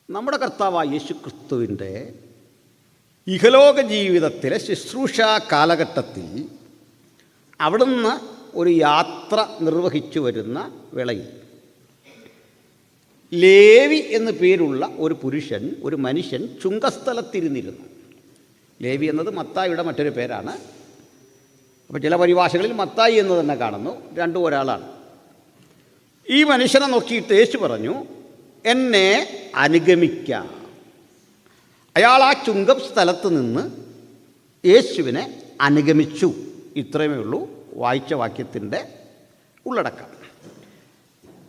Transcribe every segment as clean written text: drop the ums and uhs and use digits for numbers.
നമ്മുടെ കർത്താവായ യേശുക്രിസ്തുവിൻ്റെ ഇഹലോക ജീവിതത്തിലെ ശുശ്രൂഷാ കാലഘട്ടത്തിൽ അവിടുന്ന് ഒരു യാത്ര നിർവഹിച്ചു വരുന്ന വേളയിൽ ലേവി എന്നു പേരുള്ള ഒരു മനുഷ്യൻ ചുങ്കസ്ഥലത്തിരുന്നിരുന്നു. ലേവി എന്നത് മത്തായിയുടെ മറ്റൊരു പേരാണ്. അപ്പോൾ ചില പരിഭാഷകളിൽ മത്തായി എന്ന് തന്നെ കാണുന്നു, രണ്ടും ഒരാളാണ്. ഈ മനുഷ്യനെ നോക്കിയിട്ട് യേശു പറഞ്ഞു, എന്നെ അനുഗമിക്കാം. അയാൾ ആ ചുങ്കം സ്ഥലത്ത് നിന്ന് യേശുവിനെ അനുഗമിച്ചു. ഇത്രയുമേ ഉള്ളൂ വായിച്ച വാക്യത്തിൻ്റെ ഉള്ളടക്കം.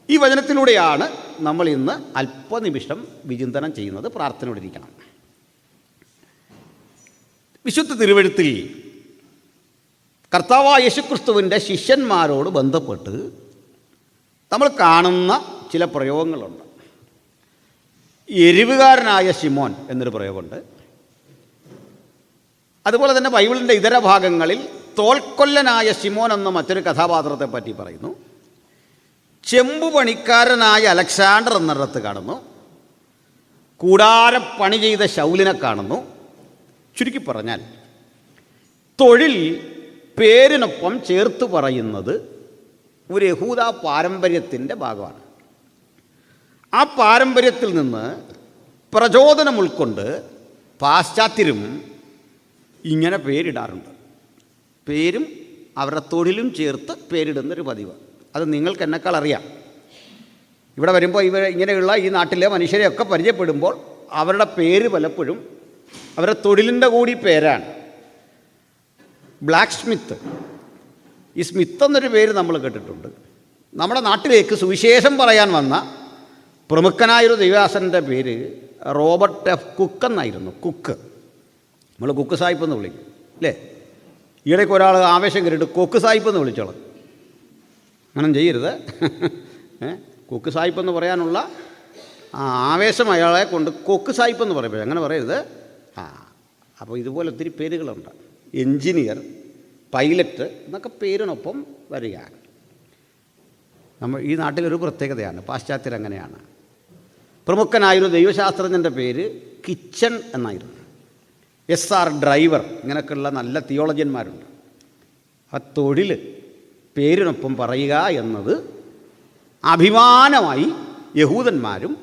ഈ വചനത്തിലൂടെയാണ് നമ്മൾ ഇന്ന് അല്പനിമിഷം വിചിന്തനം ചെയ്യുന്നത്. പ്രാർത്ഥനയോടെ ഇരിക്കണം. വിശുദ്ധ തിരുവെഴുത്തിൽ കർത്താവായ യേശുക്രിസ്തുവിൻ്റെ ശിഷ്യന്മാരോട് ബന്ധപ്പെട്ട് നമ്മൾ കാണുന്ന ചില പ്രയോഗങ്ങളുണ്ട്. എരിവുകാരനായ ശിമോൻ എന്നൊരു പ്രയോഗമുണ്ട്. അതുപോലെ തന്നെ ബൈബിളിൻ്റെ ഇതര ഭാഗങ്ങളിൽ തോൽക്കൊല്ലനായ ശിമോൻ എന്ന മറ്റൊരു കഥാപാത്രത്തെ പറ്റി പറയുന്നു. ചെമ്പുപണിക്കാരനായ അലക്സാണ്ടർ എന്നിടത്ത് കാണുന്നു. കൂടാരപ്പണി ചെയ്ത ശൗലിനെ കാണുന്നു. ചുരുക്കി പറഞ്ഞാൽ തൊഴിൽ പേരിനൊപ്പം ചേർത്ത് പറയുന്നത് ഒരു യഹൂദ പാരമ്പര്യത്തിൻ്റെ ഭാഗമാണ്. ആ പാരമ്പര്യത്തിൽ നിന്ന് പ്രചോദനം ഉൾക്കൊണ്ട് പാശ്ചാത്യരും ഇങ്ങനെ പേരിടാറുണ്ട്. പേരും അവരുടെ തൊഴിലും ചേർത്ത് പേരിടുന്നൊരു പതിവ്. അത് നിങ്ങൾക്ക് എന്നെക്കാൾ അറിയാം. ഇവിടെ വരുമ്പോൾ ഇങ്ങനെയുള്ള ഈ നാട്ടിലെ മനുഷ്യരെയൊക്കെ പരിചയപ്പെടുമ്പോൾ അവരുടെ പേര് പലപ്പോഴും അവരുടെ തൊഴിലിൻ്റെ കൂടി പേരാണ്. ബ്ലാക്ക് സ്മിത്ത്, ഈ സ്മിത്ത് എന്നൊരു പേര് നമ്മൾ കേട്ടിട്ടുണ്ട്. നമ്മുടെ നാട്ടിലേക്ക് സുവിശേഷം പറയാൻ വന്ന പ്രമുഖനായൊരു ദൈവദാസൻ്റെ പേര് റോബർട്ട് എഫ് കുക്ക് എന്നായിരുന്നു. കുക്ക്, നമ്മൾ കുക്ക് സാഹിബ് എന്ന് വിളിക്കും അല്ലേ? ഈയിടയ്ക്ക് ഒരാൾ ആവേശം കയറിയിട്ട് കൊക്ക് സാഹിബ് എന്ന് വിളിച്ചോളാം. അങ്ങനെ ചെയ്യരുത്. കൊക്ക് സാഹിബ് എന്ന് പറയാനുള്ള ആവേശം അയാളെ കൊണ്ട് കൊക്ക് സാഹിബ് എന്ന് പറയുമ്പോൾ അങ്ങനെ പറയരുത്. അപ്പോൾ ഇതുപോലെ ഒത്തിരി പേരുകളുണ്ട്. എൻജിനീയർ, പൈലറ്റ് എന്നൊക്കെ പേരിനൊപ്പം വരിക നമ്മൾ ഈ നാട്ടിലൊരു പ്രത്യേകതയാണ്. പാശ്ചാത്യരങ്ങനെയാണ്. പ്രമുഖനായൊരു ദൈവശാസ്ത്രജ്ഞൻ്റെ പേര് കിച്ചൺ എന്നായിരുന്നു. SR ഡ്രൈവർ, ഇങ്ങനെയൊക്കെയുള്ള നല്ല തിയോളജിയന്മാരുണ്ട്. ആ തൊഴിൽ പേരിനൊപ്പം പറയുക എന്നത് അഭിമാനമായി യഹൂദന്മാരും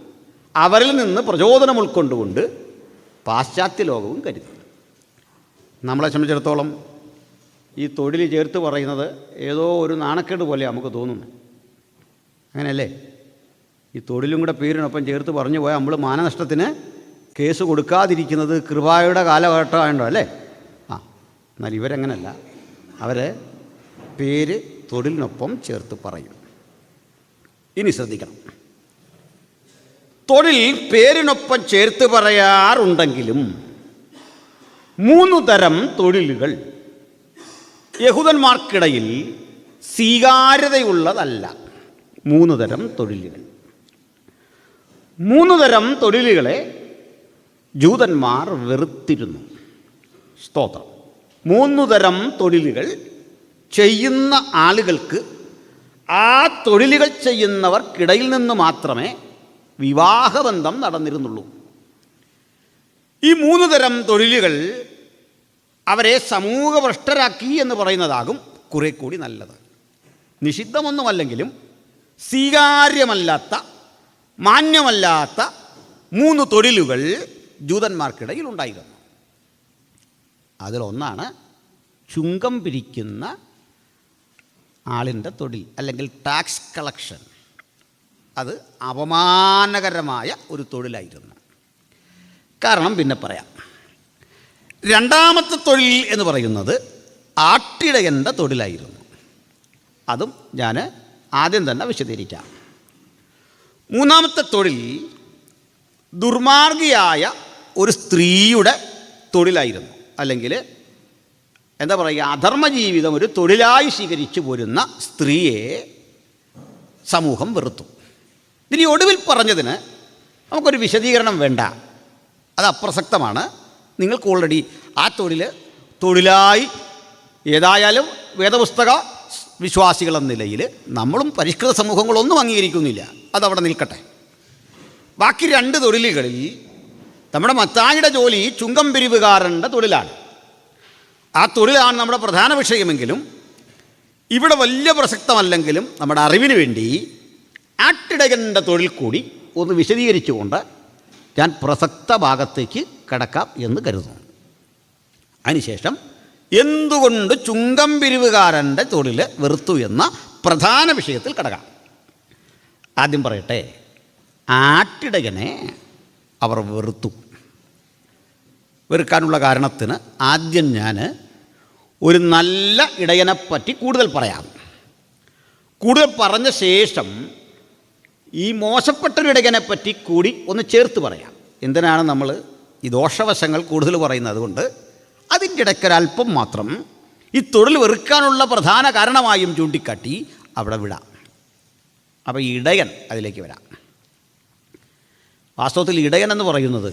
അവരിൽ നിന്ന് പ്രചോദനം ഉൾക്കൊണ്ടുകൊണ്ട് പാശ്ചാത്യ ലോകവും കരുതി. നമ്മളെ സംബന്ധിച്ചിടത്തോളം ഈ തൊഴിൽ ചേർത്ത് പറയുന്നത് ഏതോ ഒരു നാണക്കേട് പോലെ നമുക്ക് തോന്നുന്നു. അങ്ങനെയല്ലേ? ഈ തൊഴിലും കൂടെ പേരിനൊപ്പം ചേർത്ത് പറഞ്ഞു പോയാൽ നമ്മൾ മാനനഷ്ടത്തിന് കേസ് കൊടുക്കാതിരിക്കുന്നത് കൃപായുടെ കാലഘട്ടമായുണ്ടോ അല്ലേ? എന്നാൽ ഇവരങ്ങനല്ല. അവർ പേര് തൊഴിലിനൊപ്പം ചേർത്ത് പറയും. ഇനി ശ്രദ്ധിക്കണം, തൊഴിൽ പേരിനൊപ്പം ചേർത്ത് പറയാറുണ്ടെങ്കിലും 3 തരം തൊഴിലുകൾ യഹൂദന്മാർക്കിടയിൽ സ്വീകാര്യതയുള്ളതല്ല. 3 തരം തൊഴിലുകൾ. 3 തരം തൊഴിലുകളെ ജൂതന്മാർ വെറുത്തിരുന്നു. സ്തോത്രം. 3 തരം തൊഴിലുകൾ ചെയ്യുന്ന ആളുകൾക്ക് ആ തൊഴിലുകൾ ചെയ്യുന്നവർക്കിടയിൽ നിന്ന് മാത്രമേ വിവാഹബന്ധം നടന്നിരുന്നുള്ളൂ. ഈ 3 തരം തൊഴിലുകൾ അവരെ സമൂഹഭ്രഷ്ടരാക്കി എന്ന് പറയുന്നതാകും കുറെ കൂടി നല്ലത്. നിഷിദ്ധമൊന്നുമല്ലെങ്കിലും സ്വീകാര്യമല്ലാത്ത, മാന്യമല്ലാത്ത 3 തൊഴിലുകൾ ജൂതന്മാർക്കിടയിൽ ഉണ്ടായിരുന്നു. അതിലൊന്നാണ് ചുങ്കം പിരിക്കുന്ന ആളിൻ്റെ തൊഴിൽ, അല്ലെങ്കിൽ ടാക്സ് കളക്ഷൻ. അത് അപമാനകരമായ ഒരു തൊഴിലായിരുന്നു. കാരണം പിന്നെ പറയാം. രണ്ടാമത്തെ തൊഴിൽ എന്ന് പറയുന്നത് ആട്ടിടയൻ്റെ തൊഴിലായിരുന്നു. അതും ഞാൻ ആദ്യം തന്നെ വിശദീകരിക്കാം. 3-ാമത്തെ തൊഴിൽ ദുർമാർഗിയായ ഒരു സ്ത്രീയുടെ തൊഴിലായിരുന്നു. അല്ലെങ്കിൽ എന്താ പറയുക, അധർമ്മജീവിതം ഒരു തൊഴിലായി സ്വീകരിച്ചു പോരുന്ന സ്ത്രീയെ സമൂഹം വെറുത്തു. ഇനി ഒടുവിൽ പറഞ്ഞതിന് നമുക്കൊരു വിശദീകരണം വേണ്ട, അത് അപ്രസക്തമാണ്. നിങ്ങൾക്ക് ഓൾറെഡി ആ തൊഴിലായി ഏതായാലും വേദപുസ്തക വിശ്വാസികളെന്ന നിലയിൽ നമ്മളും പരിഷ്കൃത സമൂഹങ്ങളൊന്നും അംഗീകരിക്കുന്നില്ല. അതവിടെ നിൽക്കട്ടെ. ബാക്കി 2 തൊഴിലുകളിൽ നമ്മുടെ മത്തായിയുടെ ജോലി ചുങ്കം പിരിവുകാരൻ്റെ തൊഴിലാണ്. ആ തൊഴിലാണ് നമ്മുടെ പ്രധാന വിഷയമെങ്കിലും ഇവിടെ വലിയ പ്രസക്തമല്ലെങ്കിലും നമ്മുടെ അറിവിന് വേണ്ടി ആട്ടിടയൻ്റെ തൊഴിൽ കൂടി ഒന്ന് വിശദീകരിച്ചുകൊണ്ട് ഞാൻ പ്രസക്ത ഭാഗത്തേക്ക് കടക്കാം എന്ന് കരുതുന്നു. അതിനുശേഷം എന്തുകൊണ്ട് ചുങ്കം പിരിവുകാരൻ്റെ തൊഴിൽ വെറുത്തു എന്ന പ്രധാന വിഷയത്തിൽ കടക്കാം. ആദ്യം പറയട്ടെ, ആട്ടിടയനെ അവർ വെറുത്തു. വെറുക്കാനുള്ള കാരണത്തിന് ആദ്യം ഞാൻ ഒരു നല്ല ഇടയനെപ്പറ്റി കൂടുതൽ പറയാം. കൂടുതൽ പറഞ്ഞ ശേഷം ഈ മോശപ്പെട്ടൊരു ഇടയനെപ്പറ്റി കൂടി ഒന്ന് ചേർത്ത് പറയാം. എന്തിനാണ് നമ്മൾ ഈ ദോഷവശങ്ങൾ കൂടുതൽ പറയുന്നത്? അതുകൊണ്ട് അതിൻ്റെ ഇടയ്ക്കൊരല്പം മാത്രം ഈ തൊഴിൽ വെറുക്കാനുള്ള പ്രധാന കാരണമായും ചൂണ്ടിക്കാട്ടി അവിടെ വിടാം. അപ്പോൾ ഇടയൻ അതിലേക്ക് വരാം. വാസ്തവത്തിൽ ഇടയൻ എന്ന് പറയുന്നത്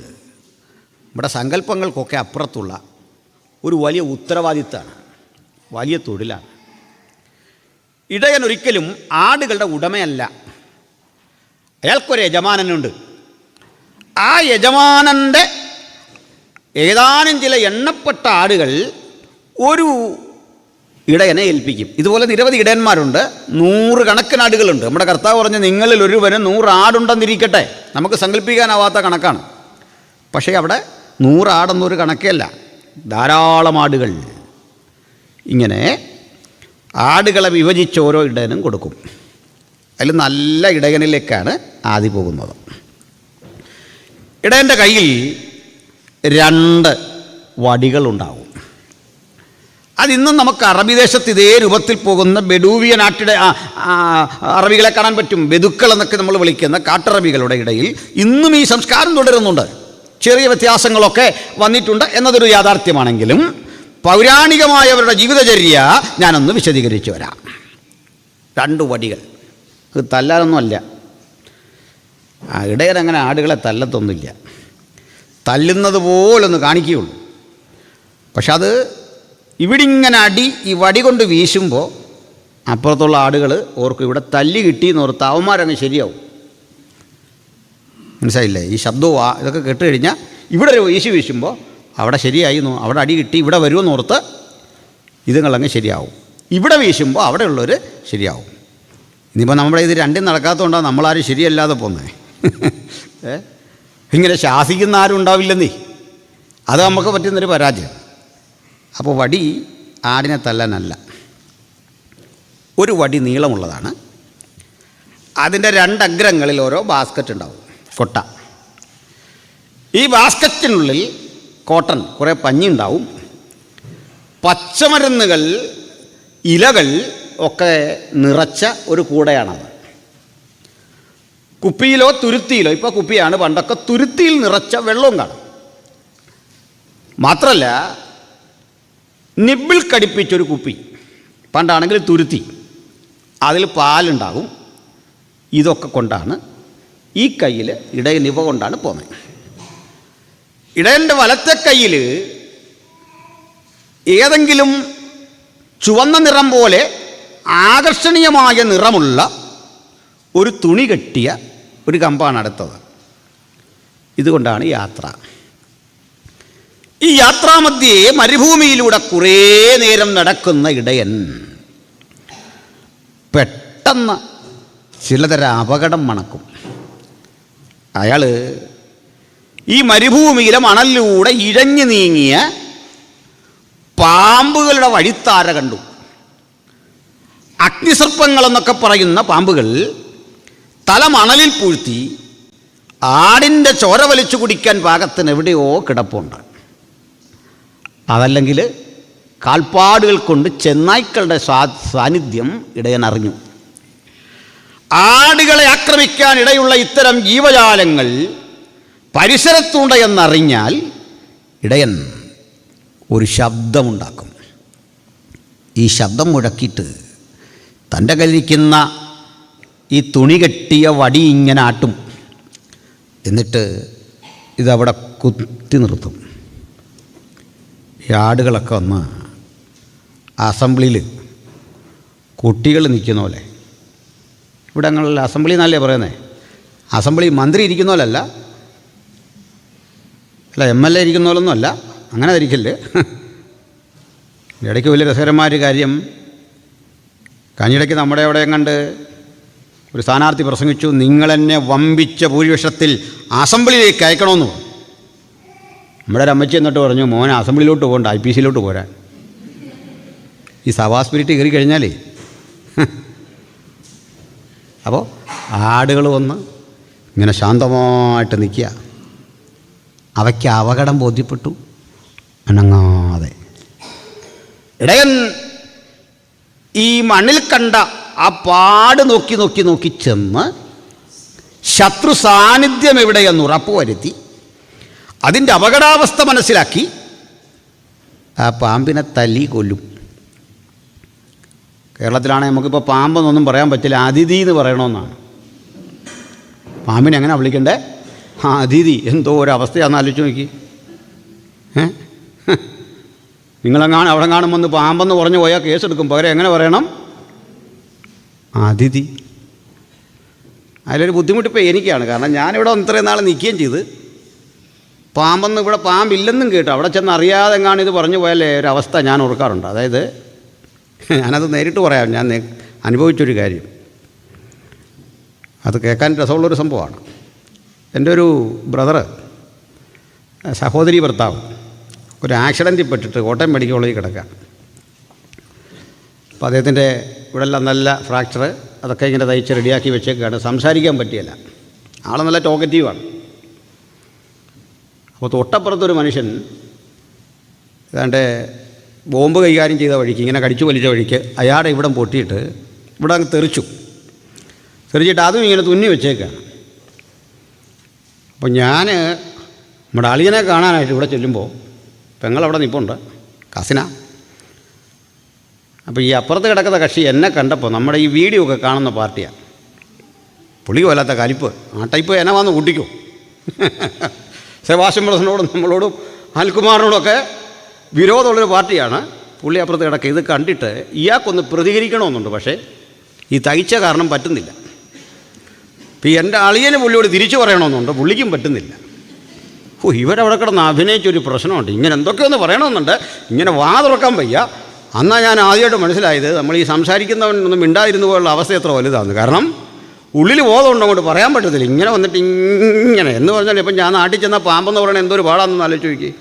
നമ്മുടെ സങ്കല്പങ്ങൾക്കൊക്കെ അപ്പുറത്തുള്ള ഒരു വലിയ ഉത്തരവാദിത്തമാണ്, വലിയ തൊഴിലാണ്. ഇടയൻ ഒരിക്കലും ആടുകളുടെ ഉടമയല്ല. അയാൾക്കൊരു യജമാനനുണ്ട്. ആ യജമാനൻ്റെ ഏതാനും ചില എണ്ണപ്പെട്ട ആടുകൾ ഒരു ഇടയനെ ഏൽപ്പിക്കും. ഇതുപോലെ നിരവധി ഇടയന്മാരുണ്ട്. 100 കണക്കിന് ആടുകളുണ്ട്. നമ്മുടെ കർത്താവ് പറഞ്ഞ് നിങ്ങളിൽ ഒരുവന് 100 ആടുണ്ടെന്നിരിക്കട്ടെ. നമുക്ക് സങ്കല്പിക്കാനാവാത്ത കണക്കാണ്. പക്ഷേ അവിടെ 100 ആടെന്നൊരു കണക്കല്ല, ധാരാളം ആടുകൾ. ഇങ്ങനെ ആടുകളെ വിഭജിച്ച് ഓരോ ഇടയനും കൊടുക്കും. അതിൽ നല്ല ഇടയനിലേക്കാണ് ആദ്യം പോകുന്നത്. ഇടയൻ്റെ കയ്യിൽ 2 വടികളുണ്ടാവും. അതിന്നും നമുക്ക് അറബി ദേശത്ത് ഇതേ രൂപത്തിൽ പോകുന്ന ബെഡൂവിയൻ അറബികളെ കാണാൻ പറ്റും. ബെദുക്കൾ എന്നൊക്കെ നമ്മൾ വിളിക്കുന്ന കാട്ടറബികളുടെ ഇടയിൽ ഇന്നും ഈ സംസ്കാരം തുടരുന്നുണ്ട്. ചെറിയ വ്യത്യാസങ്ങളൊക്കെ വന്നിട്ടുണ്ട് എന്നതൊരു യാഥാർത്ഥ്യമാണെങ്കിലും പൗരാണികമായവരുടെ ജീവിതചര്യ ഞാനൊന്ന് വിശദീകരിച്ചു വരാം. 2 വടികൾ. ഇത് തല്ലാനൊന്നുമല്ല. ഇടയനങ്ങനെ ആടുകളെ തല്ലത്തൊന്നുമില്ല, തല്ലുന്നത് പോലൊന്ന് കാണിക്കുകയുള്ളൂ. പക്ഷെ അത് ഇവിടെ ഇങ്ങനെ ഈ വടി കൊണ്ട് വീശുമ്പോൾ അപ്പുറത്തുള്ള ആടുകൾ ഓർക്കും ഇവിടെ തല്ലി കിട്ടിയെന്ന് ഓർത്ത് അവന്മാരങ്ങ് ശരിയാവും. മനസ്സിലായില്ലേ? ഈ ശബ്ദവും ഇതൊക്കെ കേട്ട് കഴിഞ്ഞാൽ ഇവിടെ ഒരു വീശുമ്പോൾ അവിടെ ശരിയായി, അവിടെ അടി കിട്ടി ഇവിടെ വരുമെന്ന് ഓർത്ത് ഇതുങ്ങളങ്ങ് ശരിയാവും. ഇവിടെ വീശുമ്പോൾ അവിടെയുള്ളവർ ശരിയാവും. ഇനിയിപ്പോൾ നമ്മുടെ ഇത് രണ്ടും നടക്കാത്തതുകൊണ്ടാണ് നമ്മളാരും ശരിയല്ലാതെ പോകുന്നത്. ഇങ്ങനെ ശാസിക്കുന്ന ആരും ഉണ്ടാവില്ലെന്നേ. അത് നമുക്ക് പറ്റുന്നൊരു പരാജയം. അപ്പോൾ വടി ആടിനെ തല്ലാനല്ല. ഒരു വടി നീളമുള്ളതാണ്. അതിൻ്റെ 2 അഗ്രങ്ങളിൽ ഓരോ ബാസ്ക്കറ്റ് ഉണ്ടാവും, കൊട്ട. ഈ ബാസ്ക്കറ്റിനുള്ളിൽ കോട്ടൺ, കുറേ പഞ്ഞി ഉണ്ടാവും. പച്ചമരുന്നുകൾ, ഇലകൾ ഒക്കെ നിറച്ച ഒരു കൂടയാണത്. കുപ്പിയിലോ തുരുത്തിയിലോ, ഇപ്പോൾ കുപ്പിയാണ്, പണ്ടൊക്കെ തുരുത്തിയിൽ നിറച്ച വെള്ളവും കാണും. മാത്രമല്ല നിബിൾ കടിപ്പിച്ചൊരു കുപ്പി, പണ്ടാണെങ്കിൽ തുരുത്തി, അതിൽ പാലുണ്ടാകും. ഇതൊക്കെ കൊണ്ടാണ് ഈ കയ്യിൽ ഇടയൻ ഇവ കൊണ്ടാണ് പോകുന്നത്. ഇടയൻ്റെ വലത്തെ കയ്യിൽ ഏതെങ്കിലും ചുവന്ന നിറം പോലെ ആകർഷണീയമായ നിറമുള്ള ഒരു തുണി കെട്ടിയ ഒരു കമ്പാണ് അടുത്തത്. ഇതുകൊണ്ടാണ് യാത്ര. ഈ യാത്രാമധ്യേ മരുഭൂമിയിലൂടെ കുറേ നേരം നടക്കുന്ന ഇടയൻ പെട്ടെന്ന് ചിലതരം അപകടം മണക്കും. അയാൾ ഈ മരുഭൂമിയിലെ മണലിലൂടെ ഇഴഞ്ഞു നീങ്ങിയ പാമ്പുകളുടെ വഴിത്താര കണ്ടു. അഗ്നിസർപ്പങ്ങളെന്നൊക്കെ പറയുന്ന പാമ്പുകൾ തല മണലിൽ പൂഴ്ത്തി ആടിൻ്റെ ചോര വലിച്ചു കുടിക്കാൻ പാകത്തിന് എവിടെയോ കിടപ്പുണ്ട്. അതല്ലെങ്കിൽ കാൽപ്പാടുകൾ കൊണ്ട് ചെന്നായ്ക്കളുടെ സാന്നിധ്യം ഇടയൻ അറിഞ്ഞു. ആടുകളെ ആക്രമിക്കാൻ ഇടയുള്ള ഇത്തരം ജീവജാലങ്ങൾ പരിസരത്തുണ്ട് എന്നറിഞ്ഞാൽ ഇടയൻ ഒരു ശബ്ദമുണ്ടാക്കും. ഈ ശബ്ദം മുഴക്കിയിട്ട് തൻ്റെ കയ്യിലിരിക്കുന്ന ഈ തുണി കെട്ടിയ വടി ഇങ്ങനെ ആട്ടും. എന്നിട്ട് ഇതവിടെ കുത്തി നിർത്തും. ഈ ആടുകളൊക്കെ വന്ന് അസംബ്ലിയിൽ കുട്ടികൾ നിൽക്കുന്ന പോലെ, ഇവിടെ ഞങ്ങൾ അസംബ്ലി എന്നല്ലേ പറയുന്നത്, അസംബ്ലി മന്ത്രി ഇരിക്കുന്ന പോലല്ല, അല്ല MLA ഇരിക്കുന്ന പോലൊന്നും അല്ല, അങ്ങനെ ധരിക്കല്ലേ. ഇടയ്ക്ക് വലിയ രസകരമായൊരു കാര്യം, കഴിഞ്ഞിടയ്ക്ക് നമ്മുടെ അവിടെ കണ്ട് ഒരു സ്ഥാനാർത്ഥി പ്രസംഗിച്ചു, നിങ്ങളെന്നെ വമ്പിച്ച ഭൂരിപക്ഷത്തിൽ അസംബ്ലിയിലേക്ക് അയക്കണമെന്ന്. നമ്മുടെ ഒരു അമ്മച്ചി എന്നിട്ട് പറഞ്ഞു, മോനെ അസംബ്ലിയിലോട്ട് പോകണ്ട, IPC പോരാൻ. ഈ സഭാ സ്പിരിറ്റ് കയറി കഴിഞ്ഞാലേ അപ്പോൾ ആടുകൾ വന്ന് ഇങ്ങനെ ശാന്തമായിട്ട് നിൽക്കുക. അവയ്ക്ക് അപകടം ബോധ്യപ്പെട്ടു, അനങ്ങാതെ. ഇടയൻ ഈ മണ്ണിൽ കണ്ട ആ പാട് നോക്കി നോക്കി നോക്കി ചെന്ന് ശത്രു സാന്നിധ്യം എവിടെയെന്ന് ഉറപ്പുവരുത്തി അതിൻ്റെ അപകടാവസ്ഥ മനസ്സിലാക്കി ആ പാമ്പിനെ തല്ലി കൊല്ലും. കേരളത്തിലാണെങ്കിൽ നമുക്കിപ്പോൾ പാമ്പെന്നൊന്നും പറയാൻ പറ്റില്ല, അതിഥി എന്ന് പറയണമെന്നാണ്. പാമ്പിനെ എങ്ങനെ വിളിക്കണ്ടേ? അതിഥി. എന്തോ ഒരവസ്ഥയാണെന്ന് ആലോചിച്ച് നോക്കി. നിങ്ങളെങ്ങാനും അവിടെ കാണുമ്പോൾ പാമ്പെന്ന് പറഞ്ഞു പോയാൽ കേസെടുക്കും. പകരം എങ്ങനെ പറയണം? അതിഥി. അതിലൊരു ബുദ്ധിമുട്ടിപ്പോൾ എനിക്കാണ്. കാരണം ഞാനിവിടെ ഇത്രയും നാൾ നിൽക്കുകയും ചെയ്ത് പാമ്പെന്ന് ഇവിടെ പാമ്പില്ലെന്നും കേട്ടു. അവിടെ ചെന്ന് അറിയാതെ എങ്ങാനും ഇത് പറഞ്ഞു പോയാലേ ഒരവസ്ഥ ഞാൻ ഓർക്കാറുണ്ട്. അതായത് ഞാനത് നേരിട്ട് പറയാം, ഞാൻ അനുഭവിച്ചൊരു കാര്യം. അത് കേൾക്കാൻ രസമുള്ളൊരു സംഭവമാണ്. എൻ്റെ ഒരു ബ്രദറ്, സഹോദരി ഭർത്താവ് ഒരു ആക്സിഡൻറ്റിൽ പെട്ടിട്ട് കോട്ടയം മെഡിക്കൽ കോളേജിൽ കിടക്കുക. അപ്പോൾ അദ്ദേഹത്തിൻ്റെ ഇവിടെ എല്ലാം നല്ല ഫ്രാക്ചർ, അതൊക്കെ ഇങ്ങനെ തയ്ച്ച് റെഡിയാക്കി വെച്ചേക്കാണ്. സംസാരിക്കാൻ പറ്റിയല്ല, ആൾ നല്ല ടോക്കറ്റീവാണ്. അപ്പോൾ തൊട്ടപ്പുറത്തൊരു മനുഷ്യൻ ഏതാണ്ട് ബോംബ് കൈകാര്യം ചെയ്ത വഴിക്ക്, ഇങ്ങനെ കടിച്ചു വലിച്ച വഴിക്ക് അയാളുടെ ഇവിടം പൊട്ടിയിട്ട് ഇവിടെ അങ്ങ് തെറിച്ചിട്ട് അതും ഇങ്ങനെ തുന്നി വെച്ചേക്കാണ്. അപ്പോൾ ഞാൻ നമ്മുടെ അളിയനെ കാണാനായിട്ട് ഇവിടെ ചെല്ലുമ്പോൾ പെങ്ങളവിടെ നിൽപ്പുണ്ട്, കസിന. അപ്പോൾ ഈ അപ്പുറത്ത് കിടക്കുന്ന കക്ഷി എന്നെ കണ്ടപ്പോൾ നമ്മുടെ ഈ വീഡിയോ ഒക്കെ കാണുന്ന പാർട്ടിയാണ്. പുളിയോ അല്ലാത്ത കലിപ്പ്, ആ ടൈപ്പ് എന്നെ വന്ന് കൂട്ടിക്കും. സെബാസ്റ്റ്യൻ ബ്രദറിനോടും നമ്മളോടും അനിൽകുമാറിനോടൊക്കെ വിരോധമുള്ളൊരു പാർട്ടിയാണ്. പുള്ളി അപ്പുറത്ത് കിടക്കുക. ഇത് കണ്ടിട്ട് ഇയാൾക്കൊന്ന് പ്രതികരിക്കണമെന്നുണ്ട്, പക്ഷേ ഈ തയ്ച്ച കാരണം പറ്റുന്നില്ല. ഇപ്പോൾ എൻ്റെ അളിയന് പുള്ളിയോട് തിരിച്ചു പറയണമെന്നുണ്ട്, പുള്ളിക്കും പറ്റുന്നില്ല. ഇവരവിടെ കിടന്ന് അഭിനയിച്ചൊരു പ്രശ്നമുണ്ട്. ഇങ്ങനെ എന്തൊക്കെയൊന്ന് പറയണമെന്നുണ്ട്, ഇങ്ങനെ വാ തുറക്കാൻ വയ്യ. അന്നാ ഞാൻ ആദ്യമായിട്ട് മനസ്സിലായത് നമ്മൾ ഈ സംസാരിക്കുന്നവനൊന്നും മിണ്ടാതിരുന്നു പോലുള്ള അവസ്ഥ എത്ര വലുതാണ്. കാരണം ഉള്ളിൽ ബോധമുണ്ട്, അങ്ങോട്ട് പറയാൻ പറ്റത്തില്ല. ഇങ്ങനെ വന്നിട്ട് ഇങ്ങനെ എന്ന് പറഞ്ഞാൽ ഇപ്പം ഞാൻ നാട്ടിൽ ചെന്നാൽ പാമ്പെന്ന് പറയണത് എന്തൊരു പാടാണെന്ന് ആലോചിച്ച് നോക്കി.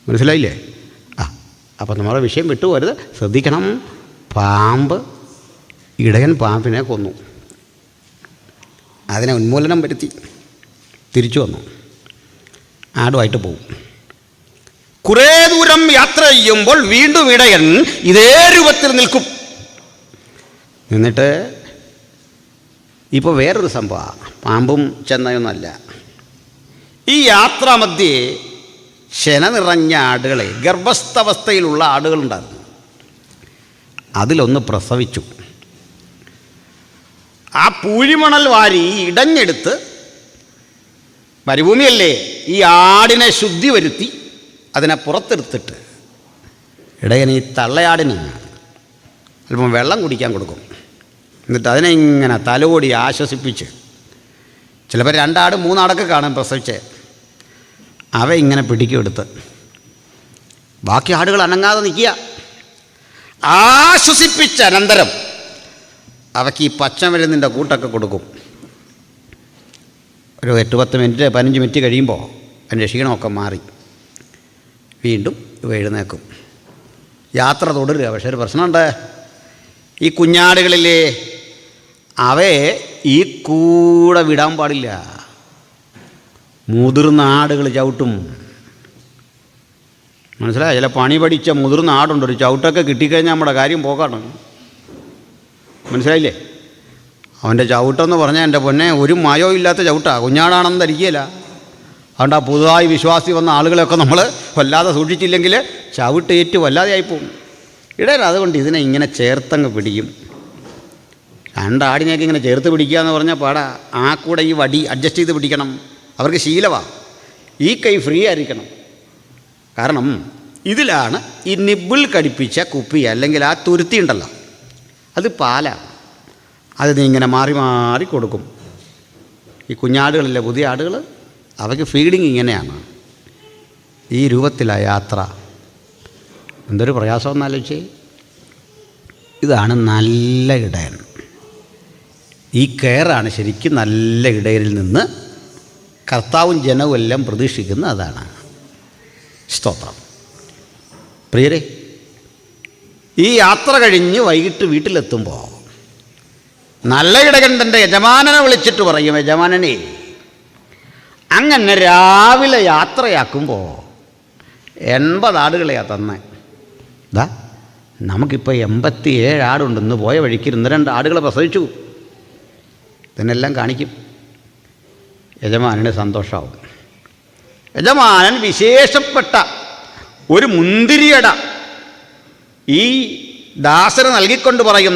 മനസ്സിലായില്ലേ? അപ്പം നമ്മുടെ വിഷയം വിട്ടുപോരുത്, ശ്രദ്ധിക്കണം. പാമ്പ്, ഇടയൻ പാമ്പിനെ കൊന്നു, അതിനെ ഉന്മൂലനം വരുത്തി തിരിച്ചു വന്നു, ആടുമായിട്ട് പോകും. കുറേ ദൂരം യാത്ര ചെയ്യുമ്പോൾ വീണ്ടും ഇടയൻ ഇതേ രൂപത്തിൽ നിൽക്കും. എന്നിട്ട് ഇപ്പോൾ വേറൊരു സംഭവമാണ്, പാമ്പും ചെന്നയൊന്നുമല്ല. ഈ യാത്രാമധ്യേ ശന നിറഞ്ഞ ആടുകളെ, ഗർഭസ്ഥാവസ്ഥയിലുള്ള ആടുകളുണ്ടായിരുന്നു. അതിലൊന്ന് പ്രസവിച്ചു. ആ പൂഴിമണൽ വാരി ഇടഞ്ഞെടുത്ത്, മരുഭൂമിയല്ലേ, ഈ ആടിനെ ശുദ്ധി വരുത്തി അതിനെ പുറത്തെടുത്തിട്ട് ഇടയൻ ഈ തള്ളയാടിന് അല്പം വെള്ളം കുടിക്കാൻ കൊടുക്കും. എന്നിട്ട് അതിനെ ഇങ്ങനെ തലോടി ആശ്വസിപ്പിച്ച്, ചിലപ്പോൾ 2 ആട് 3 ആടൊക്കെ കാണും പ്രസവിച്ച്, അവ ഇങ്ങനെ പിടിക്കുമെടുത്ത് ബാക്കി ആടുകൾ അനങ്ങാതെ നിൽക്കുക. ആശ്വസിപ്പിച്ച അനന്തരം അവയ്ക്ക് ഈ പച്ചമരുന്നിൻ്റെ കൂട്ടൊക്കെ കൊടുക്കും. ഒരു 8-10 മിനിറ്റ് 15 മിനിറ്റ് കഴിയുമ്പോൾ അതിൻ്റെ ക്ഷീണമൊക്കെ മാറി വീണ്ടും ഇവ എഴുന്നേക്കും. യാത്ര തുടരുക. പക്ഷേ ഒരു പ്രശ്നമുണ്ട്, ഈ കുഞ്ഞാടുകളിലെ അവയെ ഈ കൂടെ വിടാൻ പാടില്ല. മുതിർന്ന ആടുകൾ ചവിട്ടും. മനസ്സിലായി? ചില പണി പഠിച്ച മുതിർന്ന ആടുണ്ട്, ഒരു ചവിട്ടൊക്കെ കിട്ടിക്കഴിഞ്ഞാൽ നമ്മുടെ കാര്യം പോക്കാണ്. മനസ്സിലായില്ലേ? അവൻ്റെ ചവിട്ടെന്ന് പറഞ്ഞാൽ എൻ്റെ പൊന്നെ ഒരു മയോ ഇല്ലാത്ത ചവിട്ടാണ്, കുഞ്ഞാടാണെന്ന് ധരിക്കുകയില്ല. അതുകൊണ്ട് ആ പുതുതായി വിശ്വാസി വന്ന ആളുകളെയൊക്കെ നമ്മൾ വല്ലാതെ സൂക്ഷിച്ചില്ലെങ്കിൽ ചവിട്ടേറ്റ് വല്ലാതെ ആയിപ്പോവും. ഇടയിൽ അതുകൊണ്ട് ഇതിനെ ഇങ്ങനെ ചേർത്തങ്ങ് പിടിക്കും. 2 ആടിനെയൊക്കെ ഇങ്ങനെ ചേർത്ത് പിടിക്കുക എന്ന് പറഞ്ഞാൽ പാടാ. ആ കൂടെ ഈ വടി അഡ്ജസ്റ്റ് ചെയ്ത് പിടിക്കണം. അവർക്ക് ശീലമാണ്. ഈ കൈ ഫ്രീ ആയിരിക്കണം. കാരണം ഇതിലാണ് ഈ നിബിൾ കടിപ്പിച്ച കുപ്പി അല്ലെങ്കിൽ ആ തുരുത്തി ഉണ്ടല്ലോ, അത് പാലാണ്. അത് നീ ഇങ്ങനെ മാറി മാറി കൊടുക്കും. ഈ കുഞ്ഞാടുകളിലെ പുതിയ ആടുകൾ, അവയ്ക്ക് ഫീഡിങ് ഇങ്ങനെയാണ്, ഈ രൂപത്തിലാണ് യാത്ര. എന്തൊരു പ്രയാസമെന്ന് ആലോചിച്ചേ. ഇതാണ് നല്ല ഇടയൻ. ഈ കെയറാണ് ശരിക്കും നല്ല ഇടയനിൽ നിന്ന് കർത്താവും ജനവും എല്ലാം പ്രതീക്ഷിക്കുന്ന അതാണ്. സ്തോത്രം. പ്രിയരെ, ഈ യാത്ര കഴിഞ്ഞ് വൈകിട്ട് വീട്ടിലെത്തുമ്പോൾ നല്ല ഇടയൻ തൻ്റെ യജമാനനെ വിളിച്ചിട്ട് പറയും, യജമാനനെ, അങ്ങനെ രാവിലെ യാത്രയാക്കുമ്പോൾ 80 ആടുകളെയാണ് തന്നെ. ഇതാ നമുക്കിപ്പോൾ 87 ആടുണ്ട്. ഇന്ന് പോയ വഴിക്ക് 2 ആടുകളെ പ്രസവിച്ചു. ഇതിനെല്ലാം കാണിക്കും. യജമാനന് സന്തോഷമാവും. യജമാനൻ വിശേഷപ്പെട്ട ഒരു മുന്തിരിയട ഈ ദാസന് നൽകിക്കൊണ്ട് പറയും,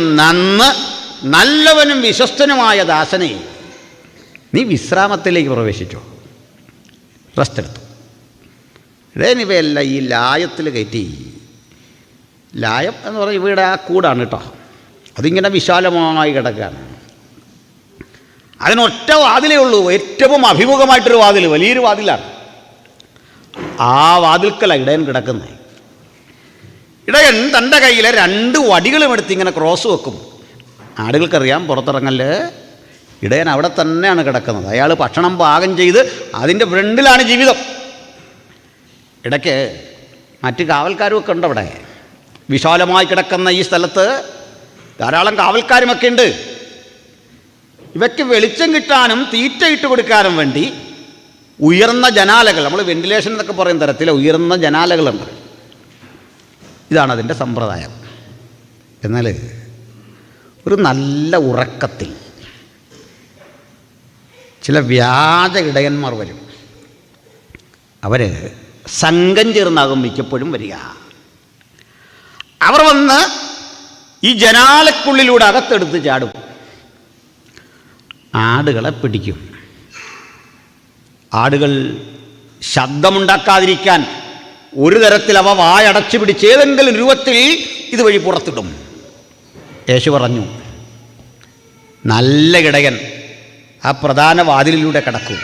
നല്ലവനും വിശ്വസ്തനുമായ ദാസനെ, നീ വിശ്രാമത്തിലേക്ക് പ്രവേശിച്ചോ, റെസ്റ്റ് എടുത്തു. ഇവയെല്ലാം ഈ ലായത്തിൽ കയറ്റി. ലായം എന്ന് പറഞ്ഞാൽ ഇവിടെ ആ കൂടാണ് കേട്ടോ. അതിങ്ങനെ വിശാലമായി കിടക്കുകയാണ്. അതിനൊറ്റ വാതിലേ ഉള്ളൂ, ഏറ്റവും അഭിമുഖമായിട്ടൊരു വാതിൽ, വലിയൊരു വാതിലാണ്. ആ വാതിൽക്കല ഇടയൻ കിടക്കുന്നത്. ഇടയൻ തൻ്റെ കയ്യിലെ 2 വടികളും എടുത്ത് ഇങ്ങനെ ക്രോസ് വെക്കും. ആടുകൾക്കറിയാം പുറത്തിറങ്ങല്. ഇടയൻ അവിടെ തന്നെയാണ് കിടക്കുന്നത്. അയാൾ ഭക്ഷണം പാകം ചെയ്ത് അതിൻ്റെ ഫ്രണ്ടിലാണ് ജീവിതം. ഇടയ്ക്ക് മറ്റ് കാവൽക്കാരും ഒക്കെ ഉണ്ട്. അവിടെ വിശാലമായി കിടക്കുന്ന ഈ സ്ഥലത്ത് ധാരാളം കാവൽക്കാരുമൊക്കെ ഉണ്ട്. ഇവയ്ക്ക് വെളിച്ചം കിട്ടാനും തീറ്റ ഇട്ട് കൊടുക്കാനും വേണ്ടി ഉയർന്ന ജനാലകൾ, നമ്മൾ വെന്റിലേഷൻ എന്നൊക്കെ പറയുന്ന തരത്തിലെ ഉയർന്ന ജനാലകളുണ്ട്. ഇതാണ് അതിൻ്റെ സമ്പ്രദായം. എന്നാൽ ഒരു നല്ല ഉറക്കത്തിൽ ചില വ്യാജ ഇടയന്മാർ വരും. അവർ സംഘം ചേർന്നാകും മിക്കപ്പോഴും വരിക. അവർ വന്ന് ഈ ജനാലക്കുള്ളിലൂടെ അകത്തെടുത്ത് ചാടും. ആടുകളെ പിടിക്കും. ആടുകൾ ശബ്ദമുണ്ടാക്കാതിരിക്കാൻ ഒരു തരത്തിൽ അവ വായടച്ചു പിടിച്ച് ഏതെങ്കിലും രൂപത്തിൽ ഇതുവഴി പുറത്തിടും. യേശു പറഞ്ഞു, നല്ല ഇടയൻ ആ പ്രധാന വാതിലിലൂടെ കിടക്കും.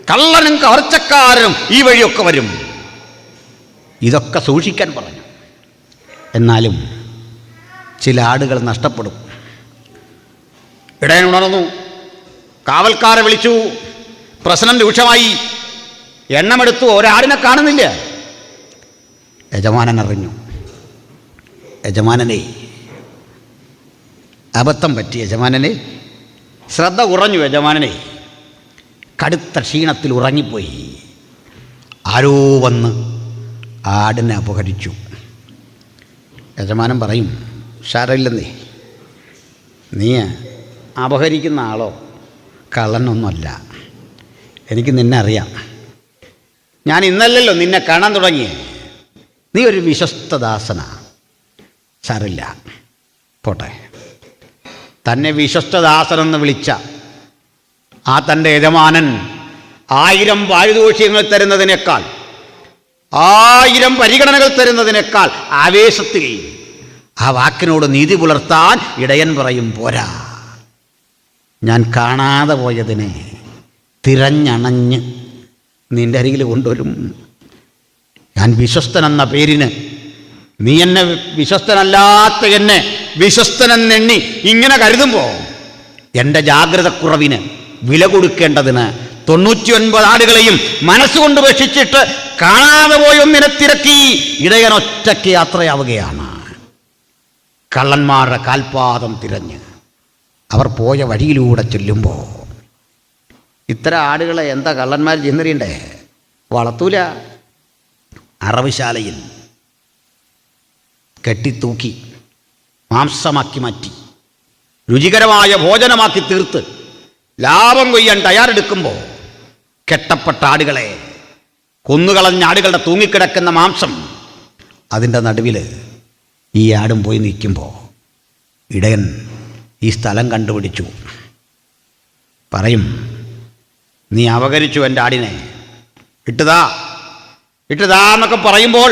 കള്ളനും കവർച്ചക്കാരനും ഈ വഴിയൊക്കെ വരും. ഇതൊക്കെ സൂക്ഷിക്കാൻ പറഞ്ഞു. എന്നാലും ചില ആടുകൾ നഷ്ടപ്പെടും. ഇടയൻ ഉണർന്നു, കാവൽക്കാരെ വിളിച്ചു. പ്രശ്നം രൂക്ഷമായി. എണ്ണമെടുത്തു, ഒരാടിനെ കാണുന്നില്ല. യജമാനൻ അറിഞ്ഞു. യജമാനനെ, അബദ്ധം പറ്റി യജമാനനെ, ശ്രദ്ധ കുറഞ്ഞു യജമാനനെ, കടുത്ത ക്ഷീണത്തിൽ ഉറങ്ങിപ്പോയി. ആരോ വന്ന് ആടിനെ അപഹരിച്ചു. യജമാനൻ പറയും, സാരമില്ലെന്നേ, നീ അപഹരിക്കുന്ന ആളോ കള്ളനൊന്നുമല്ല, എനിക്ക് നിന്നെ അറിയാം. ഞാൻ ഇന്നല്ലല്ലോ നിന്നെ കാണാൻ തുടങ്ങി. നീ ഒരു വിശ്വസ്തദാസനാ. സാരില്ല, പോട്ടെ. തന്നെ വിശ്വസ്തദാസനെന്ന് വിളിച്ച ആ തൻ്റെ യജമാനൻ 1000 പാരിതോഷികങ്ങൾ തരുന്നതിനേക്കാൾ, 1000 പരിഗണനകൾ തരുന്നതിനേക്കാൾ ആവേശത്തിൽ ആ വാക്കിനോട് നീതി പുലർത്താൻ ഇടയൻ പറയും, പോരാ, ഞാൻ കാണാതെ പോയതിനെ തിരഞ്ഞണഞ്ഞ് നിൻ്റെ അരികിൽ കൊണ്ടുവരും. ഞാൻ വിശ്വസ്തനെന്ന പേരിന് നീ എന്നെ വിശ്വസ്തനല്ലാത്ത എന്നെ വിശ്വസ്തനെന്നെണ്ണി ഇങ്ങനെ കരുതുമ്പോൾ എൻ്റെ ജാഗ്രതക്കുറവിന് വില കൊടുക്കേണ്ടതിന് 99 ആടുകളെയും മനസ്സുകൊണ്ട് ഉപേക്ഷിച്ചിട്ട് കാണാതെ പോയൊന്നിനെ തിരക്കി ഇടയൻ ഒറ്റയ്ക്ക് യാത്രയാവുകയാണ്. കള്ളന്മാരുടെ കാൽപാദം തിരഞ്ഞ് അവർ പോയ വഴിയിലൂടെ ചെല്ലുമ്പോൾ ഇത്തരം ആടുകളെ എന്താ കള്ളന്മാർ ചെന്നറിയണ്ടേ? വളർത്തൂല. അറവുശാലയിൽ കെട്ടിത്തൂക്കി മാംസമാക്കി മാറ്റി രുചികരമായ ഭോജനമാക്കി തീർത്ത് ലാഭം കൊയ്യാൻ തയ്യാറെടുക്കുമ്പോൾ കെട്ടപ്പെട്ട ആടുകളെ, കൊന്നുകളഞ്ഞ ആടുകളുടെ തൂങ്ങിക്കിടക്കുന്ന മാംസം അതിൻ്റെ നടുവിൽ ഈ ആടും പോയി നിൽക്കുമ്പോൾ ഇടയൻ ഈ സ്ഥലം കണ്ടുപിടിച്ചു. പറയും, നീ അപഹരിച്ചു എൻ്റെ ആടിനെ, ഇട്ടുതാ എന്നൊക്കെ പറയുമ്പോൾ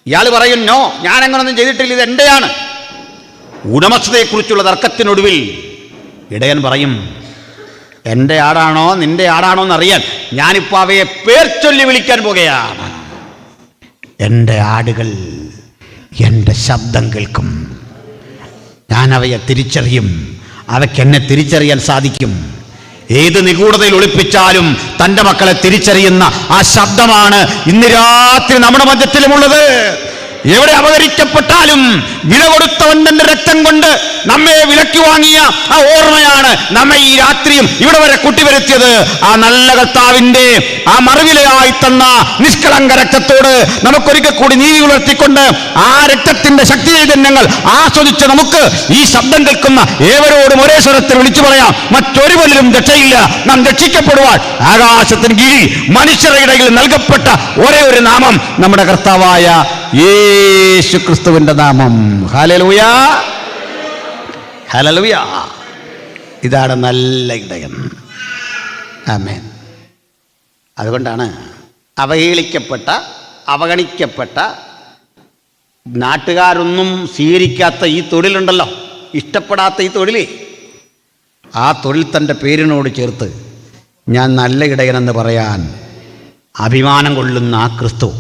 ഇയാൾ പറയും, നോ, ഞാനങ്ങനൊന്നും ചെയ്തിട്ടില്ല, ഇത് എൻ്റെയാണ്. ഉടമസ്ഥതയെക്കുറിച്ചുള്ള തർക്കത്തിനൊടുവിൽ ഇടയൻ പറയും, എൻ്റെ ആടാണോ നിൻ്റെ ആടാണോ എന്നറിയാൻ ഞാനിപ്പോൾ അവയെ പേർ ചൊല്ലി വിളിക്കാൻ പോകുകയാണ്. എൻ്റെ ആടുകൾ എൻ്റെ ശബ്ദം കേൾക്കും. ഞാൻ അവയെ തിരിച്ചറിയും. അവയ്ക്ക് എന്നെ തിരിച്ചറിയാൻ സാധിക്കും. ഏത് നിഗൂഢതയിൽ ഒളിപ്പിച്ചാലും തൻ്റെ മക്കളെ തിരിച്ചറിയുന്ന ആ ശബ്ദമാണ് ഇന്ന് രാത്രി നമ്മുടെ മധ്യത്തിലുമുള്ളത്. എവിടെ അപഹരിക്കപ്പെട്ടാലും വില കൊടുത്തവൻ തന്റെ രക്തം കൊണ്ട് നമ്മെ വിലക്കി വാങ്ങിയ ആ ഓർമ്മയാണ് നമ്മെ ഈ രാത്രിയും ഇവിടെ വരെ കൂട്ടിവരുത്തിയത്. ആ നല്ല കർത്താവിന്റെ ആ മറുവിലയായി തന്ന നിഷ്കളങ്ക രക്തത്തോട് നമുക്കൊരിക്കൽ കൂടി നീതി ഉണർത്തിക്കൊണ്ട് ആ രക്തത്തിന്റെ ശക്തി ചൈതന്യങ്ങൾ ആസ്വദിച്ച് നമുക്ക് ഈ ശബ്ദം കേൾക്കുന്ന ഏവരോടും ഒരേ സ്വരത്തിൽ വിളിച്ചു പറയാം, മറ്റൊരുവരിലും രക്ഷയില്ല. നാം രക്ഷിക്കപ്പെടുവാൻ ആകാശത്തിന് കീഴിൽ മനുഷ്യരുടെ ഇടയിൽ നൽകപ്പെട്ട ഒരേ ഒരു നാമം നമ്മുടെ കർത്താവായ യേശു ക്രിസ്തുവിന്റെ നാമം. Hallelujah, hallelujah. ഇതാണ് നല്ല ഇടയൻ. ആമേൻ. അതുകൊണ്ടാണ് അവഹേളിക്കപ്പെട്ട, അവഗണിക്കപ്പെട്ട, നാട്ടുകാരൊന്നും സ്വീകരിക്കാത്ത ഈ തൊഴിലുണ്ടല്ലോ, ഇഷ്ടപ്പെടാത്ത ഈ തൊഴിൽ, ആ തൊഴിൽ തൻ്റെ പേരിനോട് ചേർത്ത് ഞാൻ നല്ല ഇടയനെന്ന് പറയാൻ അഭിമാനം കൊള്ളുന്ന ആ ക്രിസ്തു.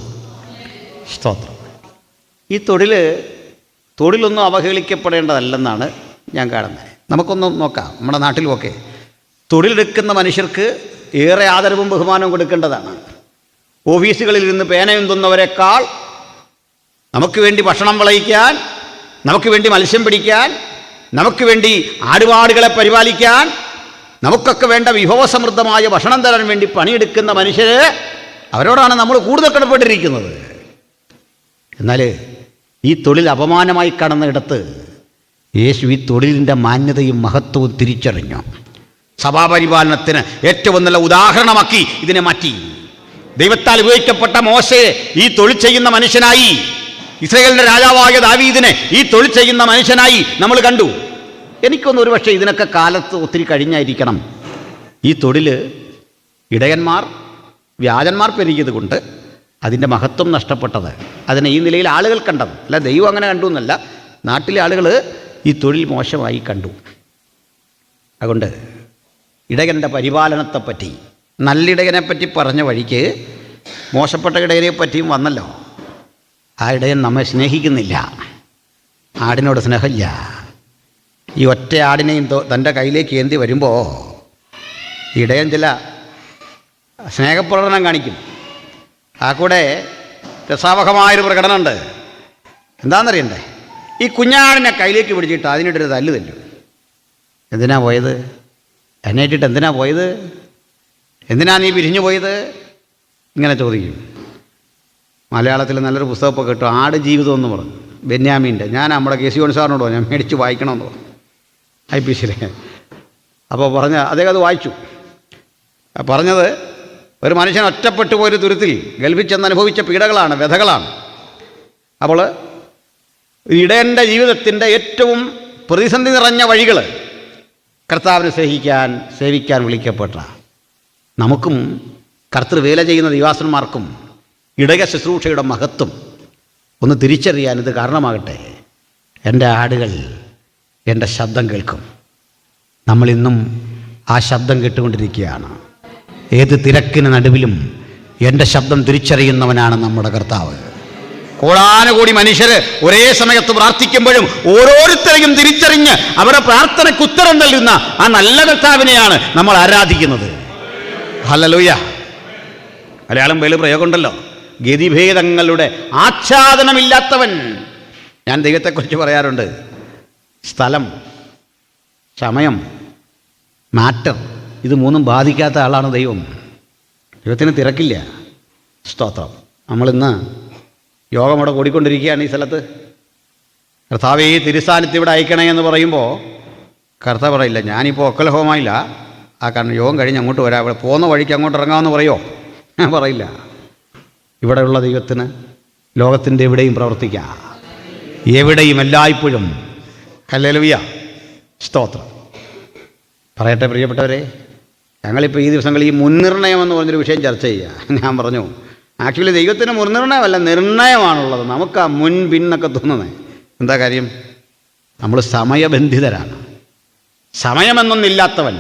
സ്തോത്രം. ഈ തൊഴിലൊന്നും അവഹേളിക്കപ്പെടേണ്ടതല്ലെന്നാണ് ഞാൻ കാണുന്നത്. നമുക്കൊന്ന് നോക്കാം. നമ്മുടെ നാട്ടിലുമൊക്കെ തൊഴിലെടുക്കുന്ന മനുഷ്യർക്ക് ഏറെ ആദരവും ബഹുമാനവും കൊടുക്കേണ്ടതാണ്. ഓഫീസുകളിൽ ഇരുന്ന് പേനയും തിന്നവരെക്കാൾ നമുക്ക് വേണ്ടി ഭക്ഷണം വിളയിക്കാൻ, നമുക്ക് വേണ്ടി മത്സ്യം പിടിക്കാൻ, നമുക്ക് വേണ്ടി ആടുപാടുകളെ പരിപാലിക്കാൻ, നമുക്കൊക്കെ വേണ്ട വിഭവസമൃദ്ധമായ ഭക്ഷണം തരാൻ വേണ്ടി പണിയെടുക്കുന്ന മനുഷ്യരെ, അവരോടാണ് നമ്മൾ കൂടുതൽ കടപ്പെട്ടിരിക്കുന്നത്. എന്നാൽ ഈ തൊഴിൽ അപമാനമായി കാണുന്ന ഇടത്ത് യേശു ഈ തൊഴിലിൻ്റെ മാന്യതയും മഹത്വവും തിരിച്ചറിഞ്ഞു. സഭാപരിപാലനത്തിന് ഏറ്റവും നല്ല ഉദാഹരണമാക്കി ഇതിനെ മാറ്റി. ദൈവത്താൽ ഉപയോഗിക്കപ്പെട്ട മോശയെ ഈ തൊഴിൽ ചെയ്യുന്ന മനുഷ്യനായി, ഇസ്രായേലിൻ്റെ രാജാവായ ദാവീദിനെ ഈ തൊഴിൽ ചെയ്യുന്ന മനുഷ്യനായി നമ്മൾ കണ്ടു. എനിക്കൊന്നും ഒരു പക്ഷേ ഇതിനൊക്കെ കാലത്ത് ഒത്തിരി കഴിഞ്ഞായിരിക്കണം ഈ തൊഴിൽ ഇടയന്മാർ, വ്യാജന്മാർ പെരുകിയത് കൊണ്ട് അതിൻ്റെ മഹത്വം നഷ്ടപ്പെട്ടത്. അതിനെ ഈ നിലയിൽ ആളുകൾ കണ്ടത് അല്ല, ദൈവം അങ്ങനെ കണ്ടു എന്നല്ല, നാട്ടിലെ ആളുകൾ ഈ തൊഴിൽ മോശമായി കണ്ടു. അതുകൊണ്ട് ഇടയൻ്റെ പരിപാലനത്തെപ്പറ്റി, നല്ലിടയനെപ്പറ്റി പറഞ്ഞ വഴിക്ക് മോശപ്പെട്ട ഇടയനെ പറ്റിയും വന്നല്ലോ. ആ ഇടയൻ നമ്മെ സ്നേഹിക്കുന്നില്ല, ആടിനോട് സ്നേഹമില്ല. ഈ ഒറ്റ ആടിനെയും തൻ്റെ കയ്യിലേക്ക് ഏന്തി വരുമ്പോൾ ഇടയൻ ചില സ്നേഹപ്രകടനം കാണിക്കും. ആ കൂടെ രസാവഹമായൊരു പ്രകടനമുണ്ട്. എന്താണെന്നറിയണ്ടേ? ഈ കുഞ്ഞാടിനെ കയ്യിലേക്ക് പിടിച്ചിട്ട് അതിനിട്ടൊരു തല്ല് തല്ലും. എന്തിനാ പോയത്? എന്നെ ഇട്ടിട്ട് എന്തിനാ പോയത്? എന്തിനാ നീ പിരിഞ്ഞു പോയത്? ഇങ്ങനെ ചോദിക്കും. മലയാളത്തിൽ നല്ലൊരു പുസ്തകമൊക്കെ കിട്ടും, ആട് ജീവിതം എന്ന് പറഞ്ഞു, ബെന്യാമീൻ്റെ. ഞാൻ നമ്മുടെ KC സാറിനോട് ഞാൻ മേടിച്ച് വായിക്കണമെന്ന് പറഞ്ഞു, IPC. അപ്പോൾ അദ്ദേഹം അത് വായിച്ചു. പറഞ്ഞത് ഒരു മനുഷ്യൻ ഒറ്റപ്പെട്ടു പോയൊരു തുരുത്തിൽ ഗൾഫിൽ ചെന്ന് അനുഭവിച്ച പീഡകളാണ്, വ്യഥകളാണ്. അപ്പോൾ ഇടയൻ്റെ ജീവിതത്തിൻ്റെ ഏറ്റവും പ്രതിസന്ധി നിറഞ്ഞ വഴികൾ കർത്താവിനെ സേവിക്കാൻ വിളിക്കപ്പെട്ട നമുക്കും കർത്തൃവേല ചെയ്യുന്ന ദൈവാസന്മാർക്കും ഇടയ ശുശ്രൂഷയുടെ മഹത്വം ഒന്ന് തിരിച്ചറിയാൻ ഇത് കാരണമാകട്ടെ. എൻ്റെ ആടുകൾ എൻ്റെ ശബ്ദം കേൾക്കും. നമ്മളിന്നും ആ ശബ്ദം കേട്ടുകൊണ്ടിരിക്കുകയാണ്. ഏത് തിരക്കിന് നടുവിലും എൻ്റെ ശബ്ദം തിരിച്ചറിയുന്നവനാണ് നമ്മുടെ കർത്താവ്. കോടാനുകൂടി മനുഷ്യർ ഒരേ സമയത്ത് പ്രാർത്ഥിക്കുമ്പോഴും ഓരോരുത്തരെയും തിരിച്ചറിഞ്ഞ് അവരുടെ പ്രാർത്ഥനയ്ക്ക് ഉത്തരം നൽകുന്ന ആ നല്ല കർത്താവിനെയാണ് നമ്മൾ ആരാധിക്കുന്നത്. ഹല്ലേലൂയ. മലയാളം വേല് പ്രയോഗമുണ്ടല്ലോ, ഗതിഭേദങ്ങളുടെ ആച്ഛാദനമില്ലാത്തവൻ. ഞാൻ ദൈവത്തെക്കുറിച്ച് പറയാറുണ്ട്, സ്ഥലം, സമയം, മാറ്റർ, ഇത് മൂന്നും ബാധിക്കാത്ത ആളാണ് ദൈവം. ദൈവത്തിന് തിരക്കില്ല. സ്തോത്രം. നമ്മളിന്ന് യോഗം ഇവിടെ കൂടിക്കൊണ്ടിരിക്കുകയാണ് ഈ സ്ഥലത്ത്. കർത്താവേ ഈ തിരുസ്ഥാനത്ത് ഇവിടെ അയക്കണേ എന്ന് പറയുമ്പോൾ കർത്താവ് പറയില്ല, ഞാനിപ്പോൾ ഒക്കലഹോമായില്ല, ആ കാരണം യോഗം കഴിഞ്ഞ് അങ്ങോട്ട് വരാം, ഇവിടെ പോകുന്ന വഴിക്ക് അങ്ങോട്ട് ഇറങ്ങാമെന്ന് പറയുമോ? ഞാൻ പറയില്ല. ഇവിടെയുള്ള ദൈവത്തിന് ലോകത്തിൻ്റെ എവിടെയും പ്രവർത്തിക്കാം, എവിടെയും എല്ലായ്പ്പോഴും. ഹല്ലേലൂയ. സ്തോത്രം. പറയട്ടെ പ്രിയപ്പെട്ടവരെ, ഞങ്ങളിപ്പോൾ ഈ ദിവസങ്ങളിൽ ഈ മുൻനിർണയം എന്ന് പറഞ്ഞൊരു വിഷയം ചർച്ച ചെയ്യുക. ഞാൻ പറഞ്ഞു, ആക്ച്വലി ദൈവത്തിന് മുൻനിർണയമല്ല, നിർണയമാണുള്ളത്. നമുക്ക് ആ മുൻ പിന്നൊക്കെ തോന്നുന്നത് എന്താ കാര്യം? നമ്മൾ സമയബന്ധിതരാണ്. സമയമെന്നൊന്നില്ലാത്തവൻ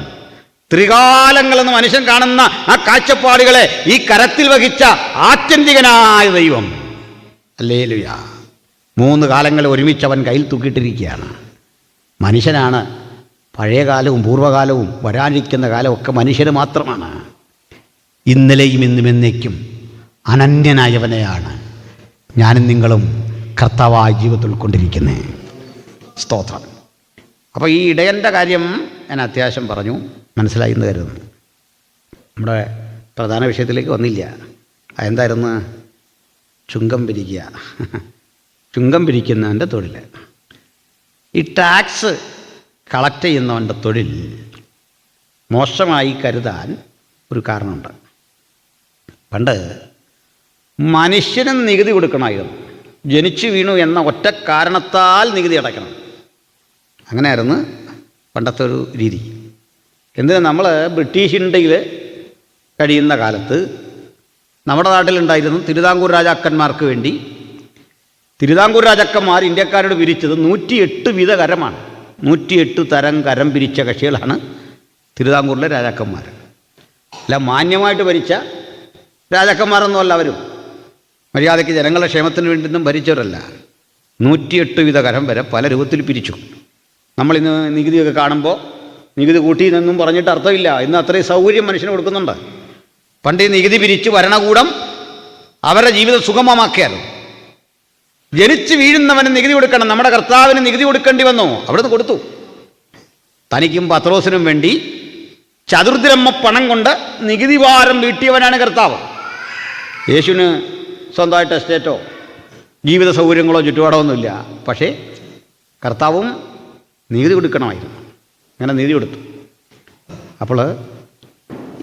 ത്രികാലങ്ങളെന്ന് മനുഷ്യൻ കാണുന്ന ആ കാഴ്ചപ്പാടുകളെ ഈ കരത്തിൽ വഹിച്ച ആത്യന്തികനായ ദൈവം. ഹല്ലേലൂയ. 3 കാലങ്ങൾ ഒരുമിച്ച് അവൻ കയ്യിൽ തൂക്കിയിട്ടിരിക്കുകയാണ്. മനുഷ്യനാണ് പഴയ കാലവും പൂർവ്വകാലവും വരാനിരിക്കുന്ന കാലമൊക്കെ മനുഷ്യന് മാത്രമാണ്. ഇന്നലെയും ഇന്നും എന്നേക്കും അനന്യനായവനെയാണ് ഞാനും നിങ്ങളും കർത്താവായ ജീവിതത്തിൽ ഉൾക്കൊണ്ടിരിക്കുന്നത്. സ്തോത്രം. അപ്പോൾ ഈ ഇടയൻ്റെ കാര്യം ഞാൻ അത്യാവശ്യം പറഞ്ഞു, മനസ്സിലായി എന്ന് കരുതുന്നു. നമ്മുടെ പ്രധാന വിഷയത്തിലേക്ക് വന്നില്ല. അതെന്തായിരുന്നു? ചുങ്കം പിരിക്കുക. ചുങ്കം പിരിക്കുന്നവൻ്റെ തൊഴിൽ. ഈ ടാക്സ് കളക്ട് ചെയ്യുന്നവൻ്റെ തൊഴിൽ മോശമായി കരുതാൻ ഒരു കാരണമുണ്ട്. പണ്ട് മനുഷ്യന് നികുതി കൊടുക്കണമായിരുന്നു. ജനിച്ചു വീണു എന്ന ഒറ്റ കാരണത്താൽ നികുതി അടയ്ക്കണം. അങ്ങനെയായിരുന്നു പണ്ടത്തെ ഒരു രീതി. എന്തിനാ? നമ്മൾ ബ്രിട്ടീഷ് ഇന്ത്യയിൽ കഴിയുന്ന കാലത്ത് നമ്മുടെ നാട്ടിലുണ്ടായിരുന്നു തിരുവിതാംകൂർ രാജാക്കന്മാർക്ക് വേണ്ടി. തിരുവിതാംകൂർ രാജാക്കന്മാർ ഇന്ത്യക്കാരോട് പിരിച്ചത് 108 വിധ കരമാണ്. 108 തരം കരം പിരിച്ച കക്ഷികളാണ് തിരുവിതാംകൂറിലെ രാജാക്കന്മാർ. അല്ല മാന്യമായിട്ട് ഭരിച്ച രാജാക്കന്മാരൊന്നുമല്ല അവരും. മര്യാദയ്ക്ക് ജനങ്ങളുടെ ക്ഷേമത്തിന് വേണ്ടിയൊന്നും ഭരിച്ചവരല്ല. 108 വിധ കരം വരെ പല രൂപത്തിൽ പിരിച്ചു. നമ്മളിന്ന് നികുതിയൊക്കെ കാണുമ്പോൾ നികുതി കൂട്ടിയെന്നും പറഞ്ഞിട്ട് അർത്ഥമില്ല. ഇന്ന് അത്രയും സൗകര്യം മനുഷ്യന് കൊടുക്കുന്നുണ്ട്. പണ്ട് ഈ നികുതി പിരിച്ച് ഭരണകൂടം അവരുടെ ജീവിതം സുഗമമാക്കിയാലും ജനിച്ച് വീഴുന്നവന് നികുതി കൊടുക്കണം. നമ്മുടെ കർത്താവിന് നികുതി കൊടുക്കേണ്ടി വന്നു. അവിടുന്ന് കൊടുത്തു. തനിക്കും പത്രോസിനും വേണ്ടി ചതുർദ്രഹ്മ പണം കൊണ്ട് നികുതി ഭാരം വീട്ടിയവനാണ് കർത്താവ്. യേശുവിന് സ്വന്തമായിട്ട് എസ്റ്റേറ്റോ ജീവിത സൗകര്യങ്ങളോ ചുറ്റുപാടൊന്നുമില്ല. പക്ഷേ കർത്താവും നികുതി കൊടുക്കണമായിരുന്നു. അങ്ങനെ നികുതി കൊടുത്തു. അപ്പോൾ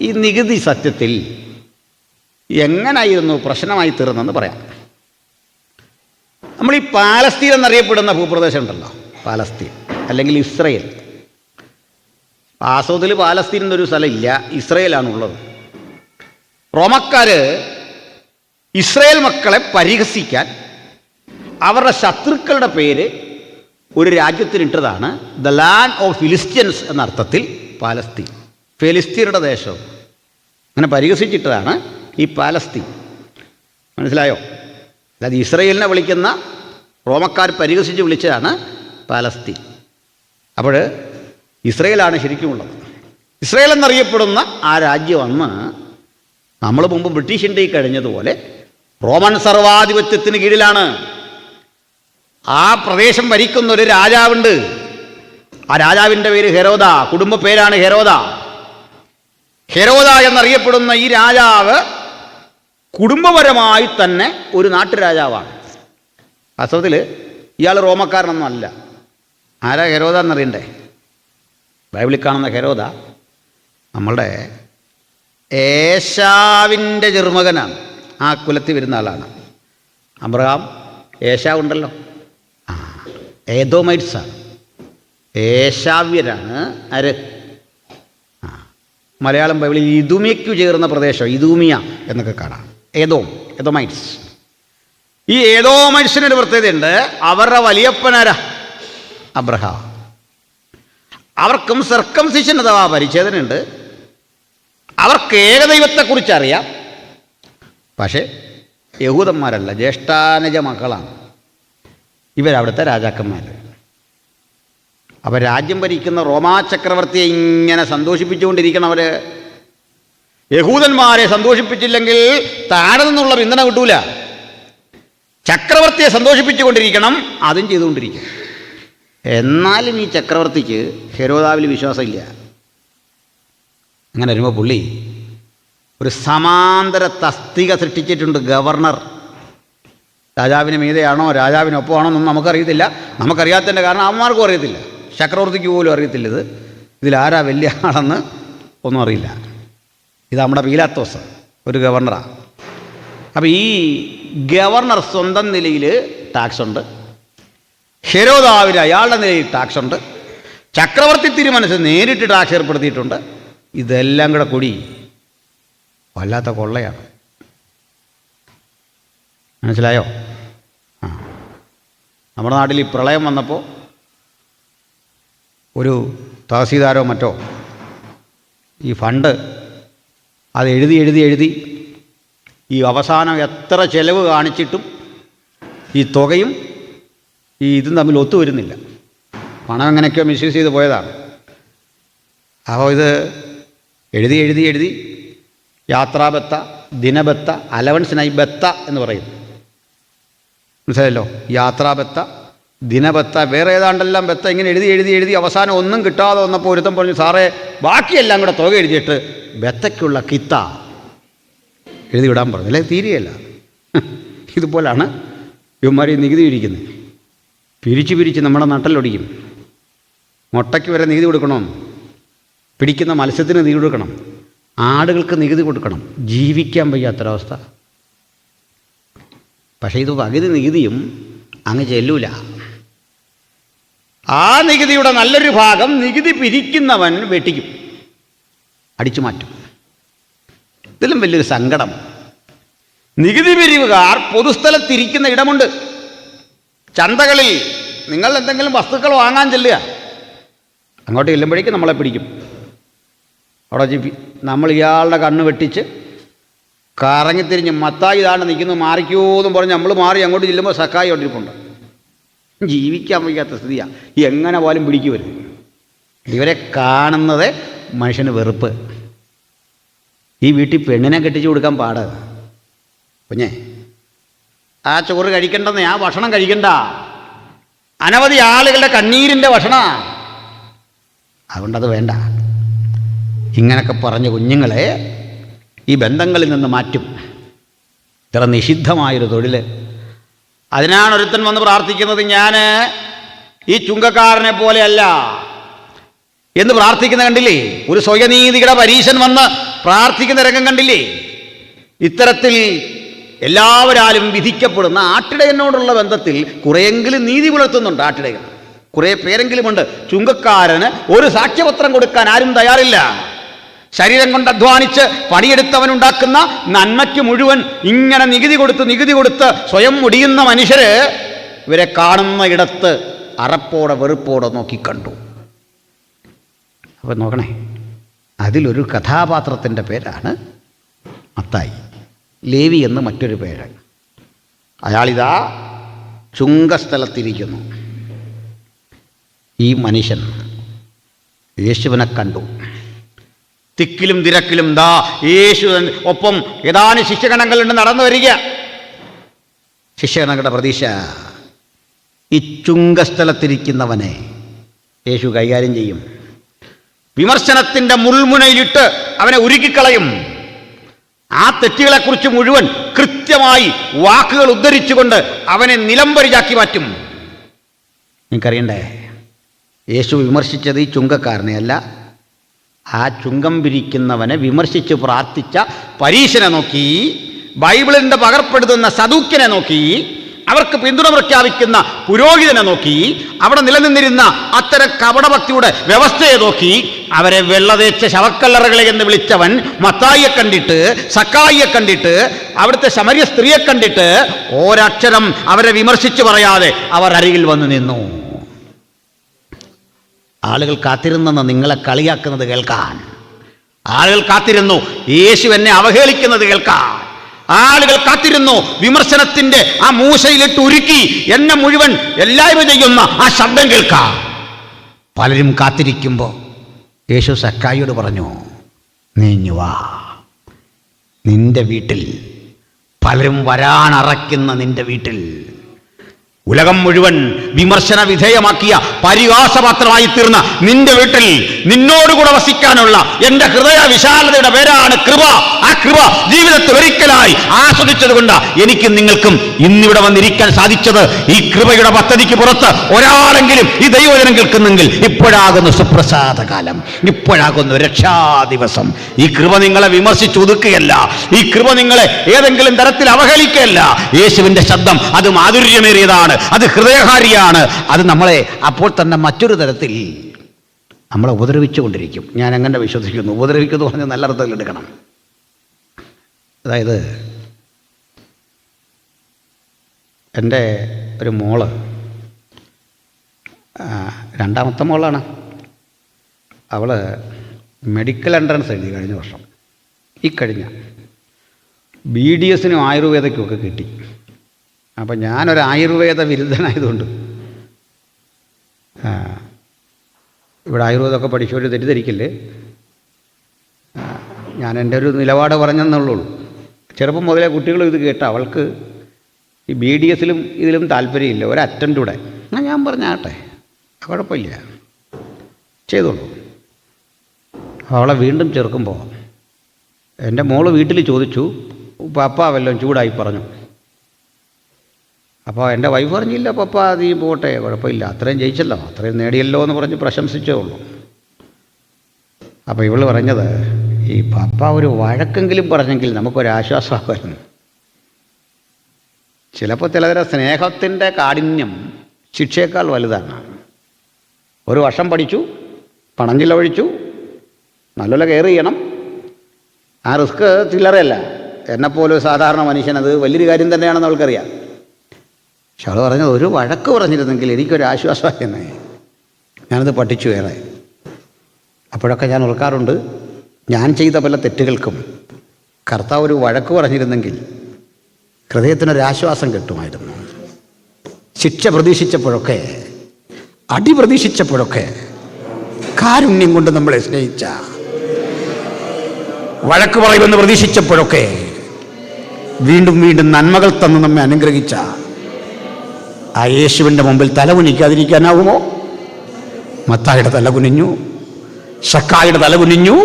ഈ നികുതി സത്യത്തിൽ എങ്ങനായിരുന്നു പ്രശ്നമായി തീർന്നെന്ന് പറയാം. നമ്മൾ ഈ പാലസ്തീൻ എന്നറിയപ്പെടുന്ന ഭൂപ്രദേശം ഉണ്ടല്ലോ, പാലസ്തീൻ അല്ലെങ്കിൽ ഇസ്രയേൽ. ആസോദിൽ പാലസ്തീൻ എന്നൊരു സ്ഥലമില്ല, ഇസ്രയേലാണുള്ളത്. റോമക്കാർ ഇസ്രയേൽ മക്കളെ പരിഹസിക്കാൻ അവരുടെ ശത്രുക്കളുടെ പേര് ഒരു രാജ്യത്തിനിട്ടതാണ് ദ ലാൻഡ് ഓഫ് ഫിലിസ്ത്യൻസ് എന്ന അർത്ഥത്തിൽ പാലസ്തീൻ, ഫിലിസ്തീനയുടെ ദേശം. അങ്ങനെ പരിഹസിച്ചിട്ടതാണ് ഈ പാലസ്തീൻ. മനസ്സിലായോ? അല്ലാതെ ഇസ്രയേലിനെ വിളിക്കുന്ന റോമക്കാർ പരിഹസിച്ച് വിളിച്ചതാണ് പാലസ്തീൻ. അപ്പോൾ ഇസ്രയേലാണ് ശരിക്കുമുള്ളത്. ഇസ്രയേൽ എന്നറിയപ്പെടുന്ന ആ രാജ്യം അന്ന് നമ്മൾ മുമ്പ് ബ്രിട്ടീഷ് ഇന്ത്യയിൽ കഴിഞ്ഞതുപോലെ റോമൻ സർവാധിപത്യത്തിന് കീഴിലാണ്. ആ പ്രദേശം ഭരിക്കുന്ന ഒരു രാജാവുണ്ട്. ആ രാജാവിൻ്റെ പേര് ഹെരോദ. കുടുംബ പേരാണ് ഹെരോദ. ഹെരോദ എന്നറിയപ്പെടുന്ന ഈ രാജാവ് കുടുംബപരമായി തന്നെ ഒരു നാട്ടുരാജാവാണ്. വാസ്തവത്തിൽ ഇയാൾ റോമക്കാരനൊന്നും അല്ല. ആരാ ഹെരോദ എന്നറിയണ്ടേ? ബൈബിളിൽ കാണുന്ന ഹെരോദ നമ്മളുടെ ഏശാവിൻ്റെ ചെറുമകനാണ്. ആ കുലത്തിൽ വരുന്ന ആളാണ്. അബ്രഹാം ഏശാവ് ഉണ്ടല്ലോ, ഏദോമൈറ്റ്സാണ്, ഏശാവ്യരാണ്. ആര്? മലയാളം ബൈബിളിൽ ഇദുമിയയ്ക്കു ചേർന്ന പ്രദേശം ഇദൂമിയ എന്നൊക്കെ കാണാം. ഏദോമൈറ്റ്സ്. ഈ ഏദോമൈറ്റ്സിനൊരു പ്രത്യേകതയുണ്ട്. അവരുടെ വലിയപ്പനാരാ? അബ്രഹാം. അവർക്കും സർക്കംസിഷൻ അഥവാ പരിച്ഛേദനയുണ്ട്. അവർക്ക് ഏകദൈവത്തെക്കുറിച്ച് അറിയാം. പക്ഷേ യഹൂദന്മാരല്ല, ജ്യേഷ്ഠാനുജ മക്കളാണ് ഇവരവിടുത്തെ രാജാക്കന്മാർ. അപ്പോൾ രാജ്യം ഭരിക്കുന്ന റോമാ ചക്രവർത്തിയെ ഇങ്ങനെ സന്തോഷിപ്പിച്ചുകൊണ്ടിരിക്കണം അവർ. യഹൂദന്മാരെ സന്തോഷിപ്പിച്ചില്ലെങ്കിൽ താഴെ നിന്നുള്ള പിന്തുണ കിട്ടൂല. ചക്രവർത്തിയെ സന്തോഷിപ്പിച്ചുകൊണ്ടിരിക്കണം, അതും ചെയ്തുകൊണ്ടിരിക്കും. എന്നാലും ഈ ചക്രവർത്തിക്ക് ഹെരോദാവിൽ വിശ്വാസമില്ല. അങ്ങനെ വരുമ്പോൾ പുള്ളി ഒരു സമാന്തര തസ്തിക സൃഷ്ടിച്ചിട്ടുണ്ട്. ഗവർണർ. രാജാവിന് മീതെയാണോ രാജാവിനൊപ്പമാണോ എന്നൊന്നും നമുക്കറിയത്തില്ല. നമുക്കറിയാത്തതിൻ്റെ കാരണം അവന്മാർക്കും അറിയത്തില്ല, ചക്രവർത്തിക്ക് പോലും അറിയത്തില്ല. ഇതിലാരാ വലിയ ആളെന്ന് ഒന്നും അറിയില്ല. ഇത് നമ്മുടെ പീലാത്തോസ് ഒരു ഗവർണറാണ്. അപ്പോൾ ഈ ഗവർണർ സ്വന്തം നിലയിൽ ടാക്സ് ഉണ്ട്, ഹെരോദാവിന് അയാളുടെ നിലയിൽ ടാക്സ് ഉണ്ട്, ചക്രവർത്തി തിരുമനസ് നേരിട്ട് ടാക്സ് ഏർപ്പെടുത്തിയിട്ടുണ്ട്. ഇതെല്ലാം കൂടെ കൂടി വല്ലാത്ത കൊള്ളയാണ്. മനസ്സിലായോ? നമ്മുടെ നാട്ടിൽ ഈ പ്രളയം വന്നപ്പോൾ ഒരു തഹസീൽദാരോ മറ്റോ ഈ ഫണ്ട് അത് എഴുതി ഈ അവസാനം എത്ര ചെലവ് കാണിച്ചിട്ടും ഈ തുകയും ഈ ഇതും തമ്മിൽ ഒത്തുവരുന്നില്ല. പണം എങ്ങനെയൊക്കെയോ മിസ്യൂസ് ചെയ്ത് പോയതാണ്. അപ്പോൾ ഇത് എഴുതി യാത്രാബത്ത, ദിനബത്ത, അലവൻസിനായി ബത്ത എന്ന് പറയുന്നു. മനസ്സിലായല്ലോ? യാത്രാബത്ത, ദിനബത്ത, വേറെ ഏതാണ്ടെല്ലാം ബത്ത, ഇങ്ങനെ എഴുതി അവസാനം ഒന്നും കിട്ടാതെ വന്നപ്പോൾ ഒരുത്തം പറഞ്ഞു, സാറേ ബാക്കിയെല്ലാം കൂടെ തുക എഴുതിയിട്ട് ബത്തയ്ക്കുള്ള കിത്ത എഴുതി വിടാൻ പറഞ്ഞു. അല്ലേ, തീരുകയല്ല. ഇതുപോലാണ് ഇവന്മാർ നികുതി പിരിക്കുന്നത്. പിരിച്ച് നമ്മുടെ നട്ടലൊടിക്കും. മുട്ടയ്ക്ക് വരെ നികുതി കൊടുക്കണം, പിടിക്കുന്ന മത്സ്യത്തിന് നികുതി കൊടുക്കണം, ആടുകൾക്ക് നികുതി കൊടുക്കണം. ജീവിക്കാൻ വയ്യാത്തൊരവസ്ഥ. പക്ഷേ ഇത് പകുതി നികുതിയും അങ്ങ് ചെല്ലൂല. ആ നികുതിയുടെ നല്ലൊരു ഭാഗം നികുതി പിരിക്കുന്നവൻ വെട്ടിക്കും, അടിച്ചു മാറ്റും. ഇതിലും വലിയൊരു സങ്കടം, നികുതി പിരിവുകാർ പൊതുസ്ഥലത്തിരിക്കുന്ന ഇടമുണ്ട്. ചന്തകളിൽ നിങ്ങൾ എന്തെങ്കിലും വസ്തുക്കൾ വാങ്ങാൻ ചെല്ലുക, അങ്ങോട്ട് ചെല്ലുമ്പോഴേക്കും നമ്മളെ പിടിക്കും. അവിടെ നമ്മൾ ഇയാളുടെ കണ്ണ് വെട്ടിച്ച് കറങ്ങിത്തിരിഞ്ഞ് മത്തായി ഇതാണ് നിൽക്കുന്നത്, മാറിക്കോന്നും പറഞ്ഞ് നമ്മൾ മാറി അങ്ങോട്ട് ചെല്ലുമ്പോൾ സക്കായി കൊണ്ടിരിപ്പുണ്ട്. ജീവിക്കാൻ വയ്യാത്ത സ്ഥിതിയാണ്. എങ്ങനെ പോലും പിടിക്കുവരും. ഇവരെ കാണുന്നത് മനുഷ്യന് വെറുപ്പ്. ഈ വീട്ടിൽ പെണ്ണിനെ കെട്ടിച്ചു കൊടുക്കാൻ പാട്. കുഞ്ഞേ, ആ ചോറ് കഴിക്കണ്ടെന്നേ, ആ ഭക്ഷണം കഴിക്കണ്ട. അനവധി ആളുകളുടെ കണ്ണീരിൻ്റെ ഭക്ഷണം, അതുകൊണ്ടത് വേണ്ട. ഇങ്ങനൊക്കെ പറഞ്ഞ കുഞ്ഞുങ്ങളെ ഈ ബന്ധങ്ങളിൽ നിന്ന് മാറ്റും. ഇത്ര നിഷിദ്ധമായൊരു തൊഴിൽ. അതിനാണ് ഒരുത്തൻ വന്ന് പ്രാർത്ഥിക്കുന്നത്, ഞാൻ ഈ ചുങ്കക്കാരനെ പോലെയല്ല എന്ന് പ്രാർത്ഥിക്കുന്ന കണ്ടില്ലേ? ഒരു സ്വയനീതിയുടെ പരീശൻ വന്ന് പ്രാർത്ഥിക്കുന്ന രംഗം കണ്ടില്ലേ? ഇത്തരത്തിൽ എല്ലാവരാലും വിധിക്കപ്പെടുന്ന ആട്ടിടയനോടുള്ള ബന്ധത്തിൽ കുറേയെങ്കിലും നീതി പുലർത്തുന്നുണ്ട് ആട്ടിടയൻ. കുറേ പേരെങ്കിലുമുണ്ട്. ചുങ്കക്കാരന് ഒരു സാക്ഷ്യപത്രം കൊടുക്കാൻ ആരും തയ്യാറില്ല. ശരീരം കൊണ്ട് അധ്വാനിച്ച് പണിയെടുത്തവനുണ്ടാക്കുന്ന നന്മയ്ക്ക് മുഴുവൻ ഇങ്ങനെ നികുതി കൊടുത്ത് സ്വയം മുടിയുന്ന മനുഷ്യര് ഇവരെ കാണുന്ന ഇടത്ത് അറപ്പോടെ വെറുപ്പോടെ നോക്കിക്കണ്ടു. അപ്പം നോക്കണേ, അതിലൊരു കഥാപാത്രത്തിൻ്റെ പേരാണ് മത്തായി. ലേവി എന്ന് മറ്റൊരു പേര്. അയാളിതാ ചുങ്കസ്ഥലത്തിരിക്കുന്നു. ഈ മനുഷ്യൻ യേശുവിനെ കണ്ടു. തിക്കിലും തിരക്കിലും ദാ യേശു ഒപ്പം ഏതാനും ശിഷ്യഗണങ്ങളുണ്ട് നടന്നു വരിക. ശിഷ്യഗണങ്ങളുടെ പ്രതീക്ഷ ഈ ചുങ്കസ്ഥലത്തിരിക്കുന്നവനെ യേശു കൈകാര്യം ചെയ്യും. വിമർശനത്തിൻ്റെ മുൾമുനയിലിട്ട് അവനെ ഉരുക്കിക്കളയും. ആ തെറ്റുകളെക്കുറിച്ച് മുഴുവൻ കൃത്യമായി വാക്കുകൾ ഉദ്ധരിച്ചുകൊണ്ട് അവനെ നിലംപരിചാക്കി മാറ്റും. നിങ്ങൾക്കറിയണ്ടേ, യേശു വിമർശിച്ചത് ഈ ചുങ്കക്കാരനെയല്ല, ആ ചുങ്കം പിരിക്കുന്നവനെ വിമർശിച്ച് പ്രാർത്ഥിച്ച പരീശനെ നോക്കി, ബൈബിളിൻ്റെ പകർപ്പെടുത്തുന്ന സദൂക്യനെ നോക്കി, അവർക്ക് പിന്തുണ പ്രഖ്യാപിക്കുന്ന പുരോഹിതനെ നോക്കി, അവിടെ നിലനിന്നിരുന്ന അത്തരം കപടഭക്തിയുടെ വ്യവസ്ഥയെ നോക്കി, അവരെ വെള്ളതേച്ച ശവക്കല്ലറകളെ എന്ന് വിളിച്ചവൻ മത്തായിയെ കണ്ടിട്ട്, സക്കായിയെ കണ്ടിട്ട്, അവിടുത്തെ ശമര്യ സ്ത്രീയെ കണ്ടിട്ട് ഒരക്ഷരം അവരെ വിമർശിച്ച് പറയാതെ അവർ അരികിൽ വന്നു നിന്നു. ആളുകൾ കാത്തിരുന്നെന്ന് നിങ്ങളെ കളിയാക്കുന്നത് കേൾക്കാൻ. ആളുകൾ കാത്തിരുന്നു യേശു എന്നെ അവഹേളിക്കുന്നത് കേൾക്കാൻ. ആളുകൾ കാത്തിരുന്നു വിമർശനത്തിൻ്റെ ആ മൂശയിലിട്ട് ഉരുക്കി എന്നെ മുഴുവൻ എല്ലായ്മ ചെയ്യുന്ന ആ ശബ്ദം കേൾക്കാം. പലരും കാത്തിരിക്കുമ്പോൾ യേശു സക്കായിയോട് പറഞ്ഞു, നീ ഇങ്ങ് വാ. നിന്റെ വീട്ടിൽ, പലരും വരാനറയ്ക്കുന്ന നിന്റെ വീട്ടിൽ, ഉലകം മുഴുവൻ വിമർശന വിധേയമാക്കിയ പരിഹാസപാത്രമായി തീർന്ന നിന്റെ വീട്ടിൽ നിന്നോടുകൂടെ വസിക്കാനുള്ള എൻ്റെ ഹൃദയ വിശാലതയുടെ പേരാണ് കൃപ. ആ കൃപ ജീവിതത്തിൽ ഒരിക്കലായി ആസ്വദിച്ചതുകൊണ്ട് എനിക്കും നിങ്ങൾക്കും ഇന്നിവിടെ വന്നിരിക്കാൻ സാധിച്ചത്. ഈ കൃപയുടെ പദ്ധതിക്ക് പുറത്ത് ഒരാളെങ്കിലും ഈ ദൈവവചനം കേൾക്കുന്നെങ്കിൽ ഇപ്പോഴാകുന്നു സുപ്രസാദ കാലം, ഇപ്പോഴാകുന്നു രക്ഷാ ദിവസം. ഈ കൃപ നിങ്ങളെ വിമർശിച്ച് ഒതുക്കുകയല്ല, ഈ കൃപ നിങ്ങളെ ഏതെങ്കിലും തരത്തിൽ അവഹേളിക്കുകയല്ല. യേശുവിൻ്റെ ശബ്ദം അത് മാധുര്യമേറിയതാണ്, അത് ഹൃദയഹാരിയാണ്. അത് നമ്മളെ അപ്പോൾ തന്നെ മറ്റൊരു തരത്തിൽ നമ്മളെ ഉപദ്രവിച്ചുകൊണ്ടിരിക്കും. ഞാൻ അങ്ങനെ വിശ്വസിക്കുന്നു. ഉപദ്രവിക്കുന്നു പറഞ്ഞാൽ നല്ല അർത്ഥത്തിൽ എടുക്കണം. അതായത് എൻ്റെ ഒരു മോള്, രണ്ടാമത്തെ മോളാണ്. അവൾ മെഡിക്കൽ എൻട്രൻസ് എഴുതി കഴിഞ്ഞ വർഷം. ഈ കഴിഞ്ഞ BDSനും ആയുർവേദയ്ക്കുമൊക്കെ കിട്ടി. അപ്പം ഞാനൊരു ആയുർവേദ വിരുദ്ധനായതുകൊണ്ട് ഇവിടെ ആയുർവേദമൊക്കെ പഠിച്ചവർ തെറ്റിദ്ധരിക്കില്ലേ, ഞാൻ എൻ്റെ ഒരു നിലപാട് പറഞ്ഞെന്നുള്ളൂ. ചെറുപ്പം മുതലേ കുട്ടികളും ഇത് കേട്ട അവൾക്ക് ഈ BDSലും ഇതിലും താല്പര്യമില്ല, ഒരു അറ്റൻഡ് കൂടെ. ഞാൻ പറഞ്ഞാട്ടെ, കുഴപ്പമില്ല, ചെയ്തോളൂ. അവളെ വീണ്ടും ചേർക്കുമ്പോൾ എൻ്റെ മോള് വീട്ടിൽ ചോദിച്ചു, പപ്പ വല്ലതും ചൂടായി പറഞ്ഞു. അപ്പോൾ എൻ്റെ വൈഫ് പറഞ്ഞില്ല, പപ്പ നീ പോട്ടെ, കുഴപ്പമില്ല, അത്രയും ജയിച്ചല്ലോ, അത്രയും നേടിയല്ലോ എന്ന് പറഞ്ഞ് പ്രശംസിച്ചേ ഉള്ളൂ. അപ്പോൾ ഇവൾ പറഞ്ഞത്, ഈ പപ്പ ഒരു വഴക്കെങ്കിലും പറഞ്ഞെങ്കിൽ നമുക്കൊരാശ്വാസമായിരുന്നു. ചിലപ്പോൾ ചിലതരം സ്നേഹത്തിൻ്റെ കാഠിന്യം ശിക്ഷയേക്കാൾ വലുതാണ്. ഒരു വർഷം പഠിച്ചു, പണം ചിലവഴിച്ചു, നല്ലപോലെ കെയർ ചെയ്യണം. ആ റിസ്ക് ചില്ലറയല്ല. എന്നെപ്പോലെ സാധാരണ മനുഷ്യനത് വലിയൊരു കാര്യം തന്നെയാണെന്ന് അവൾക്കറിയാം. പക്ഷെ അവൾ പറഞ്ഞത്, ഒരു വഴക്ക് പറഞ്ഞിരുന്നെങ്കിൽ എനിക്കൊരാശ്വാസമായിരുന്നേ. ഞാനത് പഠിച്ചു വേറെ. അപ്പോഴൊക്കെ ഞാൻ ഓർക്കാറുണ്ട്, ഞാൻ ചെയ്ത പല തെറ്റുകൾക്കും കർത്താവ് ഒരു വഴക്ക് പറഞ്ഞിരുന്നെങ്കിൽ ഹൃദയത്തിനൊരാശ്വാസം കിട്ടുമായിരുന്നു. ശിക്ഷ പ്രതീക്ഷിച്ചപ്പോഴൊക്കെ, അടി പ്രതീക്ഷിച്ചപ്പോഴൊക്കെ കാരുണ്യം കൊണ്ട് നമ്മളെ സ്നേഹിച്ച, വഴക്ക് പറയുമെന്ന് പ്രതീക്ഷിച്ചപ്പോഴൊക്കെ വീണ്ടും വീണ്ടും നന്മകൾ തന്ന് നമ്മെ അനുഗ്രഹിച്ച ആ യേശുവിൻ്റെ മുമ്പിൽ തലകുനിക്കാതിരിക്കാനാവുമോ? മത്തായിയുടെ തല കുനിഞ്ഞു, ശക്കായുടെ തല കുനിഞ്ഞു.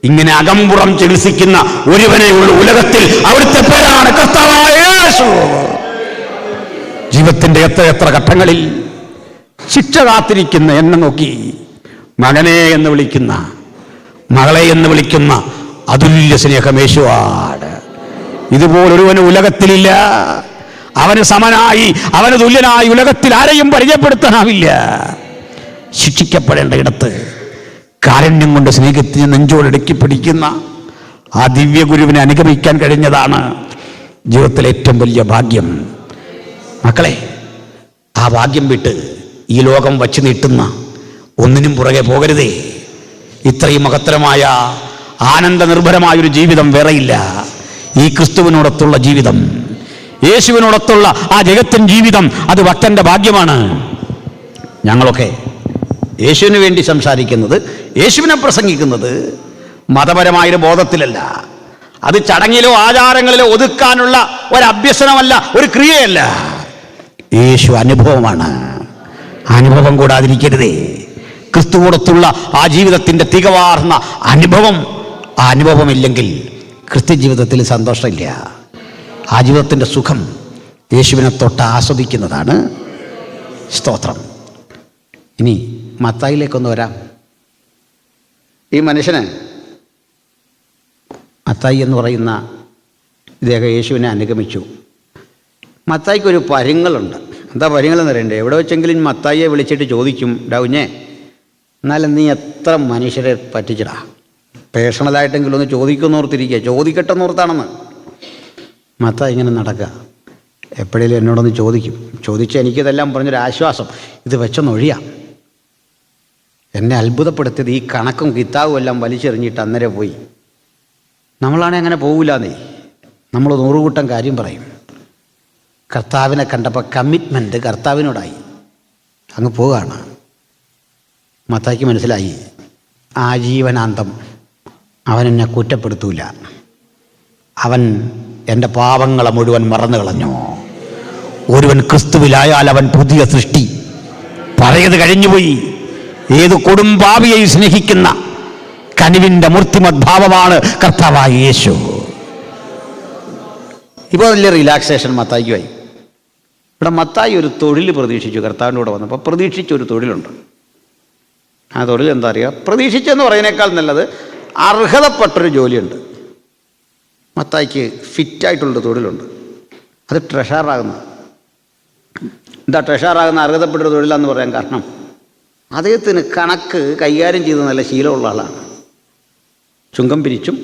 ഇങ്ങനെ അകമ്പുറം ചികിത്സിക്കുന്ന ഒരുവനെ ഉള്ളൂ ഉലകത്തിൽ. അവിടുത്തെ പേരാണ് കർത്താവായ യേശു. ജീവിതത്തിൻ്റെ എത്ര ഘട്ടങ്ങളിൽ ശിക്ഷ കാത്തിരിക്കുന്ന എന്നെ നോക്കി മകനെ എന്ന് വിളിക്കുന്ന, മകളെ എന്ന് വിളിക്കുന്ന അതുല്യ സ്നേഹം യേശുവാണ്. ഇതുപോലൊരുവന് ഉലകത്തിലില്ല. അവന് സമനായി, അവന് തുല്യനായി ഉലകത്തിൽ ആരെയും പരിചയപ്പെടുത്താനാവില്ല. ശിക്ഷിക്കപ്പെടേണ്ട ഇടത്ത് കാരുണ്യം കൊണ്ട് സ്നേഹത്തിന് നെഞ്ചോടടുക്കി പിടിക്കുന്ന ആ ദിവ്യഗുരുവിനെ അനുഗമിക്കാൻ കഴിഞ്ഞതാണ് ജീവിതത്തിലെ ഏറ്റവും വലിയ ഭാഗ്യം. മക്കളെ, ആ ഭാഗ്യം വിട്ട് ഈ ലോകം വച്ചു നീട്ടുന്ന ഒന്നിനും പുറകെ പോകരുതേ. ഇത്രയും മഹത്തരമായ ആനന്ദ നിർഭരമായൊരു ജീവിതം വേറെയില്ല. ഈ ക്രിസ്തുവിനോടൊത്തുള്ള ജീവിതം, യേശുവിനോടൊത്തുള്ള ആ ജഗത്തിൻ ജീവിതം, അത് ഭക്തന്റെ ഭാഗ്യമാണ്. ഞങ്ങളൊക്കെ യേശുവിന് വേണ്ടി സംസാരിക്കുന്നത്, യേശുവിനെ പ്രസംഗിക്കുന്നത് മതപരമായൊരു ബോധത്തിലല്ല. അത് ചടങ്ങിലോ ആചാരങ്ങളിലോ ഒതുക്കാനുള്ള ഒരു അഭ്യസനമല്ല, ഒരു ക്രിയയല്ല. യേശു അനുഭവമാണ്. അനുഭവം കൂടാതിരിക്കരുതേ. ക്രിസ്തുവോടൊത്തുള്ള ആ ജീവിതത്തിൻ്റെ തികവാർന്ന അനുഭവം, ആ അനുഭവമില്ലെങ്കിൽ ക്രിസ്ത്യ ജീവിതത്തിൽ സന്തോഷമില്ല. ആ ജീവിതത്തിൻ്റെ സുഖം യേശുവിനെ തൊട്ട് ആസ്വദിക്കുന്നതാണ്. സ്തോത്രം. ഇനി മത്തായിലേക്കൊന്ന് വരാം. ഈ മനുഷ്യന്, മത്തായി എന്ന് പറയുന്ന ഇദ്ദേഹം യേശുവിനെ അനുഗമിച്ചു. മത്തായിക്കൊരു പരുങ്ങളുണ്ട്. എന്താ പരുങ്ങളെന്ന് അറിയണ്ടേ? എവിടെ വെച്ചെങ്കിലും മത്തായിയെ വിളിച്ചിട്ട് ചോദിക്കും, ഡൗഞ്ഞേ, എന്നാലും നീ എത്ര മനുഷ്യരെ പറ്റിച്ചടാ? പേഴ്സണലായിട്ടെങ്കിലും ഒന്ന് ചോദിക്കുന്നോർത്തിരിക്കുക, ചോദിക്കട്ടെന്നോർത്താണെന്ന്. മത്തായി ഇങ്ങനെ നടക്കുക. എപ്പോഴേലും എന്നോടൊന്ന് ചോദിക്കും. ചോദിച്ച് എനിക്കിതെല്ലാം പറഞ്ഞൊരാശ്വാസം, ഇത് വെച്ചൊന്നൊഴിയാം. എന്നെ അത്ഭുതപ്പെടുത്തിയത് ഈ കണക്കും കിതാബും എല്ലാം വലിച്ചെറിഞ്ഞിട്ട് അന്നേരം പോയി. നമ്മളാണെങ്കിൽ അങ്ങനെ പോകില്ലാന്നേ. നമ്മൾ 100 കൂട്ടം കാര്യം പറയും. കർത്താവിനെ കണ്ടപ്പോൾ കമ്മിറ്റ്മെൻറ്റ് കർത്താവിനോടായി അങ്ങ് പോവുകയാണ്. മത്തായിക്ക് മനസ്സിലായി, ആജീവനാന്തം അവൻ എന്നെ കുറ്റപ്പെടുത്തൂല. അവൻ എൻ്റെ പാപങ്ങളെ മുഴുവൻ മറന്നു കളഞ്ഞു. ഒരുവൻ ക്രിസ്തുവിലായാൽ അവൻ പുതിയ സൃഷ്ടി. പഴയത് കഴിഞ്ഞുപോയി. ഏത് കൊടുംപാവിയെ സ്നേഹിക്കുന്ന കനിവിൻ്റെ മൂർത്തിമദ്ഭാവമാണ് കർത്താവായ യേശു. ഇപ്പോൾ വലിയ റിലാക്സേഷൻ മത്തായിക്കുമായി. ഇവിടെ മത്തായി ഒരു തൊഴിൽ പ്രതീക്ഷിച്ചു. കർത്താവിൻ്റെ കൂടെ വന്നപ്പോൾ പ്രതീക്ഷിച്ചൊരു തൊഴിലുണ്ട്. ആ തൊഴിൽ എന്താ അറിയുക? പ്രതീക്ഷിച്ചെന്ന് പറയുന്നേക്കാൾ നല്ലത് അർഹതപ്പെട്ടൊരു ജോലിയുണ്ട്. മത്തായിക്ക് ഫിറ്റായിട്ടുള്ളൊരു തൊഴിലുണ്ട്. അത് ട്രഷറാകുന്ന. എന്താ ട്രഷറാകുന്ന അർഹതപ്പെട്ടൊരു തൊഴിലാന്ന് പറയാൻ കാരണം, അദ്ദേഹത്തിന് കണക്ക് കൈകാര്യം ചെയ്ത് നല്ല ശീലമുള്ള ആളാണ്. ചുങ്കം പിരിച്ചും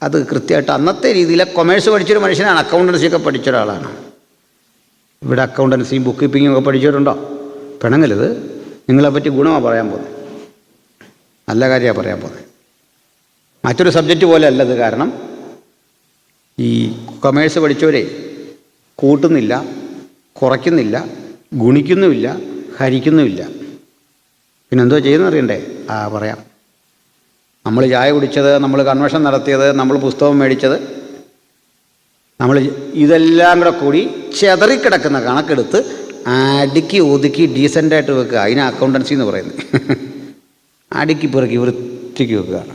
അത് കൃത്യമായിട്ട് അന്നത്തെ രീതിയിലെ കൊമേഴ്സ് പഠിച്ചൊരു മനുഷ്യനാണ്. അക്കൗണ്ടൻസിയൊക്കെ പഠിച്ച ഒരാളാണ്. ഇവിടെ അക്കൗണ്ടൻസിയും ബുക്ക് കീപ്പിങ്ങും ഒക്കെ പഠിച്ചിട്ടുണ്ടോ? പിണങ്ങരുത്, നിങ്ങളെപ്പറ്റി ഗുണമാണ് പറയാൻ പോകുന്നത്. നല്ല കാര്യമാണ് പറയാൻ പോകുന്നത്. മറ്റൊരു സബ്ജക്റ്റ് പോലെ അല്ലത്. കാരണം ഈ കൊമേഴ്സ് പഠിച്ചവരെ കൂട്ടുന്നില്ല, കുറയ്ക്കുന്നില്ല, ഗുണിക്കുന്നുമില്ല, ഹരിക്കുന്നുമില്ല. പിന്നെന്തോ ചെയ്യുന്നത് അറിയണ്ടേ? പറയാം. നമ്മൾ ചായ കുടിച്ചത്, നമ്മൾ കൺവെൻഷൻ നടത്തിയത്, നമ്മൾ പുസ്തകം മേടിച്ചത്, നമ്മൾ ഇതെല്ലാം കൂടി ചെതറിക്കിടക്കുന്ന കണക്കെടുത്ത് അടുക്കി ഒതുക്കി ഡീസൻ്റായിട്ട് വെക്കുക. അതിന് അക്കൗണ്ടൻസി എന്ന് പറയുന്നത്. അടുക്കി പെറുക്കി വൃത്തിക്ക് വെക്കുകയാണ്.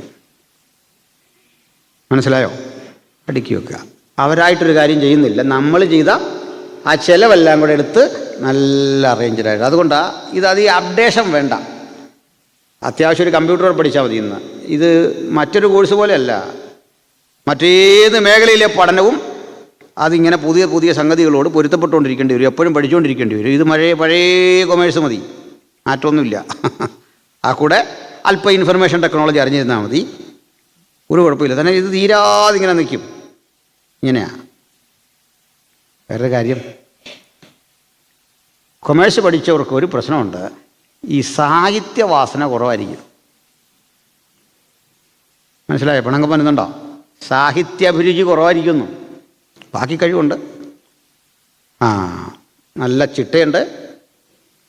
മനസ്സിലായോ? അടുക്കി വെക്കുക. അവരായിട്ടൊരു കാര്യം ചെയ്യുന്നില്ല, നമ്മൾ ചെയ്ത ആ ചിലവെല്ലാം കൂടെ എടുത്ത് നല്ല അറേഞ്ച്ഡായിട്ട്. അതുകൊണ്ടാണ് അത് ഈ അപ്ഡേഷൻ വേണ്ട. അത്യാവശ്യം ഒരു കമ്പ്യൂട്ടർ പഠിച്ചാൽ മതി. ഇന്ന് ഇത് മറ്റൊരു കോഴ്സ് പോലെയല്ല. മറ്റേത് മേഖലയിലെ പഠനവും അതിങ്ങനെ പുതിയ പുതിയ സംഗതികളോട് പൊരുത്തപ്പെട്ടുകൊണ്ടിരിക്കേണ്ടി വരും, എപ്പോഴും പഠിച്ചുകൊണ്ടിരിക്കേണ്ടി വരും. ഇത് പഴയ കൊമേഴ്സ് മതി, മാറ്റമൊന്നുമില്ല. ആ കൂടെ അല്പം ഇൻഫർമേഷൻ ടെക്നോളജി അറിഞ്ഞിരുന്നാൽ മതി, ഒരു കുഴപ്പമില്ല. തന്നെ ഇത് തീരാതെ ഇങ്ങനെ നിൽക്കും. ഇങ്ങനെയാണ്. വേറൊരു കാര്യം, കൊമേഴ്സ് പഠിച്ചവർക്ക് ഒരു പ്രശ്നമുണ്ട്. ഈ സാഹിത്യവാസന കുറവായിരിക്കും. മനസ്സിലായോ? പണങ്കം പറ്റുന്നുണ്ടോ? സാഹിത്യാഭിരുചി കുറവായിരിക്കുന്നു. ബാക്കി കഴിവുണ്ട്, നല്ല ചിട്ടയുണ്ട്.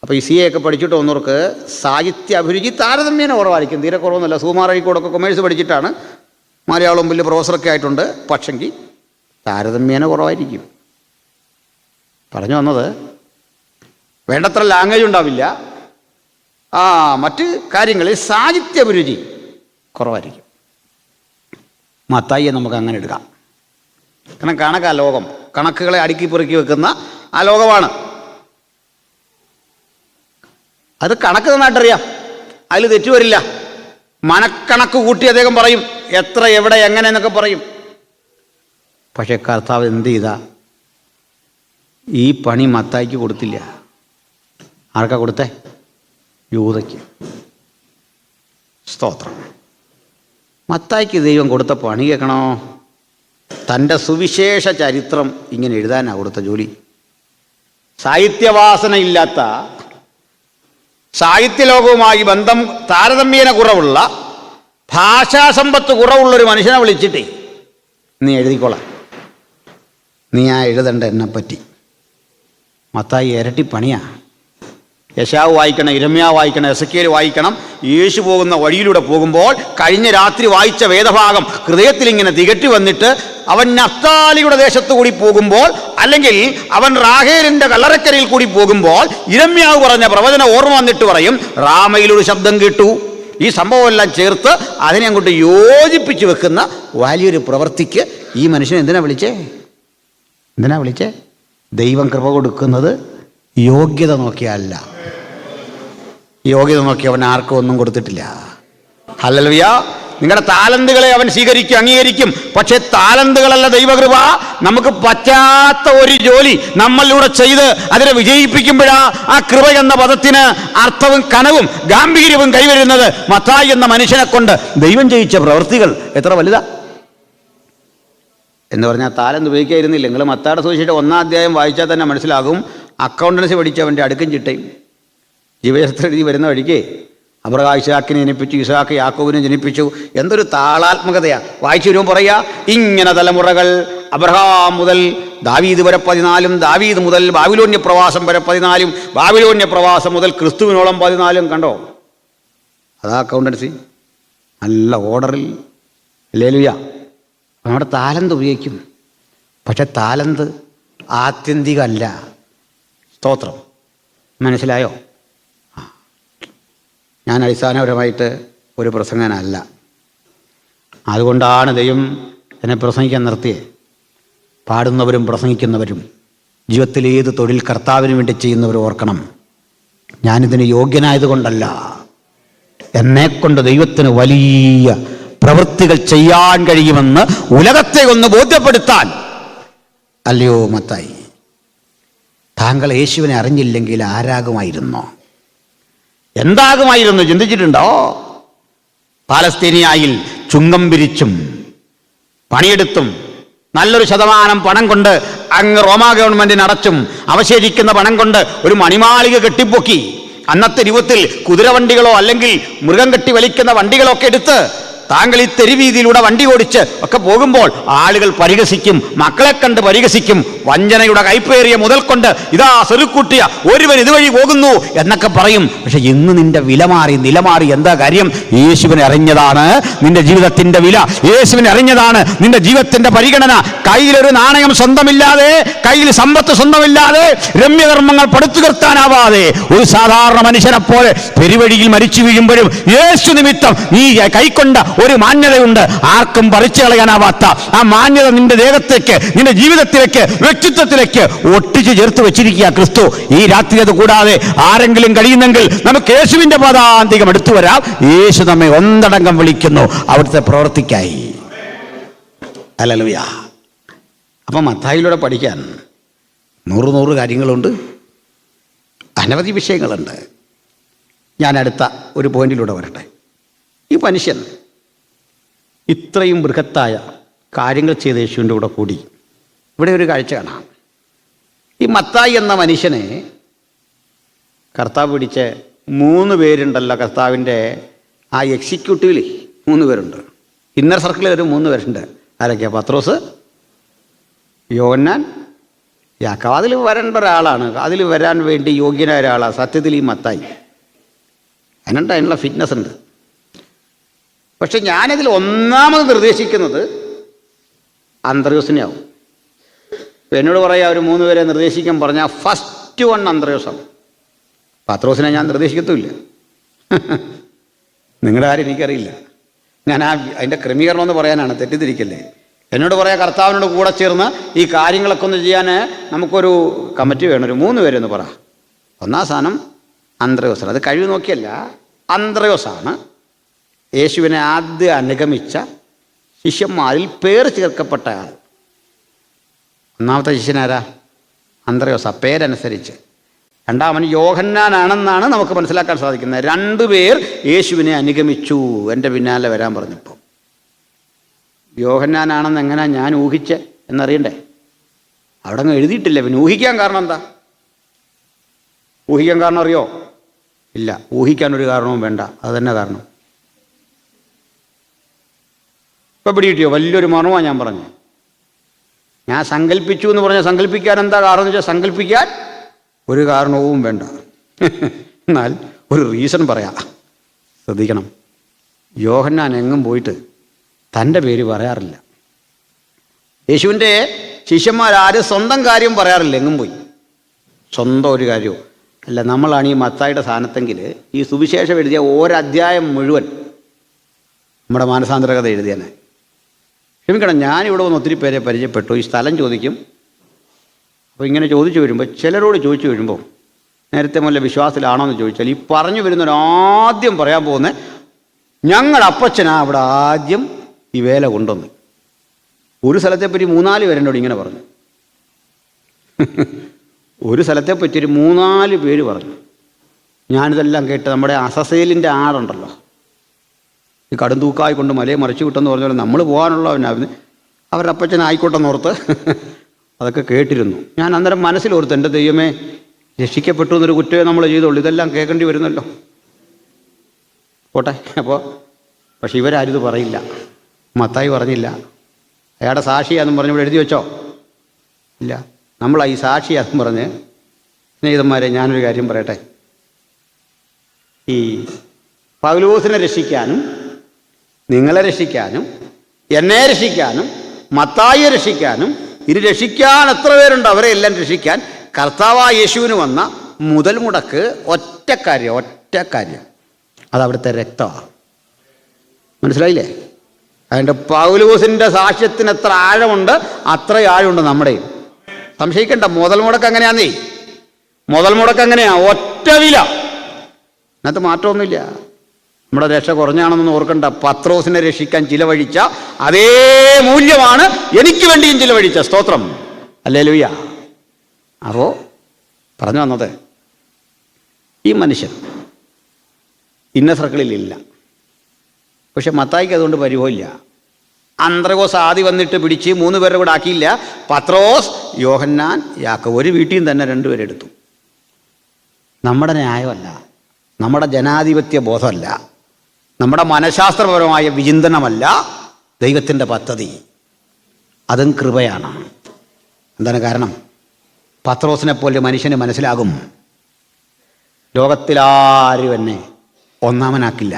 അപ്പോൾ ഈ CA ഒക്കെ പഠിച്ചിട്ട് വന്നവർക്ക് സാഹിത്യ അഭിരുചി താരതമ്യേന കുറവായിരിക്കും. തീരെ കുറവൊന്നുമില്ല. സുകുമാർ അഴീക്കോടൊക്കെ കൊമേഴ്സ് പഠിച്ചിട്ടാണ് മലയാളം വലിയ പ്രൊഫസറൊക്കെ ആയിട്ടുണ്ട്. പക്ഷെങ്കിൽ താരതമ്യേന കുറവായിരിക്കും. പറഞ്ഞു വന്നത്, വേണ്ടത്ര ലാംഗ്വേജ് ഉണ്ടാവില്ല. മറ്റ് കാര്യങ്ങളിൽ സാഹിത്യ അഭിരുചി കുറവായിരിക്കും. മത്തായിയെ നമുക്ക് അങ്ങനെ എടുക്കാം. കാരണം കണക്കാ ലോകം, കണക്കുകളെ അടുക്കി പെറുക്കി വെക്കുന്ന ആ ലോകമാണ്. അത് കണക്ക് നന്നായിട്ടറിയാം, അതിൽ തെറ്റുവരില്ല. മനക്കണക്ക് കൂട്ടി അദ്ദേഹം പറയും, എത്ര എവിടെ എങ്ങനെ എന്നൊക്കെ പറയും. പക്ഷേ കർത്താവ് എന്ത് ചെയ്താ? ഈ പണി മത്തായിക്ക് കൊടുത്തില്ല. ആർക്കാ കൊടുത്തേ? യൂദയ്ക്ക്. സ്തോത്രം. മത്തായിക്ക് ദൈവം കൊടുത്ത പണി കേൾക്കണോ? തൻ്റെ സുവിശേഷ ചരിത്രം ഇങ്ങനെ എഴുതാനാണ് കൊടുത്ത ജോലി. സാഹിത്യവാസന ഇല്ലാത്ത, സാഹിത്യലോകവുമായി ബന്ധം താരതമ്യേന കുറവുള്ള, ഭാഷാസമ്പത്ത് കുറവുള്ളൊരു മനുഷ്യനെ വിളിച്ചിട്ടേ, നീ എഴുതിക്കോളാം, നീ എഴുതണ്ട എന്നെപ്പറ്റി. മത്തായി ഇരട്ടി പണിയാ. യെശാവ് വായിക്കണം, ഇരമ്യാ വായിക്കണം, എസെക്കിയേൽ വായിക്കണം. യേശു പോകുന്ന വഴിയിലൂടെ പോകുമ്പോൾ കഴിഞ്ഞ രാത്രി വായിച്ച വേദഭാഗം ഹൃദയത്തിൽ ഇങ്ങനെ തികട്ടി വന്നിട്ട് അവൻ നഫ്താലിയുടെ ദേശത്ത് കൂടി പോകുമ്പോൾ, അല്ലെങ്കിൽ അവൻ റാഹേലിൻ്റെ കല്ലറക്കരയിൽ കൂടി പോകുമ്പോൾ ഇരമ്യാവ് പറഞ്ഞ പ്രവചന ഓർമ്മ വന്നിട്ട് പറയും, റാമയിലൊരു ശബ്ദം കേട്ടു. ഈ സംഭവമെല്ലാം ചേർത്ത് അതിനെ അങ്ങോട്ട് യോജിപ്പിച്ച് വെക്കുന്ന വലിയൊരു പ്രവൃത്തിക്ക് ഈ മനുഷ്യൻ എന്തിനാ വിളിച്ചേ? ദൈവം കൃപ കൊടുക്കുന്നത് യോഗ്യത നോക്കിയല്ല. യോഗ്യത നോക്കി അവൻ ആർക്കും ഒന്നും കൊടുത്തിട്ടില്ല. ഹല്ലേലൂയ. നിങ്ങളുടെ താലന്തുകളെ അവൻ സ്വീകരിക്കും, അംഗീകരിക്കും. പക്ഷെ താലന്തുകളല്ല ദൈവകൃപ. നമുക്ക് പറ്റാത്ത ഒരു ജോലി നമ്മളിലൂടെ ചെയ്ത് അതിനെ വിജയിപ്പിക്കുമ്പോഴാ ആ കൃപ എന്ന പദത്തിന് അർത്ഥവും കനവും ഗാംഭീര്യവും കൈവരുന്നത്. മത്തായി എന്ന മനുഷ്യനെ കൊണ്ട് ദൈവം ചെയ്യിച്ച പ്രവൃത്തികൾ എത്ര വലുതാ എന്ന് പറഞ്ഞാൽ താലന്ത് ഉപയോഗിക്കായിരുന്നില്ല. നിങ്ങൾ മത്തായിയുടെ സുവിശേഷം 1-ാം അധ്യായം വായിച്ചാൽ തന്നെ മനസ്സിലാകും. അക്കൗണ്ടൻസി പഠിച്ചവൻ്റെ അടുക്കും ചിട്ടയും ജീവചരിത്രം എഴുതി വരുന്ന വഴിക്ക് അബ്രഹാം ഇസ്ഹാക്കിനെ ജനിപ്പിച്ചു, ഇസ്ഹാക്ക് യാക്കോബിനെ ജനിപ്പിച്ചു. എന്തൊരു താളാത്മകതയാണ്. വായിച്ചു വരുമ്പോൾ പറയുക, ഇങ്ങനെ തലമുറകൾ അബ്രഹാം മുതൽ ദാവീദ് വരെ 14, ദാവീദ് മുതൽ ബാബിലോന്യ പ്രവാസം വരെ 14, ബാബിലോന്യ പ്രവാസം മുതൽ ക്രിസ്തുവിനോളം 14. കണ്ടോ? അതാ അക്കൗണ്ടൻസി. നല്ല ഓർഡറിൽ. ഹല്ലേലൂയ. നമ്മുടെ താലന്ത് ഉപയോഗിക്കും. പക്ഷെ താലന്ത് ആത്യന്തികമല്ല. സ്തോത്രം. മനസ്സിലായോ? ഞാൻ അടിസ്ഥാനപരമായിട്ട് ഒരു പ്രസംഗനല്ല. അതുകൊണ്ടാണ് ദൈവം എന്നെ പ്രസംഗിക്കാൻ നിർത്തിയത്. പാടുന്നവരും പ്രസംഗിക്കുന്നവരും ജീവിതത്തിൽ ഏത് തൊഴിൽ കർത്താവിന് വേണ്ടി ചെയ്യുന്നവരും ഓർക്കണം, ഞാനിതിന് യോഗ്യനായതുകൊണ്ടല്ല, എന്നെക്കൊണ്ട് ദൈവത്തിന് വലിയ പ്രവൃത്തികൾ ചെയ്യാൻ കഴിയുമെന്ന് ഉലകത്തെ ഒന്ന് ബോധ്യപ്പെടുത്താൻ. അല്ലയോ മത്തായി, താങ്കൾ യേശുവിനെ അറിഞ്ഞില്ലെങ്കിൽ ആരാകുമായിരുന്നോ? എന്താകുമായിരുന്നു? ചിന്തിച്ചിട്ടുണ്ടോ? പാലസ്തീനിയായിൽ ചുങ്കം പിരിച്ചും പണിയെടുത്തും നല്ലൊരു ശതമാനം പണം കൊണ്ട് അങ്ങ് റോമാ ഗവൺമെൻറ്റിന് അടച്ചും അവശേഷിക്കുന്ന പണം കൊണ്ട് ഒരു മണിമാളിക കെട്ടിപ്പൊക്കി അന്നത്തെ രൂപത്തിൽ കുതിരവണ്ടികളോ അല്ലെങ്കിൽ മൃഗം കെട്ടി വലിക്കുന്ന വണ്ടികളോ ഒക്കെ എടുത്ത് താങ്കൾ ഈ തെരുവീതിയിലൂടെ വണ്ടി ഓടിച്ച് ഒക്കെ പോകുമ്പോൾ ആളുകൾ പരിഹസിക്കും, മക്കളെ കണ്ട് പരിഹസിക്കും. വഞ്ചനയുടെ കൈപ്പേറിയ മുതൽ കൊണ്ട് ഇതാ സ്വരുക്കൂട്ടിയ ഒരുവൻ ഇതുവഴി പോകുന്നു എന്നൊക്കെ പറയും. പക്ഷെ ഇന്ന് നിന്റെ വില മാറി, നിലമാറി. എന്താ കാര്യം? യേശുവിനെ അറിഞ്ഞതാണ് നിന്റെ ജീവിതത്തിന്റെ വില, യേശുവിനെ അറിഞ്ഞതാണ് നിന്റെ ജീവിതത്തിന്റെ പരിഗണന. കയ്യിലൊരു നാണയം സ്വന്തമില്ലാതെ, കയ്യിൽ സമ്പത്ത് സ്വന്തമില്ലാതെ, രമ്യകർമ്മങ്ങൾ പടുത്തുയർത്താനാവാതെ ഒരു സാധാരണ മനുഷ്യനെ പോലെ പെരുവഴിയിൽ മരിച്ചു വീഴുമ്പോഴും യേശു നിമിത്തം നീ കൈക്കൊണ്ട ഒരു മാന്യതയുണ്ട്, ആർക്കും പറിച്ചു കളയാനാവാത്ത ആ മാന്യത നിന്റെ ദേഹത്തേക്ക്, നിന്റെ ജീവിതത്തിലേക്ക്, വ്യക്തിത്വത്തിലേക്ക് ഒട്ടിച്ചു ചേർത്ത് വെച്ചിരിക്കുക ക്രിസ്തു. ഈ രാത്രി അത് കൂടാതെ ആരെങ്കിലും കഴിയുന്നെങ്കിൽ നമുക്ക് യേശുവിന്റെ പദാന്തികം എടുത്തു വരാം. യേശു നമ്മെ ഒന്നടങ്കം വിളിക്കുന്നു അവിടുത്തെ പ്രവൃത്തിക്കായി. ഹല്ലേലൂയ. അപ്പം മത്തായിലൂടെ പഠിക്കാൻ 100 കാര്യങ്ങളുണ്ട്, അനവധി വിഷയങ്ങളുണ്ട്. ഞാൻ അടുത്ത ഒരു പോയിന്റിലൂടെ വരട്ടെ. ഈ മനുഷ്യൻ ഇത്രയും ബൃഹത്തായ കാര്യങ്ങൾ ചെയ്ത യേശുവിൻ്റെ കൂടെ കൂടി ഇവിടെ ഒരു കാഴ്ച കാണാം. ഈ മത്തായി എന്ന മനുഷ്യനെ കർത്താവ് പിടിച്ച് 3 പേരുണ്ടല്ലോ. കർത്താവിൻ്റെ ആ എക്സിക്യൂട്ടീവിൽ 3 പേരുണ്ട്. ഇന്നർ സർക്കിളിൽ ഒരു 3 പേരുണ്ട്. ആരൊക്കെയാണ്? പത്രോസ്, യോഹന്നാൻ, യാക്കോബ്. അതിൽ വരേണ്ട ഒരാളാണ്, അതിൽ വരാൻ വേണ്ടി യോഗ്യനായ ഒരാളാണ് സത്യത്തിൽ ഈ മത്തായി. അതിനുള്ള ഫിറ്റ്നസ് ഉണ്ട്. പക്ഷെ ഞാനിതിൽ ഒന്നാമത് നിർദ്ദേശിക്കുന്നത് അന്ത്രയോസിനെ ആവും. എന്നോട് പറയാം ഒരു 3 പേരെ നിർദ്ദേശിക്കാൻ പറഞ്ഞാൽ ഫസ്റ്റ് വൺ അന്ത്രയോസാണ്. പത്രോസിനെ ഞാൻ നിർദ്ദേശിക്കത്തുമില്ല. നിങ്ങളുടെ ആരും എനിക്കറിയില്ല. ഞാൻ അതിൻ്റെ ക്രമീകരണം എന്ന് പറയാനാണ്, തെറ്റിദ്ധരിക്കല്ലേ. എന്നോട് പറയാം കർത്താവിനോട് കൂടെ ചേർന്ന് ഈ കാര്യങ്ങളൊക്കെ ഒന്ന് ചെയ്യാൻ നമുക്കൊരു കമ്മിറ്റി വേണം, ഒരു 3 പേരെന്ന് പറ. ഒന്നാം സ്ഥാനം അന്ത്രയോസാണ്. അത് കഴിവ് നോക്കിയല്ല, അന്ത്രയോസാണ് യേശുവിനെ ആദ്യം അനുഗമിച്ച ശിഷ്യന്മാരിൽ പേര് ചേർക്കപ്പെട്ട ആൾ. ഒന്നാമത്തെ ശിഷ്യനാരാ? അന്ത്രയോസ, പേരനുസരിച്ച്. രണ്ടാമൻ യോഹന്നാനാണെന്നാണ് നമുക്ക് മനസ്സിലാക്കാൻ സാധിക്കുന്നത്. 2 പേർ യേശുവിനെ അനുഗമിച്ചു, എൻ്റെ പിന്നാലെ വരാൻ പറഞ്ഞപ്പോൾ. യോഹന്നാനാണെന്ന് എങ്ങനെയാ ഞാൻ ഊഹിച്ച് എന്നറിയണ്ടേ? അവിടെ അങ്ങ് എഴുതിയിട്ടില്ല. പിന്നെ ഊഹിക്കാൻ കാരണം എന്താ? ഊഹിക്കാൻ കാരണം അറിയോ? ഇല്ല, ഊഹിക്കാനൊരു കാരണവും വേണ്ട. അത് തന്നെ കാരണം. ഇപ്പം പിടികിട്ടിയോ? വലിയൊരു മർമ്മമാണ് ഞാൻ പറഞ്ഞു. ഞാൻ സങ്കല്പിച്ചു എന്ന് പറഞ്ഞാൽ സങ്കല്പിക്കാൻ എന്താ കാരണം എന്ന് വെച്ചാൽ സങ്കല്പിക്കാൻ ഒരു കാരണവും വേണ്ട. എന്നാൽ ഒരു റീസൺ പറയാം, ശ്രദ്ധിക്കണം. യോഹന്നാൻ എങ്ങും പോയിട്ട് തൻ്റെ പേര് പറയാറില്ല. യേശുവിൻ്റെ ശിഷ്യന്മാരാരും സ്വന്തം കാര്യം പറയാറില്ല. എങ്ങും പോയി സ്വന്തം ഒരു കാര്യവും അല്ല. നമ്മളാണ് ഈ മത്തായിയുടെ സ്ഥാനത്തെങ്കിൽ ഈ സുവിശേഷം എഴുതിയ ഒരധ്യായം മുഴുവൻ നമ്മുടെ മാനസാന്തരകഥ എഴുതിയാനെ. ക്ഷമിക്കണം, ഞാനിവിടെ വന്ന് ഒത്തിരി പേരെ പരിചയപ്പെട്ടു. ഈ സ്ഥലം ചോദിക്കും. അപ്പോൾ ഇങ്ങനെ ചോദിച്ചു വരുമ്പോൾ, ചിലരോട് ചോദിച്ചു വരുമ്പോൾ നേരത്തെ മുതലേ വിശ്വാസത്തിലാണോ എന്ന് ചോദിച്ചാൽ ഈ പറഞ്ഞു വരുന്നവർ ആദ്യം പറയാൻ പോകുന്നത് ഞങ്ങളുടെ അപ്പച്ചനാ അവിടെ ആദ്യം ഈ വേല കൊണ്ടുവന്ന്. ഒരു സ്ഥലത്തെപ്പറ്റി 3-4 പേരെന്നോട് ഇങ്ങനെ പറഞ്ഞു. ഒരു സ്ഥലത്തെപ്പറ്റി ഒരു 3-4 പേര് പറഞ്ഞു. ഞാനിതെല്ലാം കേട്ട് നമ്മുടെ അസസേലിൻ്റെ ആടുണ്ടല്ലോ, ഈ കടുംതൂക്കായി കൊണ്ട് മലയെ മറിച്ചു വിട്ടെന്ന് പറഞ്ഞാൽ നമ്മൾ പോകാനുള്ളവനായിരുന്നു. അവരുടെ അപ്പച്ചൻ ആയിക്കോട്ടെന്നോർത്ത് അതൊക്കെ കേട്ടിരുന്നു. ഞാൻ അന്നേരം മനസ്സിലോർത്ത്, എൻ്റെ ദൈവമേ, രക്ഷിക്കപ്പെട്ടു എന്നൊരു കുറ്റമേ നമ്മൾ ചെയ്തുള്ളൂ, ഇതെല്ലാം കേൾക്കേണ്ടി വരുന്നല്ലോ. പോട്ടെ. പക്ഷെ ഇവരാരും ഇത് പറയില്ല. മത്തായി പറഞ്ഞില്ല. അയാളുടെ സാക്ഷിയാണെന്നും പറഞ്ഞ് ഇവിടെ എഴുതി വെച്ചോ? ഇല്ല. നമ്മളാ ഈ സാക്ഷിയാണെന്നും പറഞ്ഞ്. സ്നേഹിതന്മാരെ, ഞാനൊരു കാര്യം പറയട്ടെ. ഈ പൗലോസിനെ രക്ഷിക്കാനും നിങ്ങളെ രക്ഷിക്കാനും എന്നെ രക്ഷിക്കാനും മത്തായിയെ രക്ഷിക്കാനും ഇത് രക്ഷിക്കാൻ എത്ര പേരുണ്ട്? അവരെ എല്ലാം രക്ഷിക്കാൻ കർത്താവായ യേശുവിന് വന്ന മുതൽ മുടക്ക് ഒറ്റ കാര്യം, അതവിടുത്തെ രക്തമാണ്. മനസ്സിലായില്ലേ? അതിൻ്റെ പൗലോസിൻ്റെ സാക്ഷ്യത്തിന് എത്ര ആഴമുണ്ട് അത്ര ആഴമുണ്ട് നമ്മുടെയും. സംശയിക്കണ്ട. മുതൽ മുടക്ക് എങ്ങനെയാന്നേ? മുതൽ മുടക്ക് എങ്ങനെയാ? ഒറ്റ വില. അതിനകത്ത് മാറ്റമൊന്നുമില്ല. നമ്മുടെ രക്ഷ കുറഞ്ഞാണെന്നൊന്നും ഓർക്കണ്ട. പത്രോസിനെ രക്ഷിക്കാൻ ചിലവഴിച്ച അതേ മൂല്യമാണ് എനിക്ക് വേണ്ടിയും ചിലവഴിച്ച. സ്തോത്രം, ഹല്ലേലൂയ. അപ്പോൾ പറഞ്ഞു വന്നത്, ഈ മനുഷ്യൻ ഇന്ന സർക്കിളിലില്ല. പക്ഷെ മത്തായിക്ക് അതുകൊണ്ട് പരിഭവമില്ല. അന്ത്രയോസ് ആദ്യം വന്നിട്ട് പിടിച്ച് 3 പേരുടെ കൂടെ ആക്കിയില്ല. പത്രോസ്, യോഹന്നാൻ, യാക്കോബ് ഒരു വീട്ടിൽ നിന്ന് തന്നെ 2 പേരെടുത്തു. നമ്മുടെ ന്യായമല്ല, നമ്മുടെ ജനാധിപത്യ ബോധമല്ല, നമ്മുടെ മനഃശാസ്ത്രപരമായ വിചിന്തനമല്ല ദൈവത്തിൻ്റെ പദ്ധതി. അതും കൃപയാണ്. എന്താണ് കാരണം? പത്രോസിനെ പോലെ മനുഷ്യന് മനസ്സിലാകും, ലോകത്തിലാരും എന്നെ ഒന്നാമനാക്കില്ല.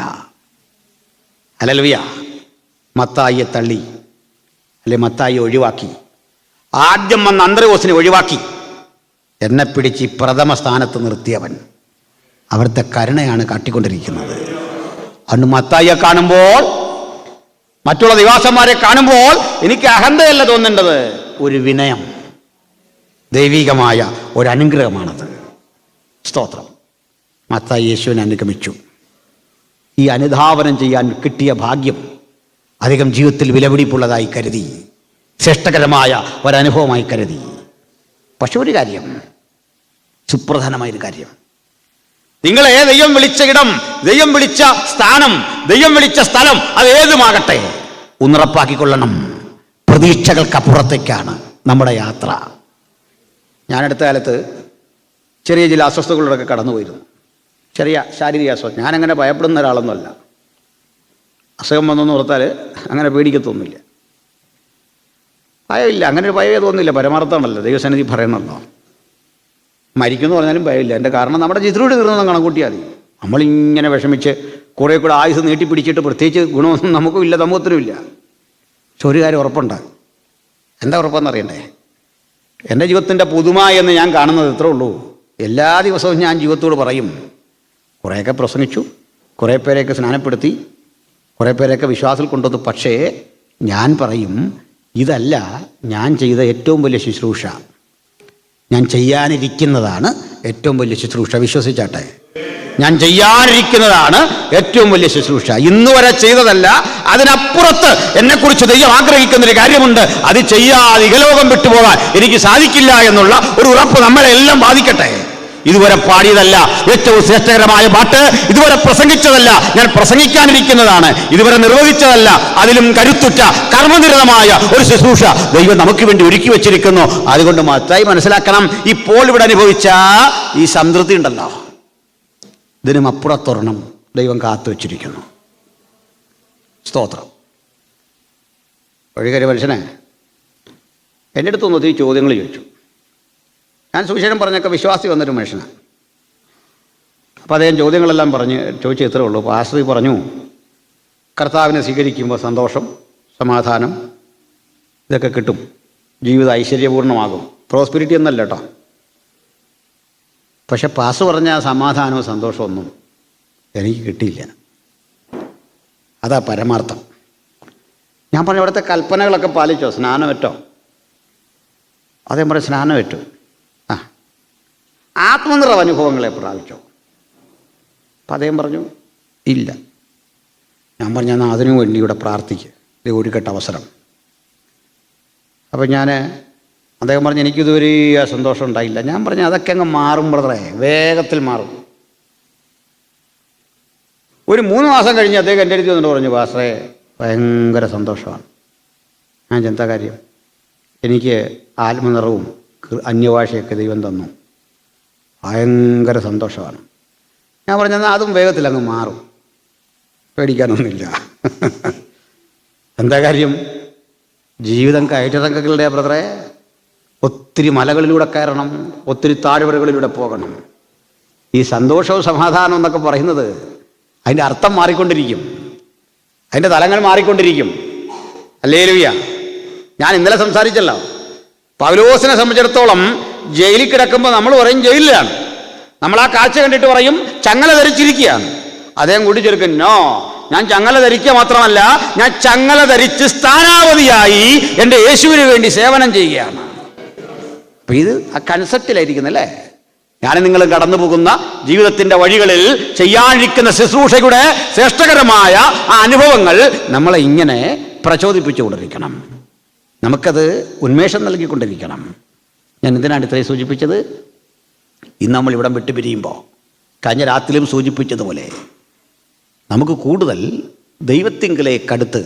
ഹല്ലേലൂയ. മത്തായിയെ തള്ളി, അല്ലെ മത്തായി ഒഴിവാക്കി, ആദ്യം വന്ന അന്ത്രയോസിനെ ഒഴിവാക്കി, എന്നെ പിടിച്ച് പ്രഥമ സ്ഥാനത്ത് നിർത്തിയവൻ അവിടുത്തെ കരുണയാണ് കാട്ടിക്കൊണ്ടിരിക്കുന്നത്. അന്ന് മത്തായിയെ കാണുമ്പോൾ, മറ്റുള്ള ദിവാസന്മാരെ കാണുമ്പോൾ എനിക്ക് അഹന്തയല്ല തോന്നേണ്ടത്, ഒരു വിനയം, ദൈവികമായ ഒരു അനുഗ്രഹമാണത്. സ്തോത്രം. മത്തായി യേശുവിനെ അനുഗമിച്ചു. ഈ അനുധാവനം ചെയ്യാൻ കിട്ടിയ ഭാഗ്യം അധികം ജീവിതത്തിൽ വിലപിടിപ്പുള്ളതായി കരുതി, ശ്രേഷ്ഠകരമായ ഒരനുഭവമായി കരുതി. പക്ഷെ ഒരു കാര്യം, സുപ്രധാനമായൊരു കാര്യം, നിങ്ങളെ ദൈവം വിളിച്ച ഇടം, ദൈവം വിളിച്ച സ്ഥാനം, ദൈവം വിളിച്ച സ്ഥലം അതേതുമാകട്ടെ, ഉറപ്പാക്കിക്കൊള്ളണം. പ്രതീക്ഷകൾക്കപ്പുറത്തേക്കാണ് നമ്മുടെ യാത്ര. ഞാനടുത്ത കാലത്ത് ചെറിയ ചില അസ്വസ്ഥതകളിലൂടെയൊക്കെ കടന്നുപോയിരുന്നു. ചെറിയ ശാരീരിക അസ്വസ്ഥ. ഞാനങ്ങനെ ഭയപ്പെടുന്ന ഒരാളൊന്നുമല്ല. അസുഖം വന്നെന്ന് ഓർത്താൽ അങ്ങനെ പേടിക്കത്തൊന്നുമില്ല, ഭയമില്ല. അങ്ങനെ ഒരു ഭയമേ തോന്നുന്നില്ല. പരമാർത്ഥമാണല്ലോ, ദൈവസന്നിധി പറയണമല്ലോ. മരിക്കുമെന്ന് പറഞ്ഞാലും ഭയമില്ല. എൻ്റെ കാരണം നമ്മുടെ ചിത്രൂടെ തീർന്നൊന്നും കണക്കൂട്ടിയാൽ മതി. നമ്മളിങ്ങനെ വിഷമിച്ച് കുറേ കൂടെ ആയുസ് നീട്ടിപ്പിടിച്ചിട്ട് പ്രത്യേകിച്ച് ഗുണമൊന്നും നമുക്കും ഇല്ല, സമൂഹത്തിനും ഇല്ല. പക്ഷെ ഒരു കാര്യം ഉറപ്പുണ്ട്. എന്താ ഉറപ്പെന്നറിയണ്ടേ? എൻ്റെ ജീവിതത്തിൻ്റെ പുതുമ എന്ന് ഞാൻ കാണുന്നത് ഇത്രേ ഉള്ളൂ. എല്ലാ ദിവസവും ഞാൻ ജീവിതത്തോട് പറയും, കുറേയൊക്കെ പ്രസംഗിച്ചു, കുറേ പേരെയൊക്കെ സ്നാനപ്പെടുത്തി, കുറേ പേരെയൊക്കെ വിശ്വാസത്തിൽ കൊണ്ടുവന്നു. പക്ഷേ ഞാൻ പറയും, ഇതല്ല ഞാൻ ചെയ്ത ഏറ്റവും വലിയ ശുശ്രൂഷ, ഞാൻ ചെയ്യാനിരിക്കുന്നതാണ് ഏറ്റവും വലിയ ശുശ്രൂഷ. വിശ്വസിച്ചാട്ടെ, ഞാൻ ചെയ്യാനിരിക്കുന്നതാണ് ഏറ്റവും വലിയ ശുശ്രൂഷ. ഇന്നുവരെ ചെയ്തതല്ല, അതിനപ്പുറത്ത് എന്നെക്കുറിച്ച് ദൈവം ആഗ്രഹിക്കുന്നൊരു കാര്യമുണ്ട്. അത് ചെയ്യാതെ ഇഹലോകം വിട്ടുപോകാൻ എനിക്ക് സാധിക്കില്ല എന്നുള്ള ഒരു ഉറപ്പ് നമ്മളെല്ലാം ബാധിക്കട്ടെ. ഇതുവരെ പാടിയതല്ല ഏറ്റവും ശ്രേഷ്ഠകരമായ പാട്ട്, ഇതുവരെ പ്രസംഗിച്ചതല്ല ഞാൻ പ്രസംഗിക്കാനിരിക്കുന്നതാണ്, ഇതുവരെ നിർവഹിച്ചതല്ല അതിലും കരുത്തുറ്റ കർമ്മനിരതമായ ഒരു ശുശ്രൂഷ ദൈവം നമുക്ക് വേണ്ടി ഒരുക്കി വെച്ചിരിക്കുന്നു. അതുകൊണ്ട് മത്തായി മനസ്സിലാക്കണം, ഇപ്പോൾ ഇവിടെ അനുഭവിച്ച ഈ സംതൃപ്തി ഉണ്ടല്ലോ, ഇതിനും അപ്പുറത്തൊരെണ്ണം ദൈവം കാത്തു വച്ചിരിക്കുന്നു. സ്തോത്രം. വഴികരി മനുഷ്യനെ എൻ്റെ അടുത്തൊന്ന് ഒത്തിരി ചോദ്യങ്ങൾ ചോദിച്ചു. ഞാൻ സുവിശേഷം പറഞ്ഞൊക്കെ വിശ്വാസി വന്നൊരു മനുഷ്യനാണ്. അപ്പോൾ അദ്ദേഹം ചോദ്യങ്ങളെല്ലാം ചോദിച്ചു ഇത്രേ ഉള്ളൂ. പാസ്റ്റർ പറഞ്ഞു, കർത്താവിനെ സ്വീകരിക്കുമ്പോൾ സന്തോഷം, സമാധാനം ഇതൊക്കെ കിട്ടും, ജീവിതം ഐശ്വര്യപൂർണ്ണമാകും. പ്രോസ്പിരിറ്റി എന്നല്ല കേട്ടോ. പക്ഷെ പാസ്റ്റർ പറഞ്ഞ സമാധാനവും സന്തോഷമൊന്നും എനിക്ക് കിട്ടിയില്ല. അതാ പരമാർത്ഥം. ഞാൻ പറഞ്ഞു, ഇവിടുത്തെ കൽപ്പനകളൊക്കെ പാലിച്ചോ? സ്നാനമേറ്റോ? അദ്ദേഹം പറയും സ്നാനമേറ്റു. ആത്മനിറവ് അനുഭവങ്ങളെ പ്രാപിച്ചോ? അപ്പം അദ്ദേഹം പറഞ്ഞു ഇല്ല. ഞാൻ പറഞ്ഞു, എന്നാൽ അതിനു വേണ്ടി ഇവിടെ പ്രാർത്ഥിക്കുക, ഇത് ഒരു കെട്ട അവസരം. അപ്പം അദ്ദേഹം പറഞ്ഞു, എനിക്കിതുവരെ സന്തോഷം ഉണ്ടായില്ല. ഞാൻ പറഞ്ഞു, അതൊക്കെ അങ്ങ് മാറും ബ്രദറെ, വേഗത്തിൽ മാറും. ഒരു 3 മാസം കഴിഞ്ഞ് അദ്ദേഹം എൻ്റെ അടുത്ത് വന്നിട്ട് പറഞ്ഞു, പാസ്റ്ററെ ഭയങ്കര സന്തോഷമാണ്. ഞാൻ എന്താ കാര്യം? എനിക്ക് ആത്മനിറവും അന്യഭാഷയൊക്കെ ദൈവം തന്നു, ഭയങ്കര സന്തോഷമാണ്. ഞാൻ പറഞ്ഞു, എന്നാൽ അതും വേഗത്തിൽ അങ്ങ് മാറും, പേടിക്കാനൊന്നുമില്ല. എന്താ കാര്യം? ജീവിതം കയറ്റിറക്കങ്ങളുടെ ബ്രദറെ, ഒത്തിരി മലകളിലൂടെ കയറണം, ഒത്തിരി താഴ്വരകളിലൂടെ പോകണം. ഈ സന്തോഷവും സമാധാനം എന്നൊക്കെ പറയുന്നത് അതിൻ്റെ അർത്ഥം മാറിക്കൊണ്ടിരിക്കും, അതിൻ്റെ തലങ്ങൾ മാറിക്കൊണ്ടിരിക്കും. ഹല്ലേലൂയ. ഞാൻ ഇന്നലെ സംസാരിച്ചല്ലോ, പൗലോസിനെ സംബന്ധിച്ചിടത്തോളം ജയിലിൽ കിടക്കുമ്പോൾ നമ്മൾ പറയും ജയിലിലാണ്, നമ്മൾ ആ കാഴ്ച കണ്ടിട്ട് പറയും ചങ്ങല ധരിച്ചിരിക്കുകയാണ്. അദ്ദേഹം കൂട്ടിച്ചേർക്കും, നോ, ഞാൻ ചങ്ങല ധരിക്കുക മാത്രമല്ല, ഞാൻ ചങ്ങല ധരിച്ച് സ്ഥാനാപതിയായി എൻ്റെ യേശുവിന് വേണ്ടി സേവനം ചെയ്യുകയാണ്. അപ്പം ഇത് ആ കൺസെപ്റ്റിലായിരിക്കുന്നല്ലേ. ഞാൻ നിങ്ങൾ കടന്നു പോകുന്ന ജീവിതത്തിൻ്റെ വഴികളിൽ ചെയ്യാനിരിക്കുന്ന ശുശ്രൂഷയുടെ ശ്രേഷ്ഠകരമായ ആ അനുഭവങ്ങൾ നമ്മളെ ഇങ്ങനെ പ്രചോദിപ്പിച്ചുകൊണ്ടിരിക്കണം, നമുക്കത് ഉന്മേഷം നൽകിക്കൊണ്ടിരിക്കണം. ഞാൻ എന്തിനാണ് ഇത്രയും സൂചിപ്പിച്ചത്? ഇന്ന് നമ്മൾ ഇവിടം വിട്ടു പിരിയുമ്പോൾ കഴിഞ്ഞ രാത്രിയിലും സൂചിപ്പിച്ചതുപോലെ നമുക്ക് കൂടുതൽ ദൈവത്തിങ്കലേക്കടുത്ത്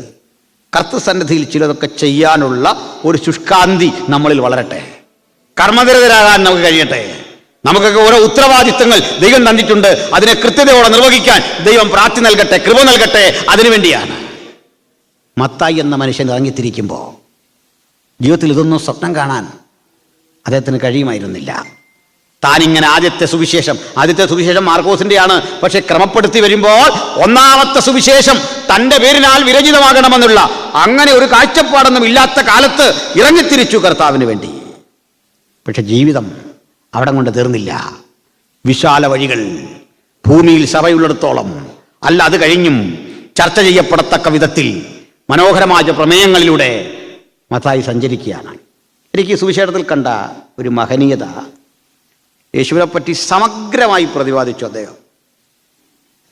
കർത്തൃസന്നിധിയിൽ ചിലതൊക്കെ ചെയ്യാനുള്ള ഒരു ശുഷ്കാന്തി നമ്മളിൽ വളരട്ടെ, കർമ്മനിരതരാകാൻ നമുക്ക് കഴിയട്ടെ. നമുക്കൊക്കെ ഓരോ ഉത്തരവാദിത്തങ്ങൾ ദൈവം തന്നിട്ടുണ്ട്. അതിനെ കൃത്യതയോടെ നിർവഹിക്കാൻ ദൈവം പ്രാപ്തി നൽകട്ടെ, കൃപ നൽകട്ടെ. അതിനുവേണ്ടിയാണ് മത്തായി എന്ന മനുഷ്യൻ ഇറങ്ങിത്തിരിക്കുമ്പോൾ ജീവിതത്തിൽ ഇതൊന്നും സ്വപ്നം കാണാൻ അദ്ദേഹത്തിന് കഴിയുമായിരുന്നില്ല. താനിങ്ങനെ ആദ്യത്തെ സുവിശേഷം മാർക്കോസിൻ്റെയാണ്. പക്ഷെ ക്രമപ്പെടുത്തി വരുമ്പോൾ ഒന്നാമത്തെ സുവിശേഷം തൻ്റെ പേരിനാൽ വിരചിതമാകണമെന്നുള്ള അങ്ങനെ ഒരു കാഴ്ചപ്പാടൊന്നും ഇല്ലാത്ത കാലത്ത് ഇറങ്ങിത്തിരിച്ചു കർത്താവിന് വേണ്ടി. പക്ഷെ ജീവിതം അവിടെ കൊണ്ട് തീർന്നില്ല. വിശാല വഴികൾ ഭൂമിയിൽ സഭയുള്ളിടത്തോളം അല്ല, അത് കഴിഞ്ഞും ചർച്ച ചെയ്യപ്പെടത്തക്ക വിധത്തിൽ മനോഹരമായ പ്രമേയങ്ങളിലൂടെ മത്തായി സഞ്ചരിക്കുകയാണ്. എനിക്ക് ഈ സുവിശേഷത്തിൽ കണ്ട ഒരു മഹനീയത, യേശുവിനെ പറ്റി സമഗ്രമായി പ്രതിപാദിച്ചു അദ്ദേഹം.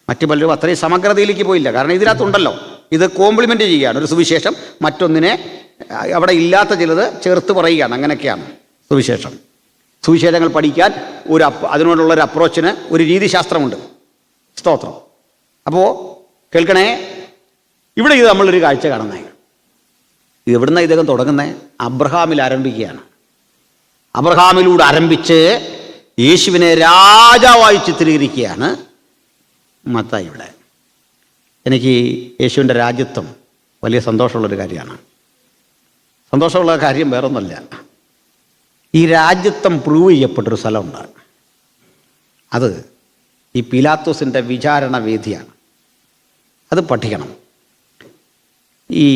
മറ്റു പലരും അത്രയും സമഗ്രതയിലേക്ക് പോയില്ല. കാരണം ഇതിനകത്തുണ്ടല്ലോ, ഇത് കോംപ്ലിമെൻ്റ് ചെയ്യുകയാണ്. ഒരു സുവിശേഷം മറ്റൊന്നിനെ അവിടെ ഇല്ലാത്ത ചിലത് ചേർത്ത് പറയുകയാണ്. അങ്ങനെയൊക്കെയാണ് സുവിശേഷങ്ങൾ പഠിക്കാൻ അതിനോടുള്ളൊരു അപ്രോച്ചിന് ഒരു രീതിശാസ്ത്രമുണ്ട്. സ്തോത്രം. അപ്പോൾ കേൾക്കണേ, ഇവിടെ ഇത് നമ്മളൊരു കാഴ്ച കാണുന്നത്. ഇത് എവിടുന്ന ഇദ്ദേഹം തുടങ്ങുന്നത്? അബ്രഹാമിൽ ആരംഭിക്കുകയാണ്. അബ്രഹാമിലൂടെ ആരംഭിച്ച് യേശുവിനെ രാജാവായി ചിത്രീകരിക്കുകയാണ് മത്തായി ഇവിടെ. എനിക്ക് യേശുവിൻ്റെ രാജ്യത്വം വലിയ സന്തോഷമുള്ളൊരു കാര്യമാണ്. സന്തോഷമുള്ള കാര്യം വേറൊന്നുമല്ല, ഈ രാജ്യത്വം പ്രൂവ് ചെയ്യപ്പെട്ടൊരു സ്ഥലമുണ്ട്. അത് ഈ പീലാത്തോസിൻ്റെ വിചാരണ വേദിയാണ്. അത് പഠിക്കണം. ഈ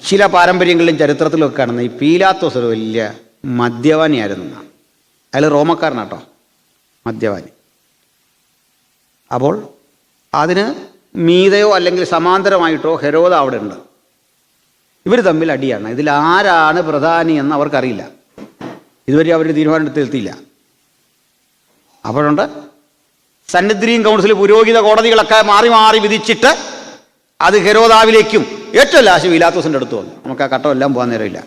ചില പാരമ്പര്യങ്ങളിലും ചരിത്രത്തിലൊക്കെ കാണുന്ന ഈ പീലാത്തോസ് ഒരു വലിയ മദ്യപാനിയായിരുന്നു എന്നാണ്. അയാൾ റോമക്കാരനാട്ടോ, മദ്യപാനി. അപ്പോൾ അതിന് മീതയോ അല്ലെങ്കിൽ സമാന്തരമായിട്ടോ ഹെരോദ അവിടെ ഉണ്ട്. ഇവർ തമ്മിൽ അടിയാണ്. ഇതിലാരാണ് പ്രധാനി എന്ന് അവർക്കറിയില്ല. ഇതുവരെ അവർ തീരുമാനത്തിലെത്തിയില്ല. അപ്പോഴുണ്ട് സന്നിദ്രീൻ കൗൺസിൽ, പുരോഹിത കോടതികളൊക്കെ മാറി മാറി വിധിച്ചിട്ട് അത് ഹെരോദാവിലേക്കും ഏറ്റവും ലാസ്റ്റ് പീലാത്തോസിൻ്റെ അടുത്ത് വന്നു. നമുക്ക് ആ ഘട്ടമെല്ലാം പോകാൻ നേരമില്ല.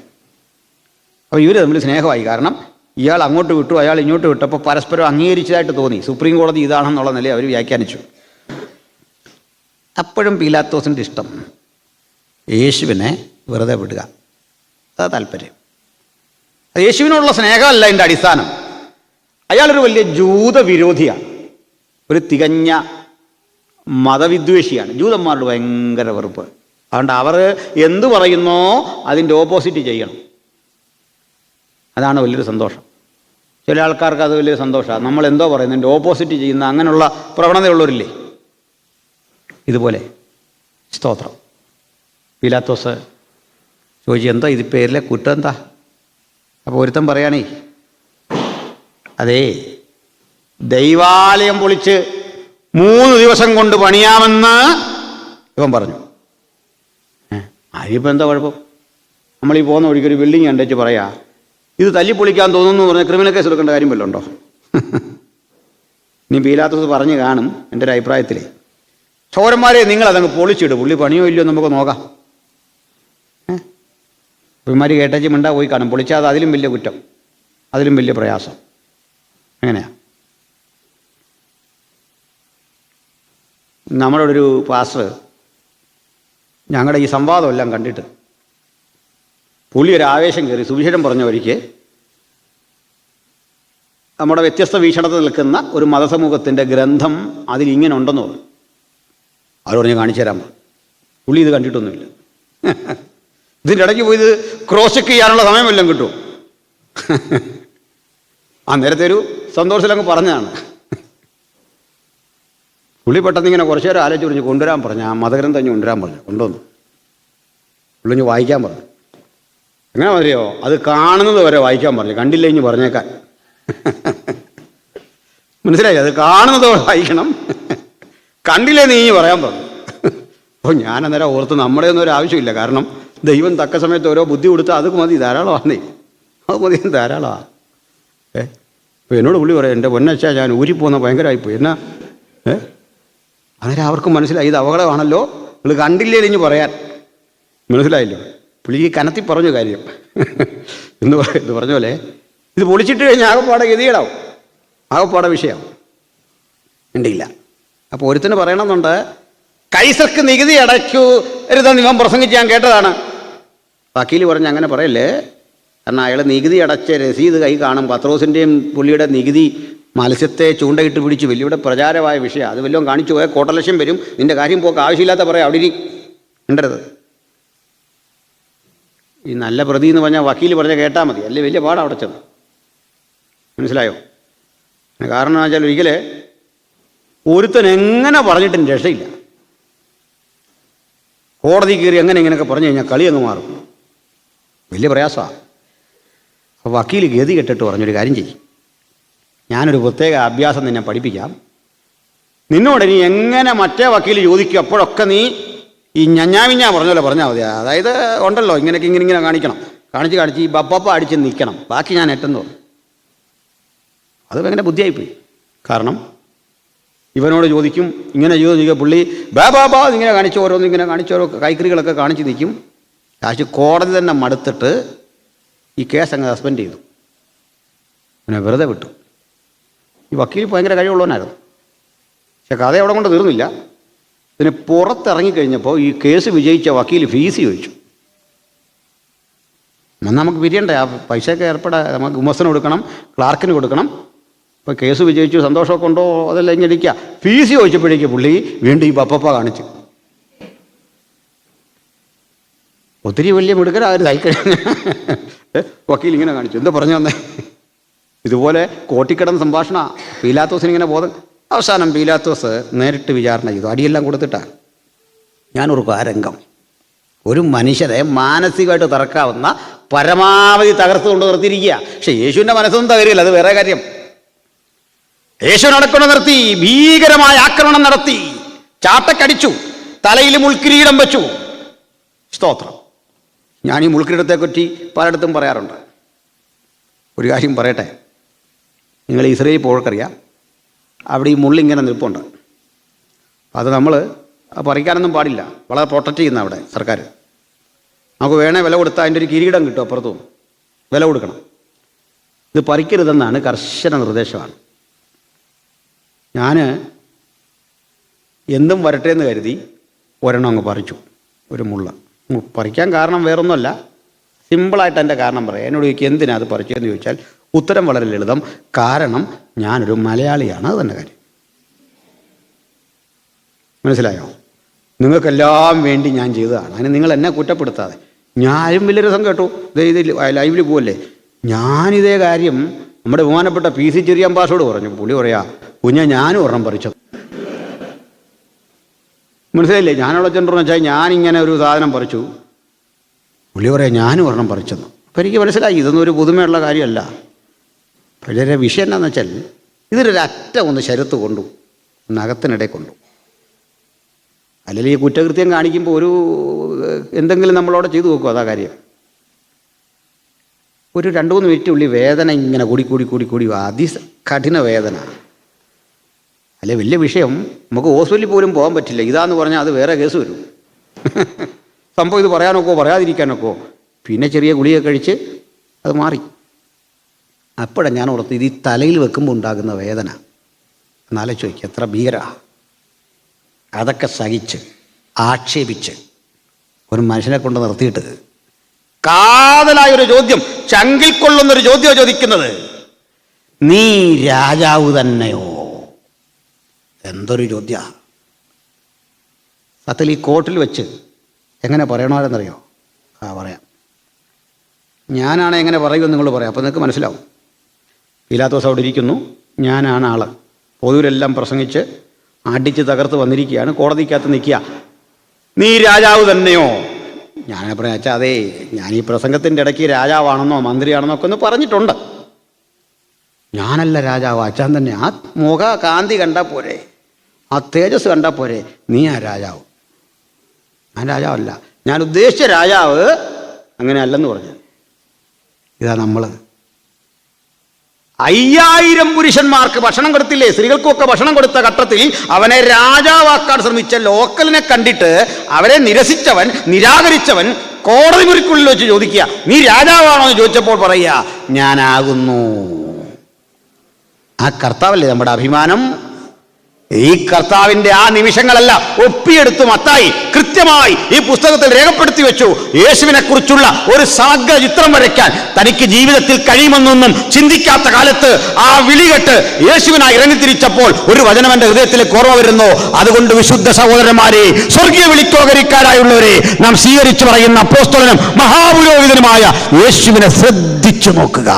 അപ്പോൾ ഇവർ തമ്മിൽ സ്നേഹമായി. കാരണം ഇയാൾ അങ്ങോട്ട് വിട്ടു, അയാൾ ഇങ്ങോട്ട് വിട്ടപ്പോൾ പരസ്പരം അംഗീകരിച്ചതായിട്ട് തോന്നി. സുപ്രീം കോടതി ഇതാണെന്നുള്ള നിലയിൽ അവർ വ്യാഖ്യാനിച്ചു. അപ്പോഴും പീലാത്തോസിൻ്റെ ഇഷ്ടം യേശുവിനെ വെറുതെ വിടുക, അതാ താല്പര്യം. യേശുവിനോടുള്ള സ്നേഹമല്ല എൻ്റെ അടിസ്ഥാനം. അയാളൊരു വലിയ ജൂതവിരോധിയാണ്, ഒരു തികഞ്ഞ മതവിദ്വേഷിയാണ്. ജൂതന്മാരോട് ഭയങ്കര വെറുപ്പ്. അതുകൊണ്ട് അവർ എന്തു പറയുന്നോ അതിൻ്റെ ഓപ്പോസിറ്റ് ചെയ്യണം. അതാണ് വലിയൊരു സന്തോഷം. ചില ആൾക്കാർക്ക് അത് വലിയൊരു സന്തോഷമാണ്. നമ്മൾ എന്തോ പറയുന്നതിൻ്റെ ഓപ്പോസിറ്റ് ചെയ്യുന്ന അങ്ങനെയുള്ള പ്രവണതയുള്ളവരില്ലേ. ഇതുപോലെ സ്തോത്രം. പീലാത്തോസ് ചോദിച്ചു, എന്താ ഇത് പേരിലെ കുറ്റം എന്താ? അപ്പോൾ ഒരുത്തൻ പറയുകയാണേ, അതേ ദൈവാലയം പൊളിച്ച് 3 ദിവസം കൊണ്ട് പണിയാമെന്ന് ഇവൻ പറഞ്ഞു. അതിപ്പോൾ എന്താ കുഴപ്പം? നമ്മളീ പോകുന്ന വഴിക്കൊരു ബിൽഡിങ് കണ്ടേച്ച് പറയാ ഇത് തല്ലിപ്പൊളിക്കാൻ തോന്നുന്നു പറഞ്ഞാൽ ക്രിമിനൽ കേസ് എടുക്കേണ്ട കാര്യം വല്ലതും ഉണ്ടോ? നീ പീലാത്തോസ് പറഞ്ഞു കാണും. എൻ്റെ ഒരു അഭിപ്രായത്തിൽ ചോരന്മാരെ നിങ്ങളതങ്ങ് പൊളിച്ചിടും, പുള്ളി പണിയോ ഇല്ലയോ നമുക്ക് നോക്കാം. ഇവന്മാർ കേട്ടേച്ച് മിണ്ടാ പോയി കാണും. പൊളിച്ചാൽ അതിലും വലിയ കുറ്റം, അതിലും വലിയ പ്രയാസം. എങ്ങനെയാ? നമ്മുടെ ഒരു പാസ്റ്റർ ഞങ്ങളുടെ ഈ സംവാദമെല്ലാം കണ്ടിട്ട് പുള്ളി ഒരു ആവേശം കയറി സുവിശേഷം പറഞ്ഞ വഴിക്ക് നമ്മുടെ വ്യത്യസ്ത വീക്ഷണത്തിൽ നിൽക്കുന്ന ഒരു മതസമൂഹത്തിൻ്റെ ഗ്രന്ഥം അതിലിങ്ങനെ ഉണ്ടെന്ന് പറഞ്ഞു. അവർ പറഞ്ഞ് കാണിച്ചു തരാൻ പറഞ്ഞു. പുള്ളി ഇത് കണ്ടിട്ടൊന്നുമില്ല. ഇതിൻ്റെ ഇടയ്ക്ക് പോയി ഇത് ക്രോസ് ചെക്ക് ചെയ്യാനുള്ള സമയം വല്ലതും കിട്ടുമോ? ആ നേരത്തെ ഒരു സന്തോഷത്തിലങ്ങ് പറഞ്ഞതാണ്. പുള്ളി പെട്ടെന്ന് ഇങ്ങനെ കുറച്ച് നേരം ആലോചിച്ച് പറഞ്ഞു കൊണ്ടുവരാൻ പറഞ്ഞു. ആ മതഗ്രന്ഥം തന്നെ കൊണ്ടുവരാൻ പറഞ്ഞു. കൊണ്ടുവന്നു. പുള്ളി വായിക്കാൻ പറഞ്ഞു. എങ്ങനെ അറിയോ? അത് കാണുന്നത് വരെ വായിക്കാൻ പറഞ്ഞു, കണ്ടില്ല ഇനി പറഞ്ഞേക്കാൻ. മനസ്സിലായി? അത് കാണുന്നത് വായിക്കണം, കണ്ടില്ലേ നീ പറയാൻ പറഞ്ഞു. അപ്പോൾ ഞാൻ അന്നേരം ഓർത്ത് നമ്മുടെ ഒന്നും ഒരു ആവശ്യമില്ല. കാരണം ദൈവം തക്ക സമയത്ത് ഓരോ ബുദ്ധി കൊടുത്താൽ അത് മതി, ധാരാളമാണേ. അത് മതി, ധാരാളമാണ്. അപ്പോൾ എന്നോട് പുള്ളി പറയാം, എൻ്റെ പൊന്നച്ചാ ഞാൻ ഊരിപ്പോകുന്ന ഭയങ്കരമായിപ്പോയി. എന്നാ അന്നേരം അവർക്ക് മനസ്സിലായി ഇത് അപകടമാണല്ലോ, നിങ്ങൾ കണ്ടില്ലേ ഇനി പറയാൻ. മനസ്സിലായില്ലോ? പുള്ളിക്ക് കനത്തി പറഞ്ഞു കാര്യം. എന്ന് പറഞ്ഞ പോലെ ഇത് പൊളിച്ചിട്ട് കഴിഞ്ഞാൽ ആകപ്പാടെ ഗതികേടാവും, ആകപ്പാടെ വിഷയം ഉണ്ടില്ല. അപ്പോൾ ഒരുത്തിന് പറയണമെന്നുണ്ട്, കൈസർക്ക് നികുതി അടയ്ക്കരുതെന്ന് ഇവൻ പ്രസംഗിച്ച് ഞാൻ കേട്ടതാണ്. വക്കീൽ പറഞ്ഞ് അങ്ങനെ പറയല്ലേ, കാരണം അയാൾ നികുതി അടച്ച രസീത് കൈ കാണും. പത്രോസിൻ്റെയും പുള്ളിയുടെ നികുതി മത്സ്യത്തെ ചൂണ്ടയിട്ട് പിടിച്ച് വലിയ പ്രചാരമായ വിഷയമാണ്. അത് വല്ലതും കാണിച്ചു പോയാൽ കോട്ടലക്ഷ്യം വരും. നിൻ്റെ കാര്യം പോക്ക് ആവശ്യമില്ലാത്ത പറയാം, അവിടെ ഇരി ഉണ്ടരുത്. ഈ നല്ല പ്രതി എന്ന് പറഞ്ഞാൽ വക്കീൽ പറഞ്ഞാൽ കേട്ടാൽ മതി, അല്ലേ വലിയ പാടാണ് അവിടെ ചെന്ന്. മനസ്സിലായോ? കാരണം എന്ന് വെച്ചാൽ ഒരിക്കൽ ഒരുത്തൻ എങ്ങനെ പറഞ്ഞിട്ടും രക്ഷയില്ല. കോടതി കയറി ഇങ്ങനെയൊക്കെ പറഞ്ഞു കഴിഞ്ഞാൽ കളി അങ്ങ് മാറും, വലിയ പ്രയാസമാണ്. അപ്പോൾ വക്കീൽ ഗതി കെട്ടിട്ട് പറഞ്ഞൊരു കാര്യം ചെയ്യും, ഞാനൊരു പ്രത്യേക അഭ്യാസം നിന്നെ പഠിപ്പിക്കാം. നിന്നോട് നീ എങ്ങനെ മറ്റേ വക്കീൽ ചോദിക്കും അപ്പോഴൊക്കെ നീ ഈ ഞഞ്ഞാമിഞ്ഞാ പറഞ്ഞല്ലോ പറഞ്ഞാൽ മതി. അതായത് ഉണ്ടല്ലോ ഇങ്ങനെ കാണിച്ച് ഈ ബപ്പ അടിച്ച് നിൽക്കണം, ബാക്കി ഞാൻ എട്ടെന്ന് പറഞ്ഞു. അത് ഭയങ്കര ബുദ്ധിയായിപ്പോയി. കാരണം ഇവനോട് ചോദിക്കും, ഇങ്ങനെ ചോദിക്കുക, പുള്ളി ബാ ഇങ്ങനെ കാണിച്ച് ഓരോ കൈക്കറികളൊക്കെ കാണിച്ച് നിൽക്കും. ലാസ്റ്റ് കോടതി തന്നെ മടുത്തിട്ട് ഈ കേസ് അങ്ങ് സസ്പെൻഡ് ചെയ്തു, പിന്നെ വെറുതെ വിട്ടു. ഈ വക്കീൽ ഭയങ്കര കഴിവുള്ളവനായിരുന്നു. പക്ഷെ കഥ അവിടെ കൊണ്ട് തീർന്നില്ല. ഇതിന് പുറത്തിറങ്ങിക്കഴിഞ്ഞപ്പോൾ ഈ കേസ് വിജയിച്ച വക്കീൽ ഫീസ് ചോദിച്ചു. നമുക്ക് പിരിയണ്ടേ, ആ പൈസയൊക്കെ ഏർപ്പെടാൻ നമുക്ക് ഉമസന് കൊടുക്കണം, ക്ലാർക്കിന് കൊടുക്കണം. ഇപ്പോൾ കേസ് വിജയിച്ചു, സന്തോഷമൊക്കെ ഉണ്ടോ അതെല്ലാം ഇങ്ങനെ ഇരിക്കുക. ഫീസ് ചോദിച്ചപ്പോഴേക്ക് പുള്ളി വീണ്ടും ഈ പപ്പ കാണിച്ചു. ഒത്തിരി വലിയ മിടുക്കരായിരുന്നു വക്കീൽ ഇങ്ങനെ കാണിച്ചു. എന്താ പറഞ്ഞു തന്നെ, ഇതുപോലെ കോട്ടിക്കിടന്ന സംഭാഷണ പീലാത്തോസിനിങ്ങനെ ബോധം. അവസാനം പീലാത്തോസ് നേരിട്ട് വിചാരണ ചെയ്തു, അടിയെല്ലാം കൊടുത്തിട്ടാണ്. ഞാനോർക്കും ആ രംഗം, ഒരു മനുഷ്യരെ മാനസികമായിട്ട് തറക്കാവുന്ന പരമാവധി തകർത്ത് കൊണ്ട് നിർത്തിയിരിക്കുക. പക്ഷെ യേശുവിൻ്റെ മനസ്സൊന്നും തകരില്ല, അത് വേറെ കാര്യം. യേശു നടക്കണം നിർത്തി, ഭീകരമായ ആക്രമണം നടത്തി, ചാട്ടക്കടിച്ചു, തലയിൽ മുൾക്കിരീടം വെച്ചു. സ്തോത്രം. ഞാൻ ഈ മുൾക്കിരീടത്തെപ്പറ്റി പലയിടത്തും പറയാറുണ്ട്. ഒരു കാര്യം പറയട്ടെ, നിങ്ങൾ ഇസ്രയേൽ പോഴക്കറിയാം, അവിടെ ഈ മുള്ളിങ്ങനെ നിൽപ്പുണ്ട്. അത് നമ്മൾ പറിക്കാനൊന്നും പാടില്ല, വളരെ പ്രൊട്ടക്റ്റ് ചെയ്യുന്ന അവിടെ സർക്കാർ. നമുക്ക് വേണേൽ വില കൊടുത്താൽ അതിൻ്റെ ഒരു കിരീടം കിട്ടും, അപ്പുറത്തും വില കൊടുക്കണം. ഇത് പറിക്കരുതെന്നാണ് കർശന നിർദ്ദേശമാണ്. ഞാൻ എന്തും വരട്ടെ എന്ന് കരുതി ഒരെണ്ണം അങ്ങ് പറിച്ചു, ഒരു മുള്ള. പറിക്കാൻ കാരണം വേറൊന്നുമല്ല, സിമ്പിളായിട്ട് എൻ്റെ കാരണം പറയാം. എന്നോട് ചോദിക്കും എന്തിനാ അത് പറിച്ചതെന്ന് ചോദിച്ചാൽ ഉത്തരം വളരെ ലളിതം, കാരണം ഞാനൊരു മലയാളിയാണ്, അത് തന്നെ കാര്യം. മനസ്സിലായോ? നിങ്ങൾക്കെല്ലാം വേണ്ടി ഞാൻ ചെയ്തതാണ്, അതിന് നിങ്ങൾ എന്നെ കുറ്റപ്പെടുത്താതെ. ഞാനും വലിയ രസം കേട്ടു, ഇത് ലൈവിൽ പോവല്ലേ. ഞാനിതേ കാര്യം നമ്മുടെ ബഹുമാനപ്പെട്ട PC ചെറിയാൻ പാസോട് പറഞ്ഞു. പുള്ളി പറയാ, ഞാനും ഒരെണ്ണം പറിച്ചു. മനസ്സിലായില്ലേ? ഞാനവിടെ ചെന്ന് വെച്ചാൽ ഞാനിങ്ങനെ ഒരു സാധനം പറിച്ചു. പുള്ളി പറയാം ഞാനും ഒരെണ്ണം പറിച്ചെന്നു. അപ്പം എനിക്ക് മനസ്സിലായി ഇതൊന്നും ഒരു പുതുമയുള്ള കാര്യമല്ല. വളരെ വിഷയം എന്താണെന്ന് വെച്ചാൽ ഇതിലൊരറ്റ ഒന്ന് ശരത്ത് കൊണ്ടു, നഖത്തിനിടെ കൊണ്ടു. അല്ലെങ്കിൽ ഈ കുറ്റകൃത്യം കാണിക്കുമ്പോൾ ഒരു എന്തെങ്കിലും നമ്മളവിടെ ചെയ്തു നോക്കും, അതാ കാര്യം. ഒരു 2-3 മിനിറ്റ് ഉള്ളിൽ വേദന ഇങ്ങനെ കൂടി അതികഠിന വേദന. അല്ലെ വലിയ വിഷയം, നമുക്ക് ഹോസ്പിറ്റലിൽ പോലും പോകാൻ പറ്റില്ല. ഇതാന്ന് പറഞ്ഞാൽ അത് വേറെ കേസ് വരും. സംഭവം ഇത് പറയാനൊക്കോ പറയാതിരിക്കാനൊക്കോ. പിന്നെ ചെറിയ ഗുളിക കഴിച്ച് അത് മാറി. അപ്പോഴാണ് ഞാൻ ഓർത്ത് ഇത് ഈ തലയിൽ വെക്കുമ്പോൾ ഉണ്ടാകുന്ന വേദന എന്നാലോചിച്ച് നോക്കി, എത്ര ഭീകര. അതൊക്കെ സഹിച്ച് ആക്ഷേപിച്ച് ഒരു മനുഷ്യനെ കൊണ്ട് നിർത്തിയിട്ട് കാതലായൊരു ചോദ്യം, ചങ്കിൽ കൊള്ളുന്നൊരു ചോദ്യം ചോദിക്കുന്നത്, നീ രാജാവ് തന്നെയോ? എന്തൊരു ചോദ്യ. സത്യത്തിൽ ഈ കോർട്ടിൽ വെച്ച് എങ്ങനെ പറയണമെന്നറിയോ? പറയാം. ഞാനാണ് എങ്ങനെ പറയുമെന്ന് നിങ്ങൾ പറയാം, അപ്പോൾ നിങ്ങൾക്ക് മനസ്സിലാവും. പീലാത്തോസ് അവിടെ ഇരിക്കുന്നു, ഞാനാണ് ആൾ. പൊതുവിലെല്ലാം പ്രസംഗിച്ച് അടിച്ച് തകർത്ത് വന്നിരിക്കുകയാണ്, കോടതിക്കകത്ത് നിൽക്കുക. നീ രാജാവ് തന്നെയോ? ഞാൻ പറയാം, അച്ഛാ അതേ, ഞാൻ ഈ പ്രസംഗത്തിൻ്റെ ഇടയ്ക്ക് രാജാവാണെന്നോ മന്ത്രിയാണെന്നോ ഒക്കെ ഒന്ന് പറഞ്ഞിട്ടുണ്ട്. ഞാനല്ല രാജാവ്, അച്ഛൻ തന്നെ. ആ മുഖ കാന്തി കണ്ടാൽ പോരെ, ആ തേജസ് കണ്ടാൽ പോരെ, നീ ആ രാജാവ്. ഞാൻ രാജാവല്ല, ഞാൻ ഉദ്ദേശിച്ച രാജാവ് അങ്ങനെ അല്ലെന്ന് പറഞ്ഞു. ഇതാ നമ്മൾ 5000 പുരുഷന്മാർക്ക് ഭക്ഷണം കൊടുത്തില്ലേ, സ്ത്രീകൾക്കൊക്കെ ഭക്ഷണം കൊടുത്ത ഘട്ടത്തിൽ അവനെ രാജാവാക്കാൻ ശ്രമിച്ച ലോക്കലിനെ കണ്ടിട്ട് അവരെ നിരസിച്ചവൻ, നിരാകരിച്ചവൻ കോടതി മുറിക്കുള്ളിൽ വെച്ച് ചോദിക്കുക, നീ രാജാവാണോ എന്ന് ചോദിച്ചപ്പോൾ പറയുക, ഞാനാകുന്നു. ആ കർത്താവല്ലേ നമ്മുടെ അഭിമാനം. ഈ കർത്താവിന്റെ ആ നിമിഷങ്ങളല്ല ഒപ്പിയെടുത്ത് മത്തായി കൃത്യമായി ഈ പുസ്തകത്തിൽ രേഖപ്പെടുത്തി വെച്ചു. യേശുവിനെ കുറിച്ചുള്ള ഒരു സമഗ്ര ചിത്രം വരയ്ക്കാൻ തനിക്ക് ജീവിതത്തിൽ കഴിയുമെന്നൊന്നും ചിന്തിക്കാത്ത കാലത്ത് ആ വിളികെട്ട് യേശുവിനായി ഇറങ്ങിത്തിരിച്ചപ്പോൾ ഒരു വചനം എന്റെ ഹൃദയത്തിലേക്ക് ഓർമ്മ വരുന്നു. അതുകൊണ്ട് വിശുദ്ധ സഹോദരന്മാരെ, സ്വർഗീയ വിളിക്കോകരിക്കാരായുള്ളവരെ, നാം സ്വീകരിച്ചു പറയുന്ന അപ്പോസ്തലനും മഹാപുരോഹിതനുമായ യേശുവിനെ ശ്രദ്ധിച്ചു നോക്കുക.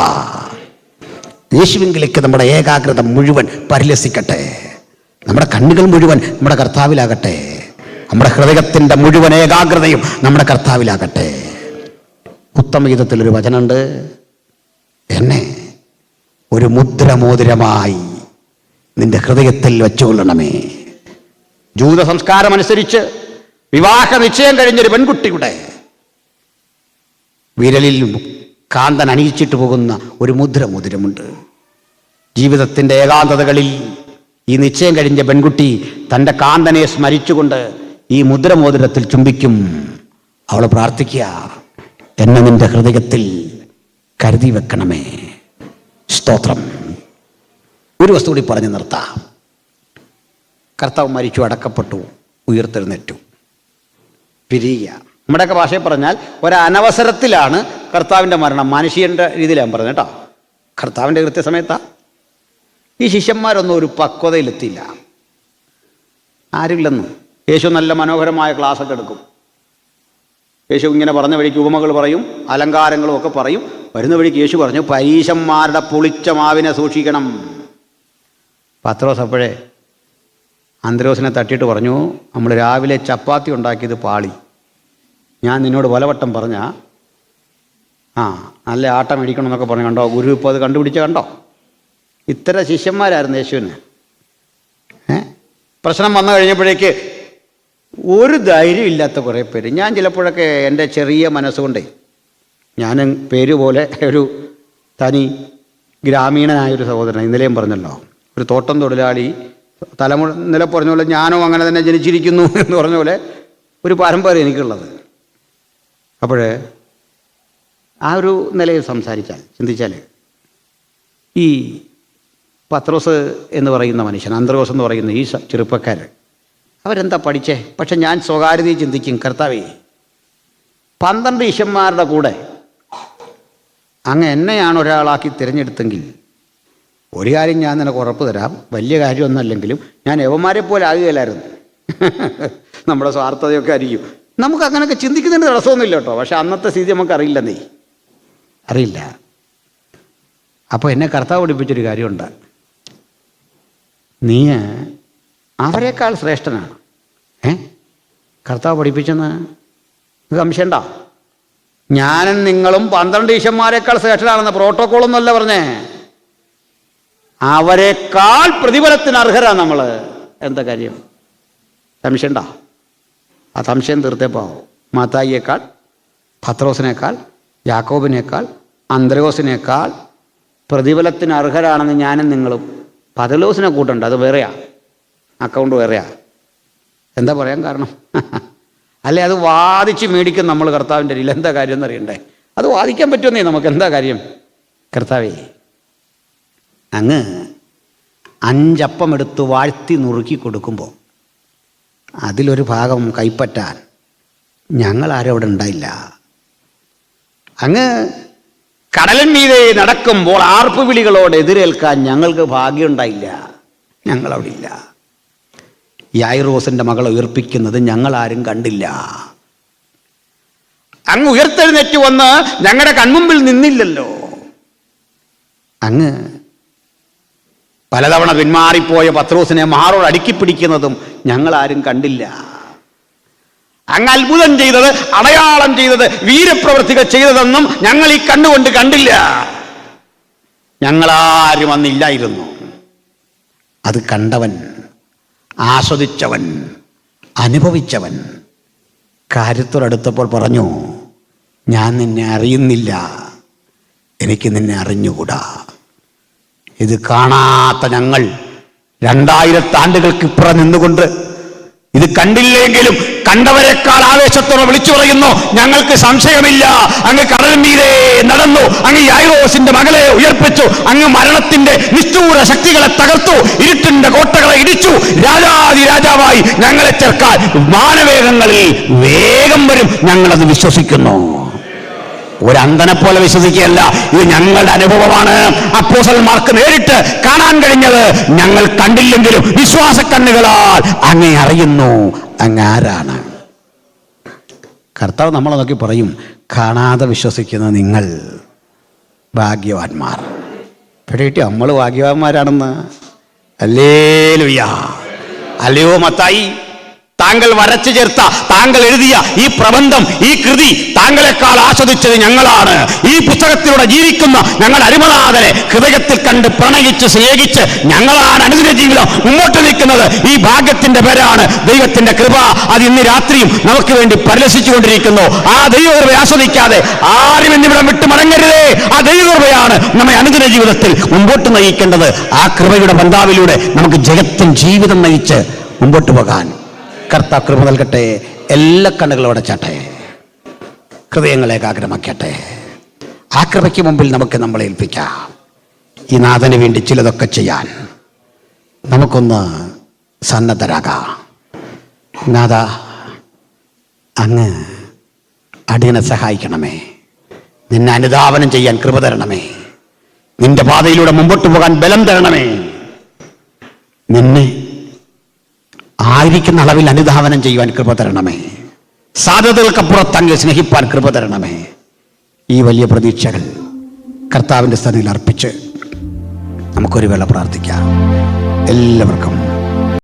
യേശുവിലേക്ക് നമ്മുടെ ഏകാഗ്രത മുഴുവൻ പരിലസിക്കട്ടെ. നമ്മുടെ കണ്ണുകൾ മുഴുവൻ നമ്മുടെ കർത്താവിലാകട്ടെ. നമ്മുടെ ഹൃദയത്തിൻ്റെ മുഴുവൻ ഏകാഗ്രതയും നമ്മുടെ കർത്താവിലാകട്ടെ. ഉത്തമഗീതത്തിലൊരു വചനമുണ്ട്, എന്നെ ഒരു മുദ്രമോതിരമായി നിന്റെ ഹൃദയത്തിൽ വെച്ചുകൊള്ളണമേ. ജൂത സംസ്കാരം അനുസരിച്ച് വിവാഹ നിശ്ചയം കഴിഞ്ഞൊരു പെൺകുട്ടിയുടെ വിരലിൽ കാന്തൻ അണിയിച്ചിട്ട് പോകുന്ന ഒരു മുദ്രമോതിരമുണ്ട്. ജീവിതത്തിൻ്റെ ഏകാന്തതകളിൽ ഈ നിശ്ചയം കഴിഞ്ഞ പെൺകുട്ടി തൻ്റെ കാന്തനെ സ്മരിച്ചുകൊണ്ട് ഈ മുദ്രമോതിരത്തിൽ ചുംബിക്കും. അവൾ പ്രാർത്ഥിക്കുക, എന്നെ നിന്റെ ഹൃദയത്തിൽ കരുതി വെക്കണമേ. സ്തോത്രം. ഒരു വസ്തു കൂടി പറഞ്ഞു നിർത്താം. കർത്താവ് മരിച്ചു, അടക്കപ്പെട്ടു, ഉയർത്തെഴുന്നേറ്റു, പിരിയുക. നമ്മുടെയൊക്കെ ഭാഷയിൽ പറഞ്ഞാൽ ഒരനവസരത്തിലാണ് കർത്താവിൻ്റെ മരണം. മനുഷ്യൻ്റെ രീതിയിലാണ് പറഞ്ഞത് കേട്ടോ. കർത്താവിൻ്റെ കൃത്യസമയത്താണ്. ഈ ശിഷ്യന്മാരൊന്നും ഒരു പക്വതയിലെത്തിയില്ല. ആരുമില്ലെന്ന്. യേശു നല്ല മനോഹരമായ ക്ലാസ്സൊക്കെ എടുക്കും. യേശു ഇങ്ങനെ പറഞ്ഞ വഴിക്ക് ഉപമകൾ പറയും, അലങ്കാരങ്ങളും ഒക്കെ പറയും. വരുന്ന വഴിക്ക് യേശു പറഞ്ഞു, പരീശന്മാരുടെ പുളിച്ച മാവിനെ സൂക്ഷിക്കണം. പത്രോസ് അപ്പോഴേ അന്ത്രയോസിനെ തട്ടിയിട്ട് പറഞ്ഞു, നമ്മൾ രാവിലെ ചപ്പാത്തി ഉണ്ടാക്കിയത് പാളി. ഞാൻ നിന്നോട് പലവട്ടം പറഞ്ഞ നല്ല ആട്ടം മേടിക്കണം എന്നൊക്കെ പറഞ്ഞു. കണ്ടോ, ഗുരു ഇപ്പോൾ അത് കണ്ടുപിടിച്ച കണ്ടോ. ഇത്തരം ശിഷ്യന്മാരായിരുന്നു യേശുവിന്. പ്രശ്നം വന്നു കഴിഞ്ഞപ്പോഴേക്ക് ഒരു ധൈര്യം ഇല്ലാത്ത കുറേ പേര്. ഞാൻ ചിലപ്പോഴൊക്കെ എൻ്റെ ചെറിയ മനസ്സുകൊണ്ടേ, ഞാൻ പേര് പോലെ ഒരു തനി ഗ്രാമീണനായൊരു സഹോദരൻ, ഇന്നലെയും പറഞ്ഞല്ലോ, ഒരു തോട്ടം തൊഴിലാളി, ഇന്നലെ പറഞ്ഞ പോലെ ഞാനും അങ്ങനെ തന്നെ ജനിച്ചിരിക്കുന്നു എന്ന് പറഞ്ഞ പോലെ ഒരു പാരമ്പര്യം എനിക്കുള്ളത്. അപ്പോൾ ആ ഒരു നിലയിൽ സംസാരിച്ചാൽ, ചിന്തിച്ചാൽ, ഈ പത്രോസ് എന്ന് പറയുന്ന മനുഷ്യൻ, അന്ത്രയോസ് എന്ന് പറയുന്ന ഈ ചെറുപ്പക്കാർ, അവരെന്താ പഠിച്ചേ? പക്ഷെ ഞാൻ സ്വകാര്യതയിൽ ചിന്തിക്കും, കർത്താവേ, 12 ശിഷ്യന്മാരുടെ കൂടെ അങ്ങ് എന്നെയാണ് ഒരാളാക്കി തിരഞ്ഞെടുത്തെങ്കിൽ ഒരു കാര്യം ഞാൻ നിനക്ക് ഉറപ്പ് തരാം, വലിയ കാര്യമൊന്നുമല്ലെങ്കിലും ഞാൻ യവന്മാരെ പോലെ ആകുകയില്ലായിരുന്നു. നമ്മുടെ സ്വാർത്ഥതയൊക്കെ ആയിരിക്കും. നമുക്ക് അങ്ങനെയൊക്കെ ചിന്തിക്കുന്നതിന് തടസ്സമൊന്നുമില്ല കേട്ടോ. പക്ഷെ അന്നത്തെ സ്ഥിതി നമുക്ക് അറിയില്ലെന്നേ, അറിയില്ല. അപ്പോൾ എന്നെ കർത്താവ് പഠിപ്പിച്ചൊരു കാര്യമുണ്ട്, നീ അവരെക്കാൾ ശ്രേഷ്ഠനാണ്. കർത്താവ് പഠിപ്പിച്ചെന്ന് സംശയണ്ട. ഞാനും നിങ്ങളും 12 ശിഷ്യന്മാരെക്കാൾ ശ്രേഷ്ഠനാണെന്ന് പ്രോട്ടോക്കോളൊന്നുമല്ല പറഞ്ഞേ. അവരെക്കാൾ പ്രതിഫലത്തിന് അർഹരാണ് നമ്മൾ. എന്താ കാര്യം? സംശയണ്ട. ആ സംശയം തീർത്തേപ്പാവും. മത്തായിയേക്കാൾ, പത്രോസിനേക്കാൾ, യാക്കോബിനേക്കാൾ, അന്ത്രയോസിനേക്കാൾ പ്രതിഫലത്തിന് അർഹരാണെന്ന് ഞാനും നിങ്ങളും. പതലോസിനെ കൂട്ടുണ്ട്, അത് വേറെയാ, അക്കൗണ്ട് വേറെയാ. എന്താ പറയാൻ കാരണം? അല്ലെ അത് വാദിച്ച് മേടിക്കും നമ്മൾ കർത്താവിൻ്റെ ഇടയിൽ. എന്താ കാര്യം എന്നറിയണ്ടേ? അത് വാദിക്കാൻ പറ്റുമെന്നേ നമുക്ക്. എന്താ കാര്യം? കർത്താവേ, അങ്ങ് 5 അപ്പം എടുത്ത് വാഴ്ത്തി നുറുക്കി കൊടുക്കുമ്പോൾ അതിലൊരു ഭാഗം കൈപ്പറ്റാൻ ഞങ്ങളാരും അവിടെ ഉണ്ടായില്ല. അങ്ങ് കടലിൻ മീതെ നടക്കുമ്പോൾ ആർപ്പുവിളികളോട് എതിരേൽക്കാൻ ഞങ്ങൾക്ക് ഭാഗ്യമുണ്ടായില്ല. ഞങ്ങളവിടെ ഇല്ല. യായിറോസിൻ്റെ മകളെ ഉയർപ്പിക്കുന്നത് ഞങ്ങളാരും കണ്ടില്ല. അങ്ങ് ഉയർത്തെഴുന്നേറ്റ് വന്ന് ഞങ്ങളുടെ കൺമുമ്പിൽ നിന്നില്ലല്ലോ. അങ്ങ് പലതവണ പിന്മാറിപ്പോയ പത്രോസിനെ മാറോട് അടുക്കിപ്പിടിക്കുന്നതും ഞങ്ങളാരും കണ്ടില്ല. അങ്ങ് അത്ഭുതം ചെയ്തത്, അടയാളം ചെയ്തത്, വീരപ്രവൃത്തികൾ ചെയ്തതെന്നും ഞങ്ങൾ ഈ കണ്ണുകൊണ്ട് കണ്ടില്ല. ഞങ്ങളാരും അന്നില്ലായിരുന്നു. അത് കണ്ടവൻ, ആസ്വദിച്ചവൻ, അനുഭവിച്ചവൻ കാര്യത്തോടടുത്തപ്പോൾ പറഞ്ഞു, ഞാൻ നിന്നെ അറിയുന്നില്ല, എനിക്ക് നിന്നെ അറിഞ്ഞുകൂടാ. ഇത് കാണാത്ത ഞങ്ങൾ 2000 ആണ്ടുകൾക്ക് ഇപ്പുറം നിന്നുകൊണ്ട് ഇത് കണ്ടില്ലെങ്കിലും കണ്ടവരെക്കാൾ ആവേശത്തോടെ വിളിച്ചു പറയുന്നു, ഞങ്ങൾക്ക് സംശയമില്ല, അങ്ങ് കടൽ മീതെ നടന്നു, അങ്ങ് യായിറോസിന്റെ മകളെ ഉയർപ്പിച്ചു, അങ്ങ് മരണത്തിന്റെ നിഷ്ഠൂര ശക്തികളെ തകർത്തു, ഇരുട്ടിന്റെ കോട്ടകളെ ഇടിച്ചു, രാജാതി രാജാവായി ഞങ്ങളെ ചേർക്കാൻ മാനവേഗങ്ങളിൽ വേഗം വരും, ഞങ്ങളത് വിശ്വസിക്കുന്നു. ഒരന്ധനെ പോലെ വിശ്വസിക്കുകയല്ല, ഇത് ഞങ്ങളുടെ അനുഭവമാണ്. അപ്പോസ്തലന്മാർക്ക് നേരിട്ട് കാണാൻ കഴിഞ്ഞത് ഞങ്ങൾ കണ്ടില്ലെങ്കിലും വിശ്വാസ കണ്ണുകളാൽ അങ്ങേ അറിയുന്നു, അങ്ങ് ആരാണ്. കർത്താവ് നമ്മളെ നോക്കി പറയും, കാണാതെ വിശ്വസിക്കുന്ന നിങ്ങൾ ഭാഗ്യവാന്മാർ. പെടിയിട്ട് നമ്മൾ ഭാഗ്യവാന്മാരാണെന്ന്. ഹല്ലേലൂയ. അല്ലയോ മത്തായി, താങ്കൾ വരച്ചു ചേർത്ത, താങ്കൾ എഴുതിയ ഈ പ്രബന്ധം, ഈ കൃതി താങ്കളെക്കാൾ ആസ്വദിച്ചത് ഞങ്ങളാണ്. ഈ പുസ്തകത്തിലൂടെ ജീവിക്കുന്ന ഞങ്ങൾ അരുമനാഥനെ ഹൃദയത്തിൽ കണ്ട് പ്രണയിച്ച് സ്നേഹിച്ച് ഞങ്ങളാണ് അനുദിന ജീവിതം മുമ്പോട്ട് നിൽക്കുന്നത്. ഈ ഭാഗ്യത്തിന്റെ പേരാണ് ദൈവത്തിന്റെ കൃപ. അത് ഇന്ന് രാത്രിയും നമുക്ക് വേണ്ടി പരിലസിച്ചുകൊണ്ടിരിക്കുന്നു. ആ ദൈവകൃപ ആസ്വദിക്കാതെ ആരും എന്നിവിടം വിട്ട് മടങ്ങരുതേ. ആ ദൈവകൃപയാണ് നമ്മെ അനുദിന ജീവിതത്തിൽ മുമ്പോട്ട് നയിക്കേണ്ടത്. ആ കൃപയുടെ ബന്ധാവിലൂടെ നമുക്ക് ജഗത്തിൻ ജീവിതം നയിച്ച് മുമ്പോട്ട് പോകാൻ കർത്താവ് കൃപ നൽകട്ടെ. എല്ലാ കണ്ണുകളും അടച്ചാട്ടെ, ഹൃദയങ്ങളെ ഏകാഗ്രമാക്കട്ടെ. ആ കൃപയ്ക്ക് മുമ്പിൽ നമുക്ക് നമ്മളെ ഏൽപ്പിക്കാം. ഈ നാഥന് വേണ്ടി ചിലതൊക്കെ ചെയ്യാൻ നമുക്കൊന്ന് സന്നദ്ധരാകാം. നാഥ, അങ്ങ് അടിയനെ സഹായിക്കണമേ, നിന്നെ അനുധാവനം ചെയ്യാൻ കൃപ തരണമേ, നിന്റെ പാതയിലൂടെ മുമ്പോട്ട് പോകാൻ ബലം തരണമേ, നിന്നെ ആയിരിക്കുന്ന അളവിൽ അനുധാവനം ചെയ്യുവാൻ കൃപ തരണമേ, സാധ്യതകൾക്കപ്പുറത്ത് അങ്ങ് സ്നേഹിപ്പാൻ കൃപ തരണമേ. ഈ വലിയ പ്രതീക്ഷകൾ കർത്താവിൻ്റെ സന്നിധിയിൽ അർപ്പിച്ച് നമുക്കൊരു വേള പ്രാർത്ഥിക്കാം. എല്ലാവർക്കും